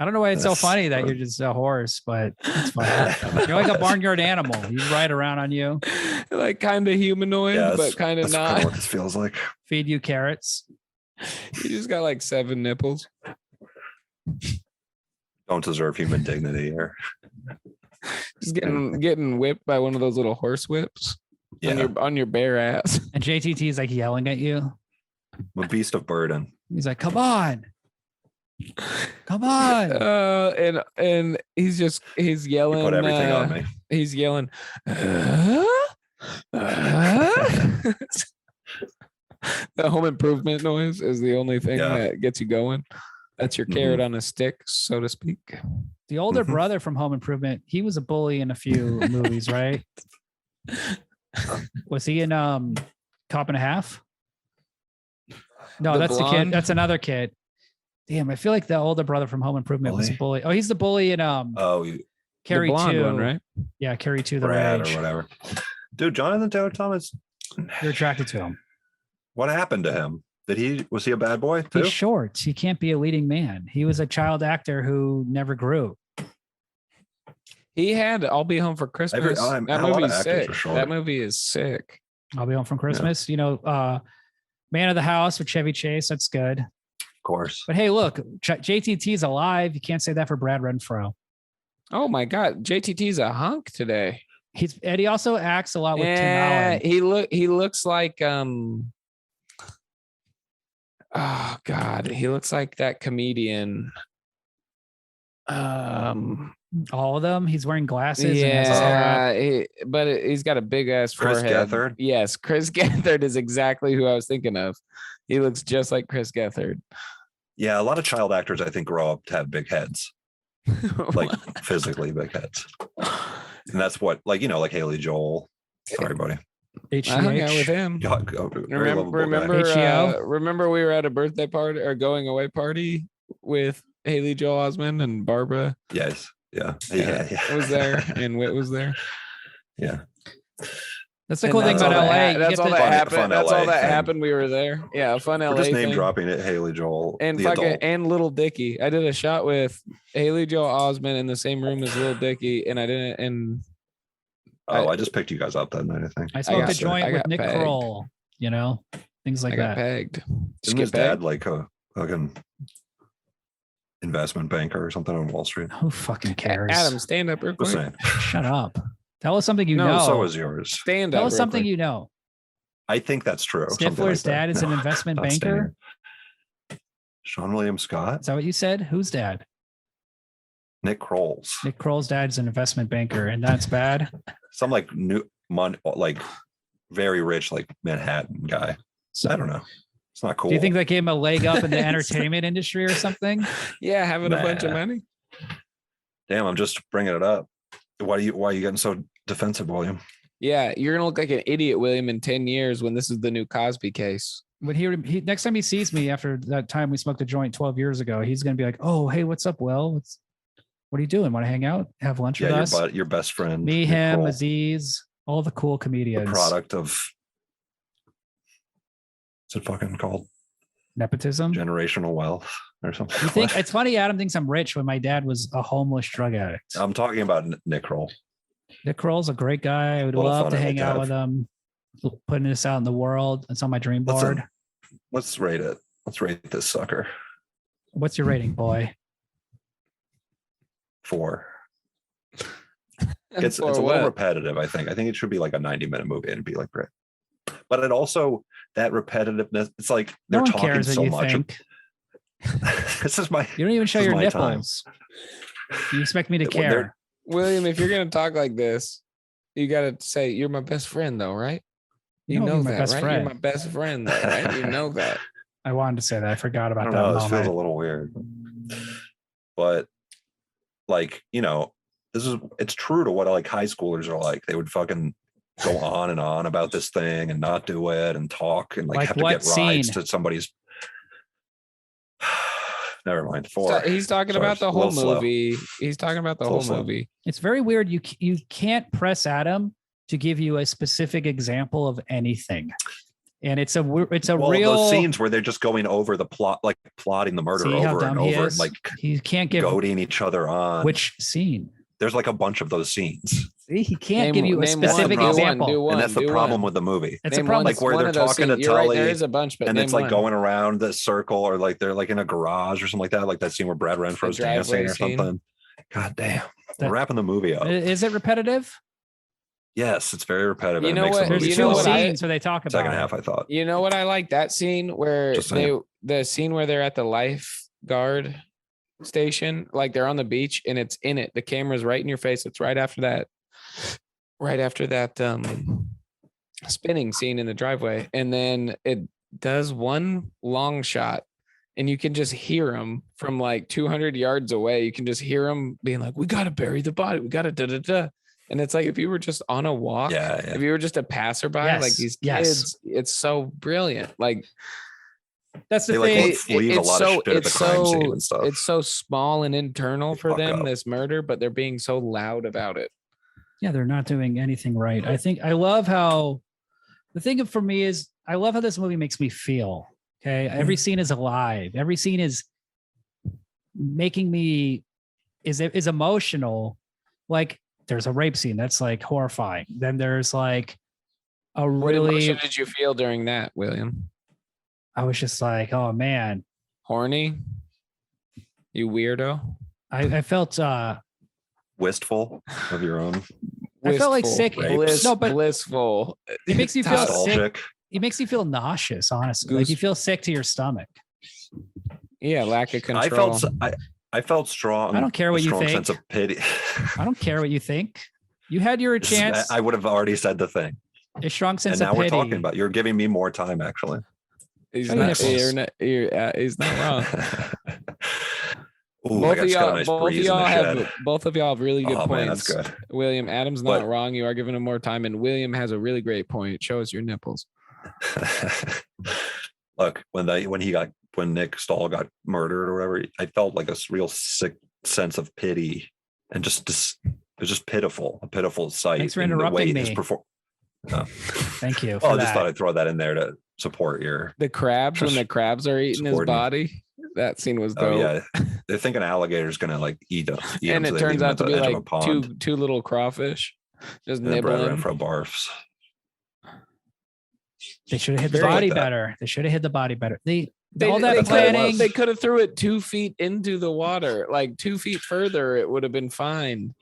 I don't know why it's so funny that you're just a horse, but it's funny. You're like a barnyard animal. You ride around on you. Like kind of humanoid, but kind of not. Kind of what this feels like. Feed you carrots. You just got like 7 nipples. Don't deserve human dignity here. Just getting whipped by one of those little horse whips on your bare ass. And JTT is like yelling at you. I'm a beast of burden. He's like, come on. Come on. And he's yelling. You put everything on me. He's yelling. The home improvement noise is the only thing that gets you going. That's your carrot on a stick, so to speak. The older brother from Home Improvement, he was a bully in a few movies, right? Was he in Cop and a Half? No, that's the kid. That's another kid. Damn, I feel like the older brother from Home Improvement was a bully. Oh, he's the bully in Carrie the blonde 2, one, right? Yeah, Carrie 2, the Brad Rage or whatever. Dude, Jonathan Taylor Thomas. You're attracted to him. What happened to him? Was he a bad boy too? He's short. He can't be a leading man. He was a child actor who never grew. He had I'll Be Home for Christmas. That movie's sick. That movie is sick. I'll Be Home from Christmas. Yeah. Man of the House with Chevy Chase. That's good. Of course. But hey, look, JTT's alive. You can't say that for Brad Renfro. Oh my God, JTT's a hunk today. He also acts a lot with Tim Allen. He looks like oh God, he looks like that comedian. All of them. He's wearing glasses. Yeah, but he's got a big ass forehead. Chris Gethard. Yes, Chris Gethard is exactly who I was thinking of. He looks just like Chris Gethard. Yeah, a lot of child actors I think grow up to have big heads, like physically big heads, and that's what like Haley Joel. Sorry, buddy. I hung out with him. Remember we were at a birthday party or going away party with Haley Joel Osment and Barbara. Yes. Yeah. I was there and Whit was there. Yeah. That's the cool thing about LA. That's all that happened. That's all that happened. We were there. Yeah, a fun LA. We're just name dropping it. Haley Joel and and Little Dicky. I did a shot with Haley Joel Osment in the same room as Little Dicky, and I didn't. And I just picked you guys up that night. I think I smoked a joint with Nick Kroll. Things like that. I got pegged. Isn't his dad like a fucking investment banker or something on Wall Street? Who fucking cares? Adam, stand up real quick. Shut up. Tell us something you know. So is yours. Stand up. Tell us something you know. I think that's true. Stifler's dad is an investment banker. Sean William Scott. Is that what you said? Whose dad? Nick Kroll's. Nick Kroll's dad is an investment banker, and that's bad. Some very rich, like Manhattan guy. So I don't know. It's not cool. Do you think that gave him a leg up in the entertainment industry or something? Yeah, having a bunch of money. Damn, I'm just bringing it up. Why are you getting so defensive, William? Yeah, you're gonna look like an idiot, William, in 10 years when this is the new Cosby case. When he next time he sees me after that time we smoked a joint 12 years ago, he's gonna be like, "Oh, hey, what's up, Will? What are you doing? Want to hang out? Have lunch with us?" Your best friend. Me, him, Aziz, all the cool comedians. The product of what's it fucking called? Nepotism, generational wealth, or something. You think it's funny? Adam thinks I'm rich when my dad was a homeless drug addict. I'm talking about Nick Kroll. Nick Kroll's a great guy. I would love to hang out with him. Putting this out in the world. It's on my dream board. Let's rate it. Let's rate this sucker. What's your rating, boy? 4. It's a little repetitive. I think it should be like a 90-minute movie and be like great. But it also that repetitiveness. It's like they're talking so much. This is my. You don't even show your nipples. You expect me to care, William? If you're gonna talk like this, you gotta say you're my best friend, though, right? You know that, right? You're my best friend, though, right? You know that. I wanted to say that. I forgot about that. This feels a little weird, but it's true to what like high schoolers are like. They would fucking go on and on about this thing and not do it and talk and have to get rides to somebody's. Never mind. 4. He's talking about the whole movie. He's talking about the whole movie. It's very weird. You can't press Adam to give you a specific example of anything. And it's a real those scenes where they're just going over the plot, like plotting the murder over and over, and like he can't give goading each other on. Which scene? There's like a bunch of those scenes. See, he can't give you a specific example. And that's the problem with the movie. It's a problem. Like where they're talking to Tully. There is a bunch, but and it's like going around the circle, or like they're like in a garage or something like that. Like that scene where Brad Renfro's dancing or something. God damn. We're wrapping the movie up. Is it repetitive? Yes, it's very repetitive. You know what? There's 2 scenes where they talk about second half, I thought. You know what I like? That scene where the scene where they're at the lifeguard station, like they're on the beach and it's in it. The camera's right in your face. It's right after that spinning scene in the driveway. And then it does one long shot and you can just hear him from like 200 yards away. You can just hear him being like, "We got to bury the body. We got to da-da-da." And it's like, if you were just on a walk, if you were just a passerby, like these kids, it's so brilliant. Like That's the They thing. leave a lot of shit at the crime scene and stuff. It's so small and internal for them, up. this murder, but they're being so loud about it. Yeah, they're not doing anything right. I love how the thing for me is I love how this movie makes me feel. Okay. Every scene is alive. Every scene is making me is emotional. Like there's a rape scene that's like horrifying. Then there's like a What really emotion did you feel during that, William? I was just like, oh man. Horny? You weirdo? I felt wistful of your own. I felt like sick. Blissful. It makes you feel nostalgic. sick. It makes you feel nauseous, honestly. Like you feel sick to your stomach. Yeah, lack of control. I felt strong. I don't care what you think. Sense of pity. I don't care what you think. You had your chance. I would have already said the thing. A strong sense of pity. And now we're talking about. You're giving me more time, actually. He's not wrong. Ooh, both of y'all have really good points. Man, that's good. William, Adam's not wrong. You are giving him more time, and William has a really great point. Show us your nipples. Look, when Nick Stahl got murdered or whatever, I felt like a real sick sense of pity, and it was just pitiful, a pitiful sight. Thanks for interrupting me. Thank you. Well, I just thought I'd throw that in there to support the crabs when the crabs are eating his body. That scene was dope. Oh, yeah. They're thinking alligator's gonna like eat him, and it turns out to be like two little crawfish just nibbling from barfs. They should have hit the body better. They should have hit the body better. All that planning. They could have threw it 2 feet into the water, like 2 feet further. It would have been fine.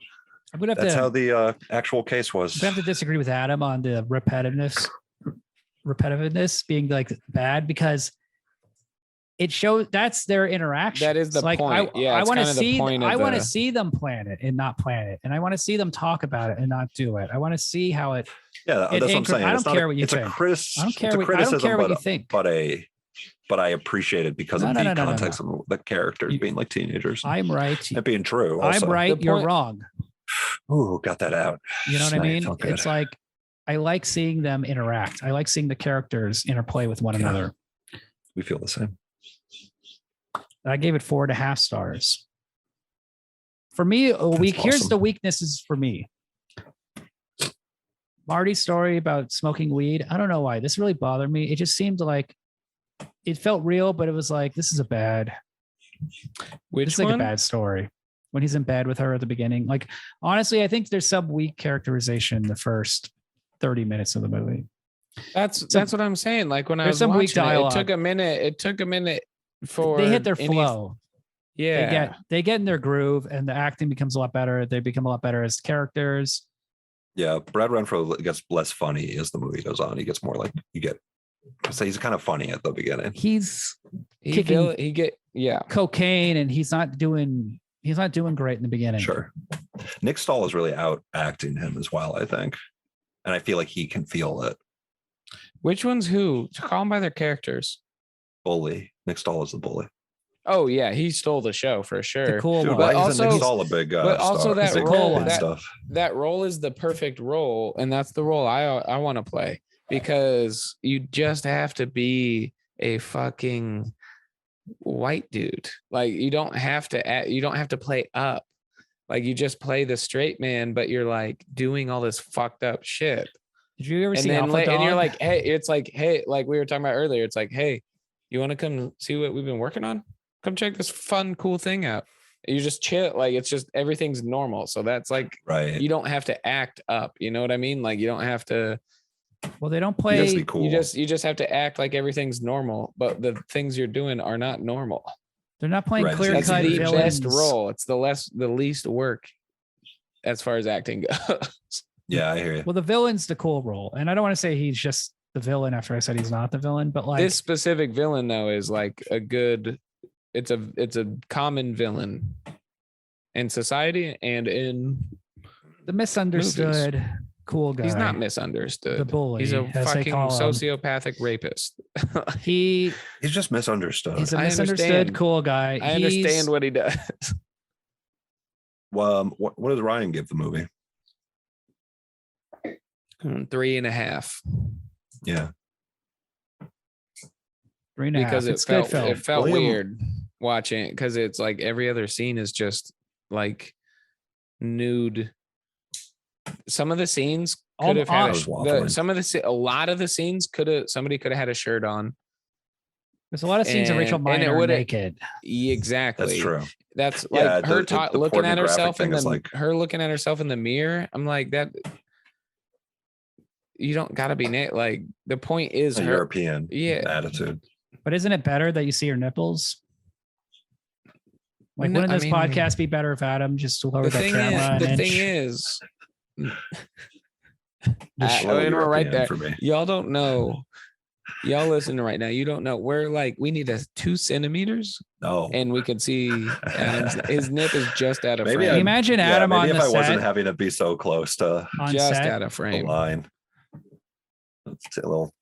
That's how the actual case was. I have to disagree with Adam on the repetitiveness being like bad, because it shows that's their interaction. That is the point. I want to see. I want to see them plan it and not plan it, and I want to see them talk about it and not do it. I want to see how it. Yeah, that's what I'm saying. I don't care what you think. I don't care what you think. But I appreciate it because of the context of the characters being like teenagers. I'm right. And being true. Also. I'm right. You're wrong. Ooh, got that out. You know what I mean? It's like I like seeing them interact. I like seeing the characters interplay with one another. We feel the same. I gave it 4.5 stars. For me, here's the weaknesses for me. Marty's story about smoking weed. I don't know why. This really bothered me. It just seemed like it felt real, but it was like, this is a bad story. When he's in bed with her at the beginning. Like, honestly, I think there's some weak characterization in the first 30 minutes of the movie. That's what I'm saying. Like when I was watching it took a minute for they hit their flow. Yeah. They get in their groove and the acting becomes a lot better. They become a lot better as characters. Yeah. Brad Renfro gets less funny as the movie goes on. He gets more like he's kind of funny at the beginning. He's kicking cocaine and he's not doing great in the beginning. Sure. Nick Stahl is really out acting him as well, I think. And I feel like he can feel it. Which one's who? Call them by their characters. Bully. Nick Stahl is the bully. Oh yeah, he stole the show for sure. The cool one. But also, Nick Stahl a big but also that role, that role is the perfect role, and that's the role I want to play, because you just have to be a fucking white dude. Like you don't have to play up. Like you just play the straight man, but you're like doing all this fucked up shit. Did you ever see Alpha Dog? And you're like, hey, it's like, hey, like we were talking about earlier. It's like, hey, you want to come see what we've been working on? Come check this fun, cool thing out. You just chill. Like it's just everything's normal. So that's like, right. You don't have to act up. You know what I mean? Like you don't have to. Well, they don't play. Cool. You just have to act like everything's normal, but the things you're doing are not normal. They're not playing clear-cut villains. That's the best role. It's the least work as far as acting goes. Yeah, I hear you. Well, the villain's the cool role, and I don't want to say he's just the villain after I said he's not the villain, but like this specific villain though is like a good. It's a common villain in society and in the misunderstood movies. Cool guy. He's not misunderstood. The bully. He's a fucking sociopathic rapist. He's just misunderstood. He's a misunderstood cool guy. I understand what he does. Well, what does Ryan give the movie? 3.5. Yeah. 3.5. because It's good film. it felt William- weird watching it because it's like every other scene is just like nude. Some of the scenes could have had a lot of the scenes somebody could have had a shirt on. There's a lot of scenes of Rachel Miner naked. Exactly. That's true. That's like Yeah, her the looking at herself pornographic in thing is the like- her looking at herself in the mirror. I'm like that. You don't gotta be like the point is A her European attitude. But isn't it better that you see her nipples? Like, wouldn't this podcast be better if Adam just lowered the camera? The thing is, We're right there. For me. Y'all don't know. Y'all listening right now. You don't know. We're like, we need 2 centimeters. No. And we can see his nip is just out of Maybe frame. Imagine Adam on the if I set. wasn't having to be so close to Just set. out of the frame. line. It's a little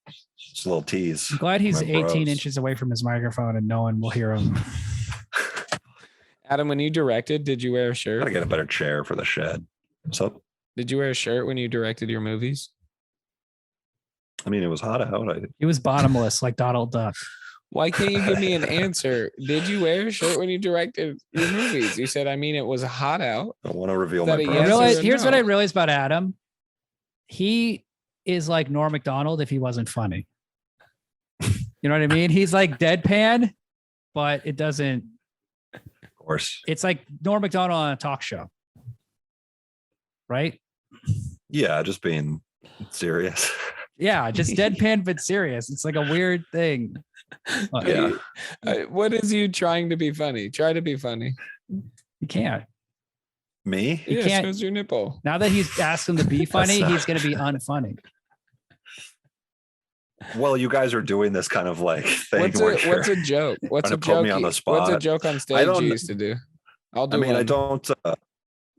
tease. I'm glad he's My 18 bros. inches away from his microphone and no one will hear him. Adam, when you directed, did you wear a shirt? Gotta get a better chair for the shed. What's up? Did you wear a shirt when you directed your movies? I mean, it was hot out. He was bottomless like Donald Duck. Why can't you give me an answer? Did you wear a shirt when you directed your movies? You said, I mean, it was hot out. I don't want to reveal Is that my a process. yes or Here's no? what I realized about Adam. He is like Norm Macdonald if he wasn't funny. You know what I mean? He's like deadpan, but it doesn't. Of course. It's like Norm Macdonald on a talk show. Right? Yeah, just being serious. Yeah, just deadpan but serious. It's like a weird thing. Yeah. What is you trying to be funny? Try to be funny. You can't. Me? You Yeah, can't- shows your nipple. Now that he's asked him to be funny, not- he's going to be unfunny. Well, you guys are doing this kind of like thing. What's a joke? What's a trying to put joke? me on the What's a spot. joke on I stage don't- you used to do? I'll do I mean, one. I don't.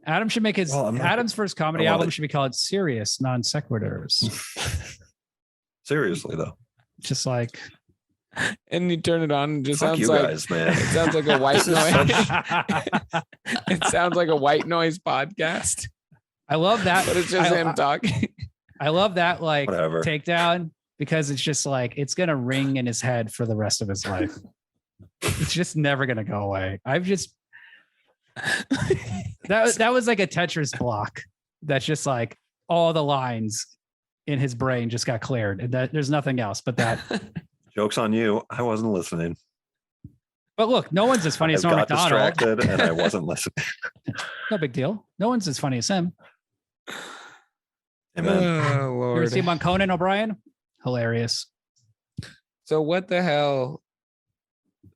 Adam should make his Well, I'm not- Adam's first comedy I wanna- album should be called Serious Non Sequiturs. Seriously though, Just like And you turn it on, and it just fuck sounds you like guys, man. it sounds like a white This is noise. It sounds like a white noise podcast, I love that. but it's just him talking. I love that like Whatever. takedown because it's just like it's gonna ring in his head for the rest of his life. It's just never gonna go away. I've just that was like a Tetris block. That's just like all the lines in his brain just got cleared, and that there's nothing else but that. Joke's on you. I wasn't listening. But look, no one's as funny I as Norm got Macdonald. distracted and I wasn't listening. No big deal. No one's as funny as him. Amen. Oh You ever Lord! see him on Conan O'Brien? Hilarious. So what the hell?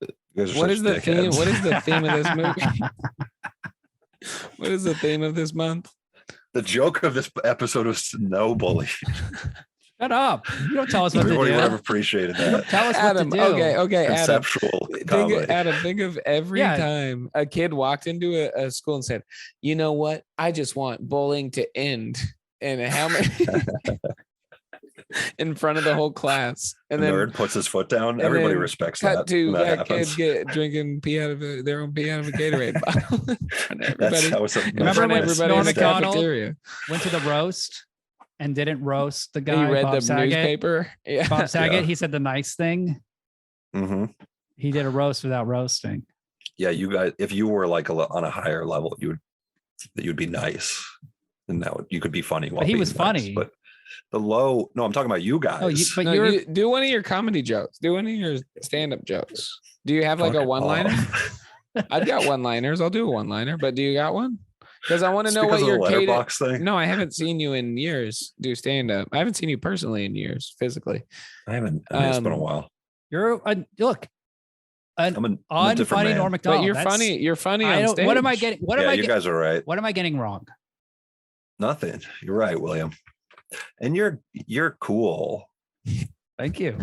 You guys are What such is the theme? dickheads. What is the theme of this movie? What is the theme of this month? The joke of this episode was no bully. Shut up. You don't tell us what to Everybody would have do. appreciated that. Tell us Adam, what to do. okay, Adam. Conceptual comedy. Think of every Yeah. time a kid walked into a school and said, "You know what? I just want bullying to end." And how many in front of the whole class, and The then nerd puts his foot down. and Everybody then respects cut that. to when that that kid happens. drinking pee out of their own pee out of a Gatorade bottle. In front of That's everybody, that was a in Remember front of when everybody Norm in the Macdonald cafeteria. Went to the roast and didn't roast the He guy. read Bob the Saget. newspaper. Yeah. Bob Saget. Yeah. He said the nice thing. Mhm. He did a roast without roasting. Yeah, you guys. If you were like on a higher level, you'd be nice, and that you could be funny. While he being was nice. funny. But the low. No, I'm talking about you guys. Oh, but No, you're you do one of your comedy jokes. Do one of your stand-up jokes. Do you have like a Fuck one-liner? off. I've got one-liners. I'll do a one-liner, but do you got one? Because I want to Just know what because of the your cadence. letterbox thing. No, I haven't seen you in years do stand-up. I haven't seen you personally in years, physically. I haven't. I mean, it's been a Um, while. you're look. An I'm a different unfunny man. Norm Macdonald. But you're That's- funny. You're funny I on don't, stage. what am I getting? What am Yeah, I? you guys are right. What am I getting wrong? Nothing. You're right, William. And you're cool. Thank you.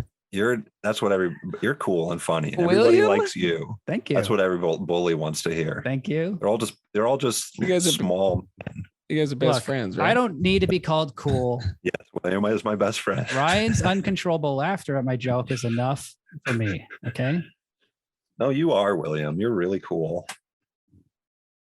That's what you're cool and funny. And everybody William? likes you. Thank you. That's what every bully wants to hear. Thank you. They're all just You guys are- small. You guys are best Look, friends, right? I don't need to be called cool. Yes, William is my best friend. Ryan's uncontrollable laughter at my joke is enough for me. Okay. No, you are, William. You're really cool.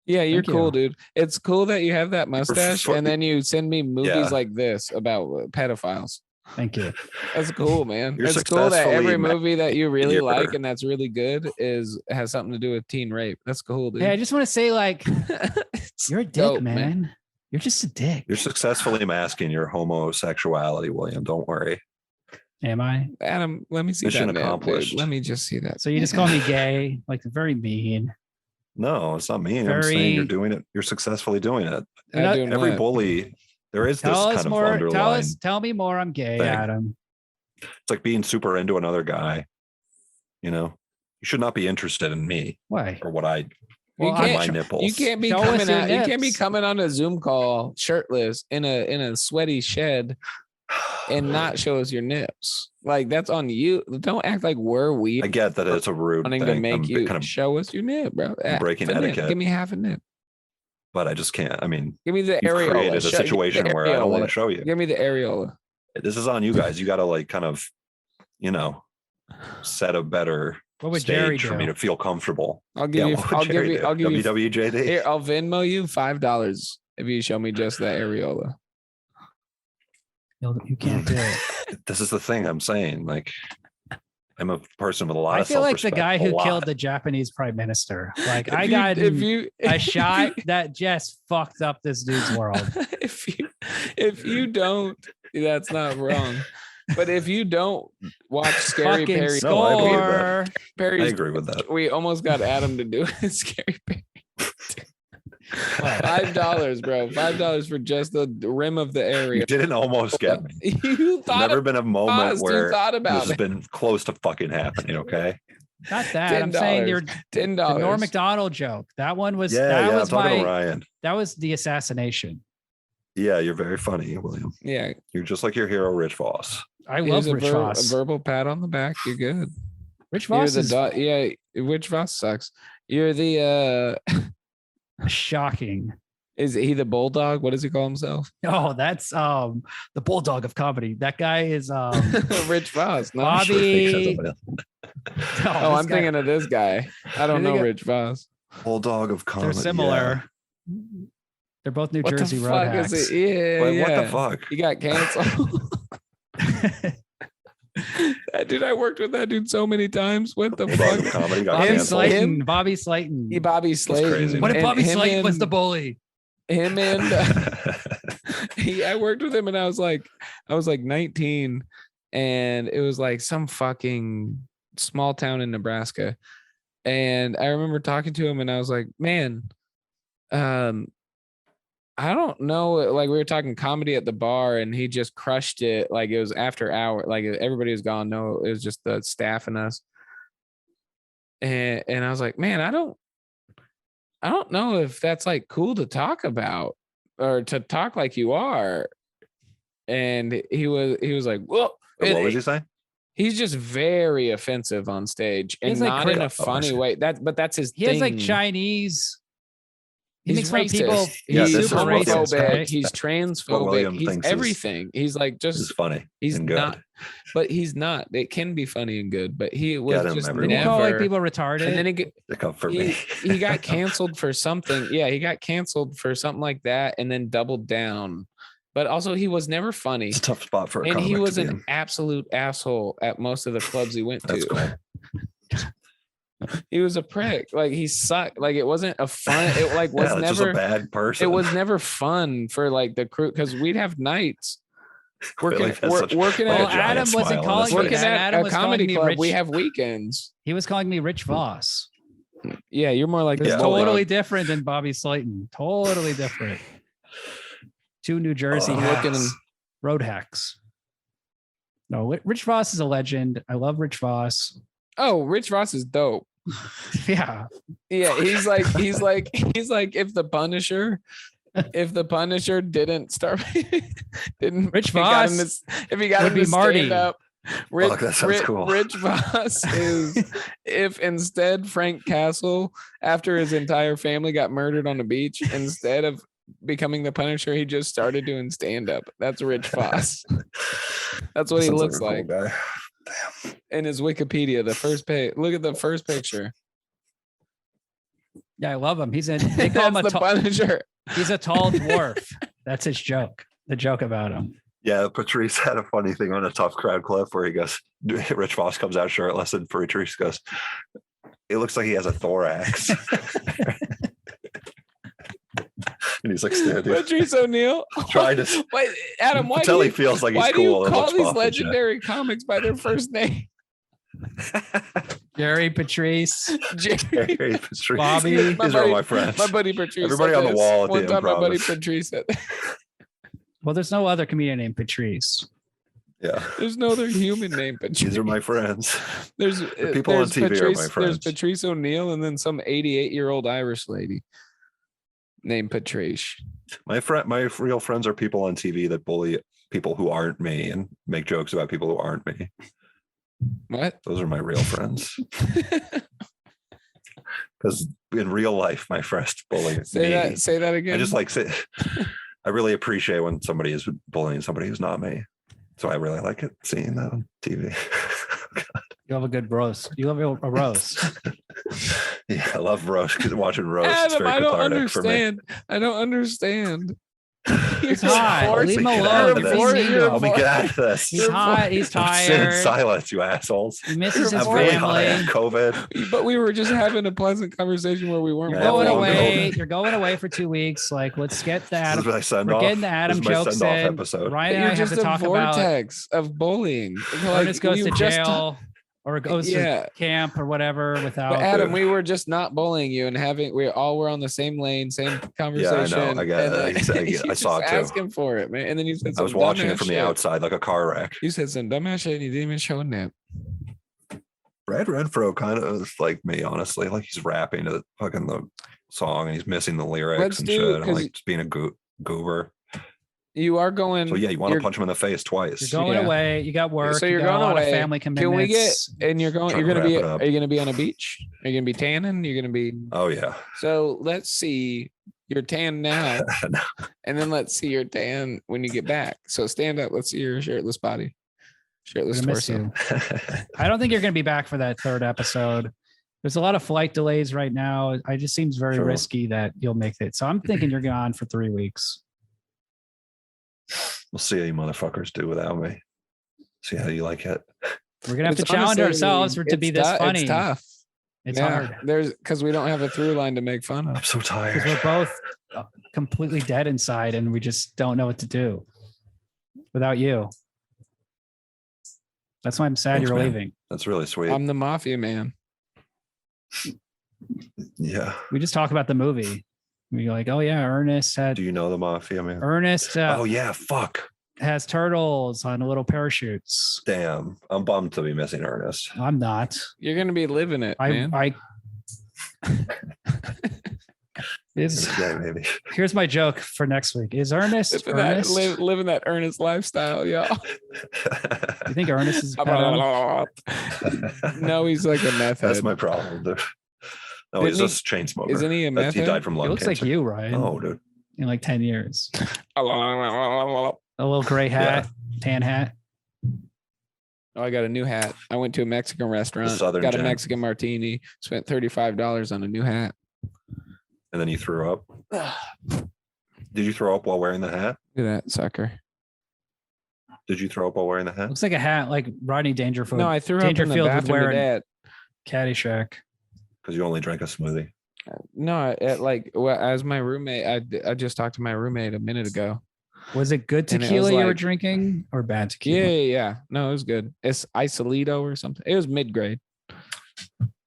Yeah, you're Thank cool, you. dude. It's cool that you have that mustache, fu- and then you send me movies Yeah. like this about pedophiles. Thank you. That's cool, man. You're It's cool that every successfully movie that you really you're- like and that's really good has something to do with teen rape. That's cool, dude. Hey, I just want to say, like, you're a dick, dope, man. You're just a dick. You're successfully masking your homosexuality, William. Don't worry. Am I? Adam, let me see Mission that. accomplished. Let me just see that. So you just call me gay, like very mean. No, it's not mean. I'm saying you're doing it. You're successfully doing it. Every bully, there is this kind of underlying. Tell me more. I'm gay, thing. Adam. It's like being super into another guy. You know, you should not be interested in me. Why? Or what I. Well, my nipples. You can't be coming out. You can't be coming on a Zoom call shirtless in a sweaty shed and not show us your nips. Like that's on you. Don't act like we're weird. I get that it's a rude thing. To make you kind of show us your nip, bro. Breaking etiquette. Give me half a nip. But I just can't. I mean, give me the you've areola. created a situation where I don't want to show you. Give me the areola. This is on you guys. You got to like kind of, set a better stage for me to feel comfortable. I'll give you WWJD. Here, I'll Venmo you $5 if you show me just that areola. You can't do it. This is the thing I'm saying. Like, I'm a person with a lot of self-respect. I feel like the guy who killed the Japanese prime minister. Like I got a shot that just fucked up this dude's world. if you don't, that's not wrong. But if you don't watch Scary Perry, I agree with that. We almost got Adam to do it. Scary Perry. $5, bro. $5 for just the rim of the area. You didn't almost get me. You thought never been a moment where this has been close to fucking happening. Okay. Not that. I'm saying you're $10. The Norm Macdonald joke. That one was. That was Ryan. That was the assassination. Yeah, you're very funny, William. Yeah, you're just like your hero, Rich Voss. I love Rich Voss. A verbal pat on the back. You're good. Rich Voss Rich Voss sucks. You're the shocking. Is he the bulldog? What does he call himself? Oh, that's the bulldog of comedy. That guy is Rich Voss. No, Bobby. I'm thinking of this guy. I don't know Rich Voss. Bulldog of comedy. They're similar. Yeah. They're both New Jersey road hacks. What the fuck? He got canceled. That dude, I worked with that dude so many times. What the fuck? Comedy got canceled. Bobby Slayton. Bobby Slayton. What if Bobby Slayton was the bully? Him and I worked with him, and I was like 19, and it was like some fucking small town in Nebraska, and I remember talking to him, and I was like, man, I don't know. Like we were talking comedy at the bar, and he just crushed it. Like it was after hour. Like everybody was gone. No, it was just the staff and us. And I was like, man, I don't know if that's like cool to talk about or to talk like you are. And he was like, well, what was he saying? He's just very offensive on stage and not in a funny way. That's his thing. He has like Chinese. He's racist. People. He's super racist. Right? He's transphobic. He's everything. He's like just funny. He's and not, good. But he's not. It can be funny and good, but he was just never. Did he call like people retarded? And then he got canceled for something. Yeah, he got canceled for something like that, and then doubled down. But also, he was never funny. It's a tough spot for a and comic he was to be an in. absolute asshole at most of the clubs he went That's to. cool. He was a prick. Like he sucked. Like it wasn't a fun. It like was never just a bad person. It was never fun for like the crew because we'd have nights working at Adam wasn't calling working at a comedy club. We have weekends. He was calling me Rich Voss. Yeah, you're more like totally different than Bobby Slayton. Totally different. Two New Jersey road hacks. No, Rich Voss is a legend. I love Rich Voss. Oh, Rich Voss is dope. Yeah. He's like if the Punisher didn't start Rich Voss if he got would be Marty up, cool. Rich Voss is if instead Frank Castle, after his entire family got murdered on the beach, instead of becoming the Punisher, he just started doing stand-up. That's Rich Voss. That's what he looks like. Cool guy. Damn. In his Wikipedia, the first page. Look at the first picture. Yeah, I love him. They call him the Punisher. He's a tall dwarf. That's his joke. The joke about him. Yeah, Patrice had a funny thing on a Tough Crowd clip where he goes, Rich Voss comes out shirtless, and Patrice goes, "It looks like he has a thorax." And he's like, Patrice O'Neill. Trying to. Wait, Adam, why he feels like he's why cool. do you call these legendary comics by their first name? Jerry Patrice, Jerry Patrice, Bobby. These are all my friends. My buddy Patrice. Everybody on the wall at one the time. Improv. My buddy Patrice said. Well, there's no other comedian named Patrice. Yeah, there's no other human named Patrice. These are my friends. There's the people on TV Patrice, are my friends. There's Patrice O'Neill and then some 88-year-old Irish lady named Patrice. My real friends are people on TV that bully people who aren't me and make jokes about people who aren't me. What? Those are my real friends. Because in real life, my friends bully me. Say that again. I just I really appreciate when somebody is bullying somebody who's not me. So I really like it seeing that on TV. You have a good roast. You love a roast. Yeah, I love roast because watching roast is Adam, very cathartic for me. I don't understand. He's hot. Leave him alone. Let me get out of this. He's hot. He's tired. Sit in silence, you assholes. He misses his I'm family. really high on COVID. But we were just having a pleasant conversation where we weren't going away. You're going away for 2 weeks. Like, let's get the Adam. We're getting the Adam jokes in. Episode. Ryan and I have to talk about vortex of bullying. Ernest goes to jail. Or goes to camp or whatever without. But Adam, we were just not bullying you and we all were on the same lane, same conversation. Yeah, I know. I got it. I saw it too. Asking for it, man. And then you said, I was watching it from the outside like a car wreck. You said some dumbass shit and you didn't even show a nip. Brad Renfro kind of is like me, honestly. Like he's rapping to the song and he's missing the lyrics and shit. And like just being a goober. You are going. So yeah, you want to punch him in the face twice. You're going away. You got work. So you're going away. Family commitments. Can we get? And you're going. You're going to be. Are you going to be on a beach? Are you going to be tanning? You're going to be. Oh yeah. So let's see your tan now, no. And then let's see your tan when you get back. So stand up. Let's see your shirtless body, shirtless torso. I don't think you're going to be back for that third episode. There's a lot of flight delays right now. It just seems very risky that you'll make it. So I'm thinking you're gone for 3 weeks. We'll see how you motherfuckers do without me. See how you like it. We're gonna have to challenge ourselves to be this funny. It's tough. It's hard. Because we don't have a through line to make fun of. I'm so tired. Because we're both completely dead inside, and we just don't know what to do without you. That's why I'm sad you're leaving. That's really sweet. I'm the mafia man. Yeah. We just talk about the movie. We're like, oh yeah, Ernest had. Do you know the mafia man? Ernest. Oh yeah, fuck. Has turtles on little parachutes. Damn, I'm bummed to be missing Ernest. I'm not. You're gonna be living it, man. Maybe. Here's my joke for next week. Is Ernest living that Ernest lifestyle, y'all? You think Ernest is? No, he's like a meth head. That's my problem. No, he's just chain smoker. Isn't he a meth head? He died from lung cancer. He looks like you, Ryan. Oh, dude. In like 10 years. A little gray hat, tan hat. Oh, I got a new hat. I went to a Mexican restaurant, got a Mexican martini, spent $35 on a new hat. And then you threw up. Did you throw up while wearing the hat? Look at that sucker. Did you throw up while wearing the hat? Looks like a hat like Rodney Dangerfield. No, I threw up in the bathroom with Dad. Caddyshack. Because you only drank a smoothie. No, as my roommate, I just talked to my roommate a minute ago. Was it good tequila you were drinking or bad tequila? Yeah. No, it was good. It's Isolito or something. It was mid-grade.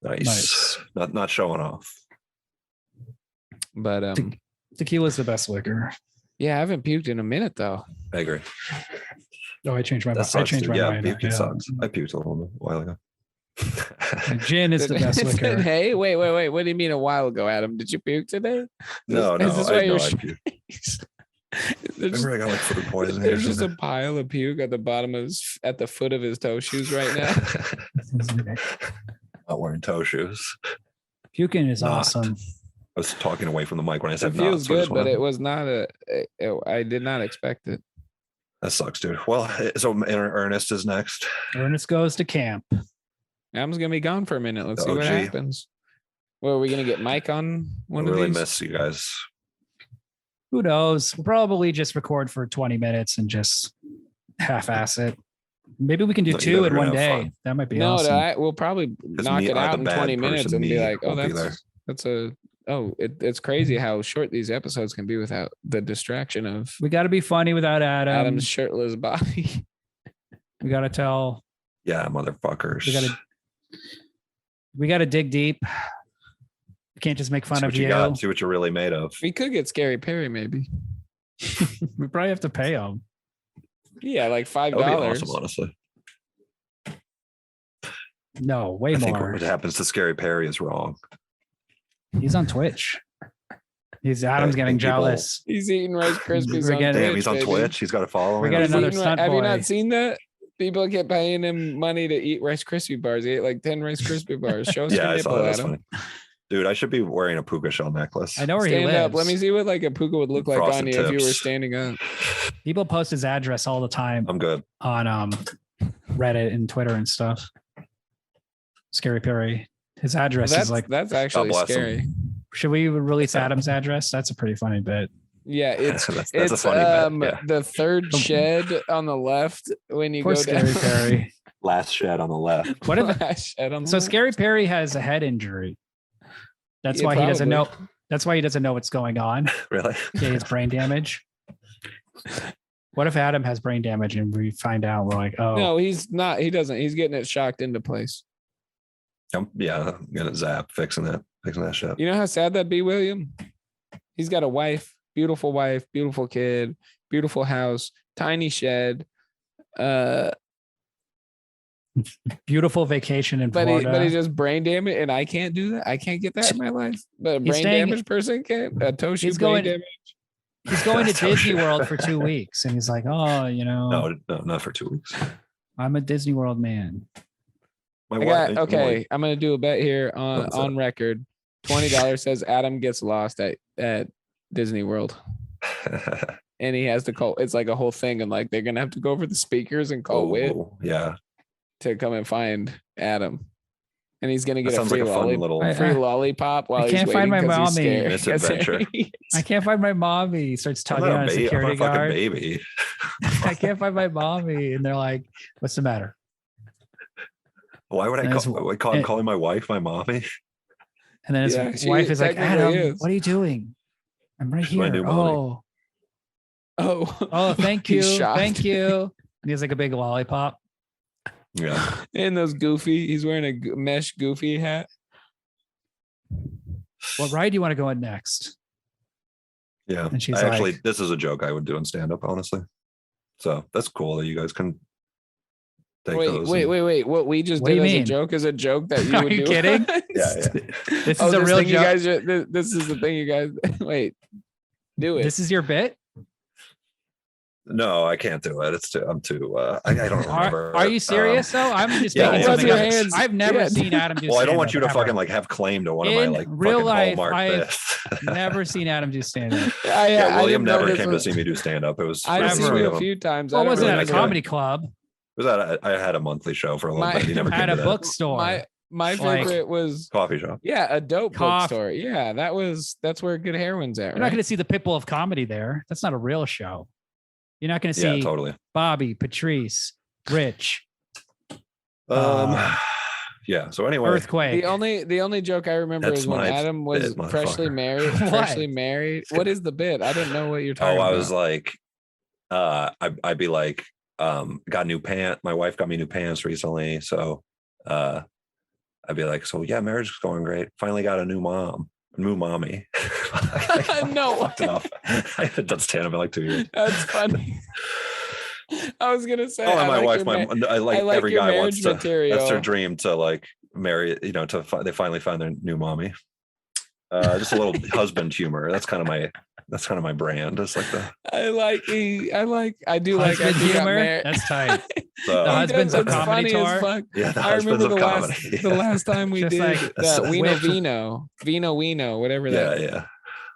Nice. Not showing off. But tequila's the best liquor. Yeah, I haven't puked in a minute though. I agree. Oh, I changed my mind. I changed my mind. Puking sucks. I puked a little while ago. Gin is the best liquor. Hey, wait. What do you mean a while ago, Adam? Did you puke today? No. Is this why you're Remember I got like food poisoning. There's just a pile of puke at the bottom of at the foot of his toe shoes right now. Not wearing toe shoes. Puking is awesome. I was talking away from the mic when I said it feels good, but it was not I did not expect it. That sucks, dude. Well, so Ernest is next. Ernest goes to camp. Adam's gonna be gone for a minute. Let's see what happens. Well, are we gonna get Mike on one of these? I really miss you guys. Who knows? We'll probably just record for 20 minutes and just half-ass it. Maybe we can do No, you 2 guys in are one gonna have day. fun. That might be No, awesome. we'll probably knock me, it out the in bad 20 minutes person, and be me, like, oh, won't be there. it's crazy how short these episodes can be without the distraction of We got to be funny without Adam. Adam's shirtless body. We got to tell. Yeah, motherfuckers. We got to dig deep. We can't just make fun See of what you got. See what you're really made of. We could get Scary Perry, maybe. We probably have to pay him. Yeah, like $5. That would be awesome, honestly. No, way I think more. what happens to Scary Perry is wrong. He's on Twitch. Adam's getting jealous. He's eating Rice Krispies. Damn, he's on Twitch. He's got to follow We him. got another stunt Have boy. you not seen that? People kept paying him money to eat Rice Krispie bars. He ate like 10 Rice Krispie bars. Show us Yeah, your I saw nipple, that. That's Adam. funny. Dude, I should be wearing a puka shell necklace. I know where he Stand lives. up. Let me see what like a puka would look like Frosted on you if you were tips. standing up. People post his address all the time I'm good. on Reddit and Twitter and stuff. Scary Perry. His address is like. That's actually bless him. scary. Should we release Adam's address? That's a pretty funny bit. Yeah, it's That's it's a funny bit. Yeah. the third shed on the left when you Poor go Scary down. Perry. Last shed on the left. What if? Last shed on the So left. Scary Perry has a head injury. That's Yeah, why he doesn't know. probably. That's why he doesn't know what's going on. Really? Yeah, he has brain damage. What if Adam has brain damage and we find out we're like, oh, No, he's not. He doesn't. He's getting it shocked into place. Yeah, I'm gonna zap fixing that shit. You know how sad that'd be, William? He's got a wife, beautiful kid, beautiful house, tiny shed. beautiful vacation in But Florida. he's just brain damaged, and I can't do that. I can't get that in my life. But a He's brain staying- damaged person can. A Toshi He's brain going- damage. He's going to That's how Disney shit. World for 2 weeks, and he's like, oh, No, not for 2 weeks. I'm a Disney World man. My Okay, I'm gonna do a bet here What's on record. $20 says Adam gets lost at Disney World, and he has to call. It's like a whole thing, and like they're gonna have to go over the speakers and call Wit Yeah, to come and find Adam, and he's gonna that get a sounds free like a fun little free lollipop while I he's can't find waiting my 'cause he's mommy. scared. misadventure. I can't find my mommy. He starts I'm tugging not on a a baby. I'm security a fucking guard. baby. I can't find my mommy, and they're like, "What's the matter?" Why would I And call? I'm calling my wife my mommy. And then his Yeah, she wife is like, technically "Adam, is. what are you doing? I'm right She's my here." new mommy. Oh, thank you, He's shocked. thank you. And he has like a big lollipop. Yeah, And those goofy. He's wearing a mesh goofy hat. What ride do you want to go on next? yeah. And she's Actually, like- this is a joke I would do in stand up, honestly. So that's cool that you guys can take those. Wait. What we just What do did you as a mean? joke is a joke that you Are would you do. kidding? Yeah. This Oh, is a this real thing you joke. guys. This is the thing you guys. Wait, do it. This is your bit. No, I can't do it. I'm too. I don't remember. Are you serious though? I'm just yeah, making hold something on. up. Your hands. I've never Yeah. seen Adam do. Well, I don't want you to stand-up, fucking ever. like have claim to one of In my like real fucking life, Hallmark I've bits. never seen Adam do stand up. Yeah, William didn't know never this came was- to see me do stand up. It was I've Never. seen three you of a them. few times. Well, I it don't wasn't really at a know. comedy club. It was I had a monthly show for a little bit. He never came At to a that bookstore. My Like- favorite was coffee shop. a dope Cough. bookstore. Yeah, that's where Good Heroin's at. You're not going to see the Pitbull of comedy there. That's not a real show. You're not going to see Yeah, totally. Bobby, Patrice, Rich, Yeah. So anyway, Earthquake. The only joke I remember That's is when my Adam was bit, freshly motherfucker. married. What? Freshly married. What is the bit? I didn't know what you're talking about. I was like, I'd be like, got new pants. My wife got me new pants recently, so I'd be like, so yeah, marriage is going great. Finally got a new mommy. No. Fucked it up. I haven't done stand up in like 2 years. That's funny. I was gonna say. Oh, and I my like wife, your I like every your guy wants marriage to. material. That's their dream to like marry. They finally find their new mommy. Just a little husband humor. That's kind of my brand. It's like the I do like Husband I got humor. married. That's tight. so, The husband's a It's comedy funny as tour. fuck. yeah. The I husbands remember of comedy. the last time we Just did like- that That's Vino, whatever Yeah.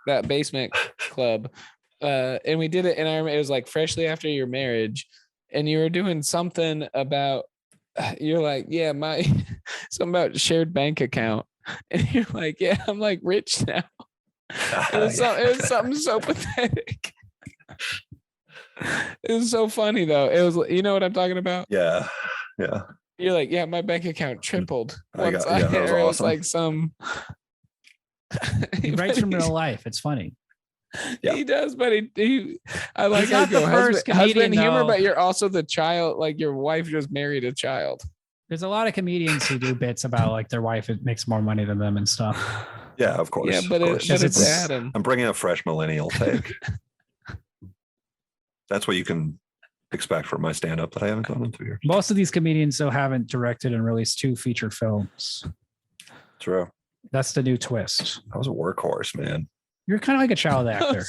that basement club. And we did it, and I remember it was like freshly after your marriage, and you were doing something about you're like, yeah, something about shared bank account. And you're like, yeah, I'm like rich now. It was something so pathetic. It was so funny though. It was, you know what I'm talking about? Yeah. You're like, yeah, my bank account tripled. That was It was awesome. like some. He writes from real life. It's funny. Yeah. He does, but I like He's how not you the go, first husband comedian, humor, though. but you're also the child. Like your wife just married a child. There's a lot of comedians who do bits about like their wife makes more money than them and stuff. Yeah, of course. Yeah, but, of course. it's Adam. I'm bringing a fresh millennial take. That's what you can expect from my stand-up that I haven't done in 2 years. Most of these comedians though haven't directed and released 2 feature films. True. That's the new twist. I was a workhorse, man. You're kind of like a child actor.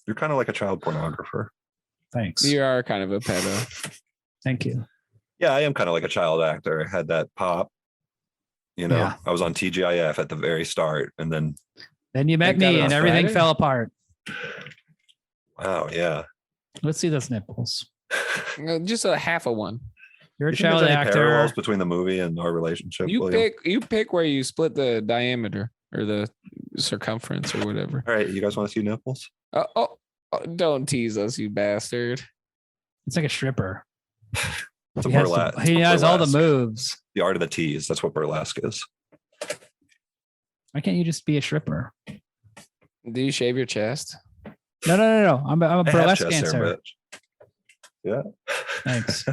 You're kind of like a child pornographer. Thanks. You are kind of a pedo. Thank you. Yeah, I am kind of like a child actor. I had that pop. You know, Yeah. I was on TGIF at the very start, and then you met me and everything Friday? fell apart. wow, yeah. Let's see those nipples. Just a half a one. You're a You think child there's any actor. parallels between the movie and our relationship? William? You pick where you split the diameter or the circumference or whatever. All right, you guys want to see nipples? Oh, don't tease us, you bastard. It's like a stripper. It's a He has, burlesque. he has all the burlesque. moves. The art of the tease. That's what burlesque is. Why can't you just be a stripper? Do you shave your chest? No. I'm a I have burlesque chest hair, dancer. bitch. Yeah. Thanks.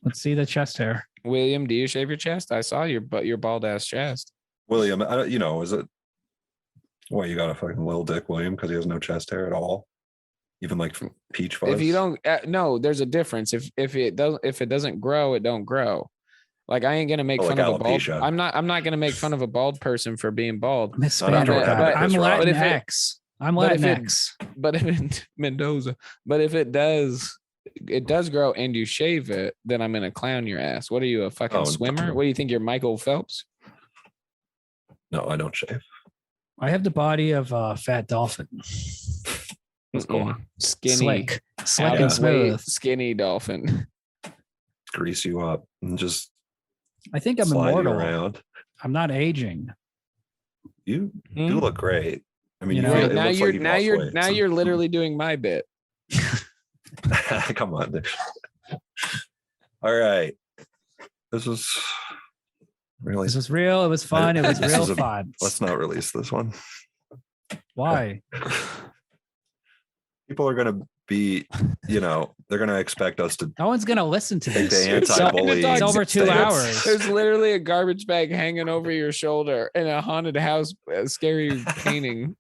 Let's see the chest hair. William, do you shave your chest? I saw your bald ass chest. William, is it? What, you got a fucking little dick, William, because he has no chest hair at all? Even like peach fuzz? If you don't, no, there's a difference. If it doesn't grow, it don't grow. Like I ain't gonna make fun of a bald. alopecia. I'm not gonna make fun of a bald person for being bald. Miss No, no, Spandrel. no, I'm no, but if it- Latinx. I'm but if it- Latinx. But if it Mendoza, but if it does grow and you shave it, then I'm gonna clown your ass. What are you, a fucking swimmer? no. What do you think? You're Michael Phelps? No, I don't shave. I have the body of a fat dolphin. Let's go on. Skinny, Slick out and of weight, smooth. skinny dolphin. Grease you up and just I think I'm slide you immortal. around. I'm not aging. You do look great. I mean, You you know, feel, Wait, it now looks like you've lost weight. now you're literally doing my bit. Come on. Dude. All right. This was really. This was real. It was fun. It was This real is a- fun. Let's not release this one. Why? People are going to be, they're going to expect us to No one's gonna listen to take this. the It's anti-bullying. It's over 2 stance. hours. There's literally a garbage bag hanging over your shoulder in a haunted house, a scary painting.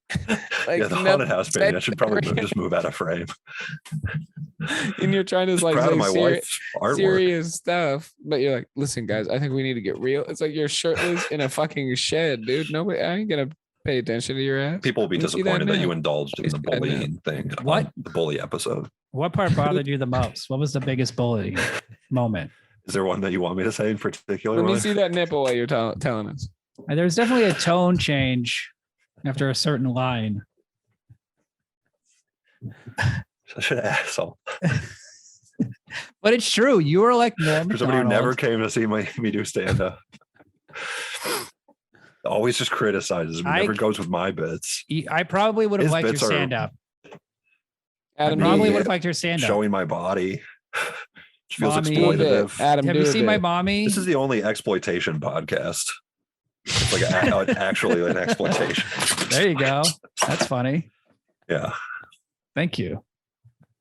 Yeah, the haunted house painting. I should probably just move out of frame. And you're trying to like Proud say of my wife's artwork. serious stuff, but you're like, listen, guys, I think we need to get real. It's like you're shirtless in a fucking shed, dude. Nobody, I ain't gonna pay attention to your ass. People will be Let me see that disappointed that now. you indulged in Let the me see that bullying thing. What? On the bully episode. What part bothered you the most? What was the biggest bully moment? Is there one that you want me to say in particular? Let me Ryan? see that nipple while you're telling us. There's definitely a tone change after a certain line. Such an asshole. But it's true. You were like Norm For somebody who Macdonald. never came to see me do stand up. Always just criticizes me. I- Never goes with my bits. I probably would have His liked your bits are stand up. I Adam, probably do would it. have liked your stand up. Showing my body. Which feels Mommy. exploitative. Adam, Have do you a seen my bit. mommy? This is the only exploitation podcast. It's like actually an exploitation. There you go. That's funny. Yeah. Thank you.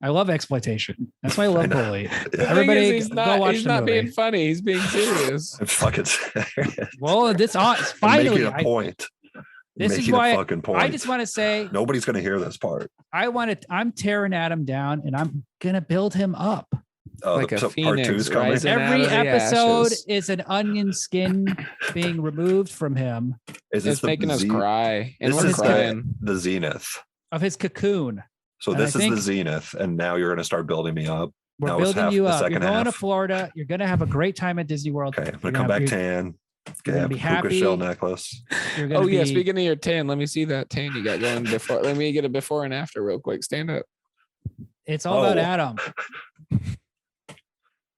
I love exploitation. That's why I love I know. bully. Yeah. The thing Everybody is, go watch he's the not movie. being funny. He's being serious. I'm fucking serious. Well, this I'm finally. making a point. This is Making why a fucking point. I just want to say Nobody's gonna hear this part. I'm tearing Adam down and I'm gonna build him up. Like a part phoenix two's coming. rising. Out Every of the episode ashes. is an onion skin being removed from him Is this It's making us cry, and This we're is crying. the zenith. of his cocoon. So And this I is think- the zenith, and now you're gonna start building me up. We're That was building you the up. You're second going to half. Florida. You're gonna have a great time at Disney World. Okay, I'm You're gonna come back you're- tan. you're gonna Get be a puka happy. shell necklace. You're gonna Oh yeah, be- speaking of your tan, let me see that tan you got going before. Let me get a before and after real quick. Stand up. It's all about Oh. Adam.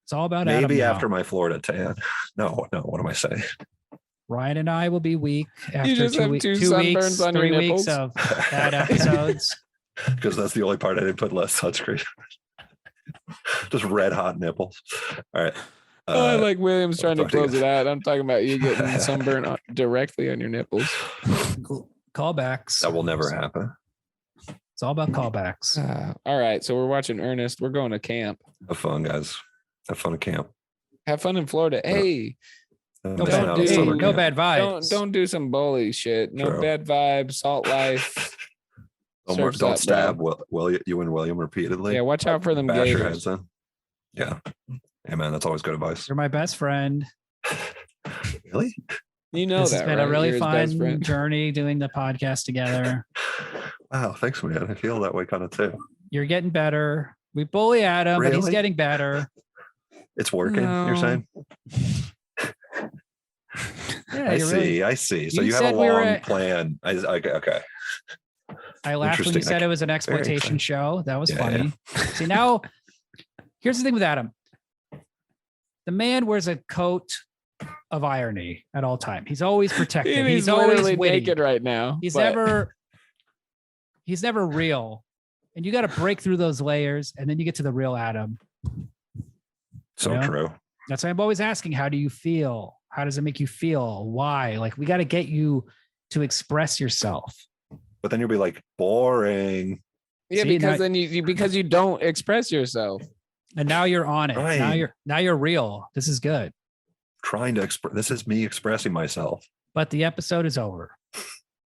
It's all about Adam. Maybe now. after my Florida tan. No. What am I saying? Ryan and I will be weak after just have 2 two weeks, sunburns on your 3 weeks nipples? of bad episodes. because that's the only part I didn't put less sunscreen. Just red hot nipples. All right. I like William's trying to close it out. I'm talking about you getting sunburn directly on your nipples. Callbacks. That will never happen. It's all about callbacks. All right. So we're watching Ernest. We're going to camp. Have fun, guys. Have fun at camp. Have fun in Florida. Hey. No bad vibes. Don't do some bully shit. No bad vibes. Salt life. Don't stab you and William repeatedly. Yeah, watch out for them Bash your gators. heads in. Yeah. Hey man, that's always good advice. You're my best friend. Really? You know this that, has been right? a really fun journey doing the podcast together. Wow, thanks, man. I feel that way kind of too. You're getting better. We bully Adam, but he's getting better. It's working, you're saying? Yeah, I see. So you have a long plan. Okay. I laughed when you said it was an exploitation show. That was funny. Yeah. See, now, here's the thing with Adam. The man wears a coat of irony at all time. He's always protected. He's always naked right now. He's never real. And you got to break through those layers, and then you get to the real Adam. So true. That's why I'm always asking, how do you feel? How does it make you feel? Why? Like, we got to get you to express yourself. But then you'll be like, boring. Yeah, because then because you don't express yourself. And now you're on it. Right. Now you're real. This is good. Trying to express. This is me expressing myself. But the episode is over.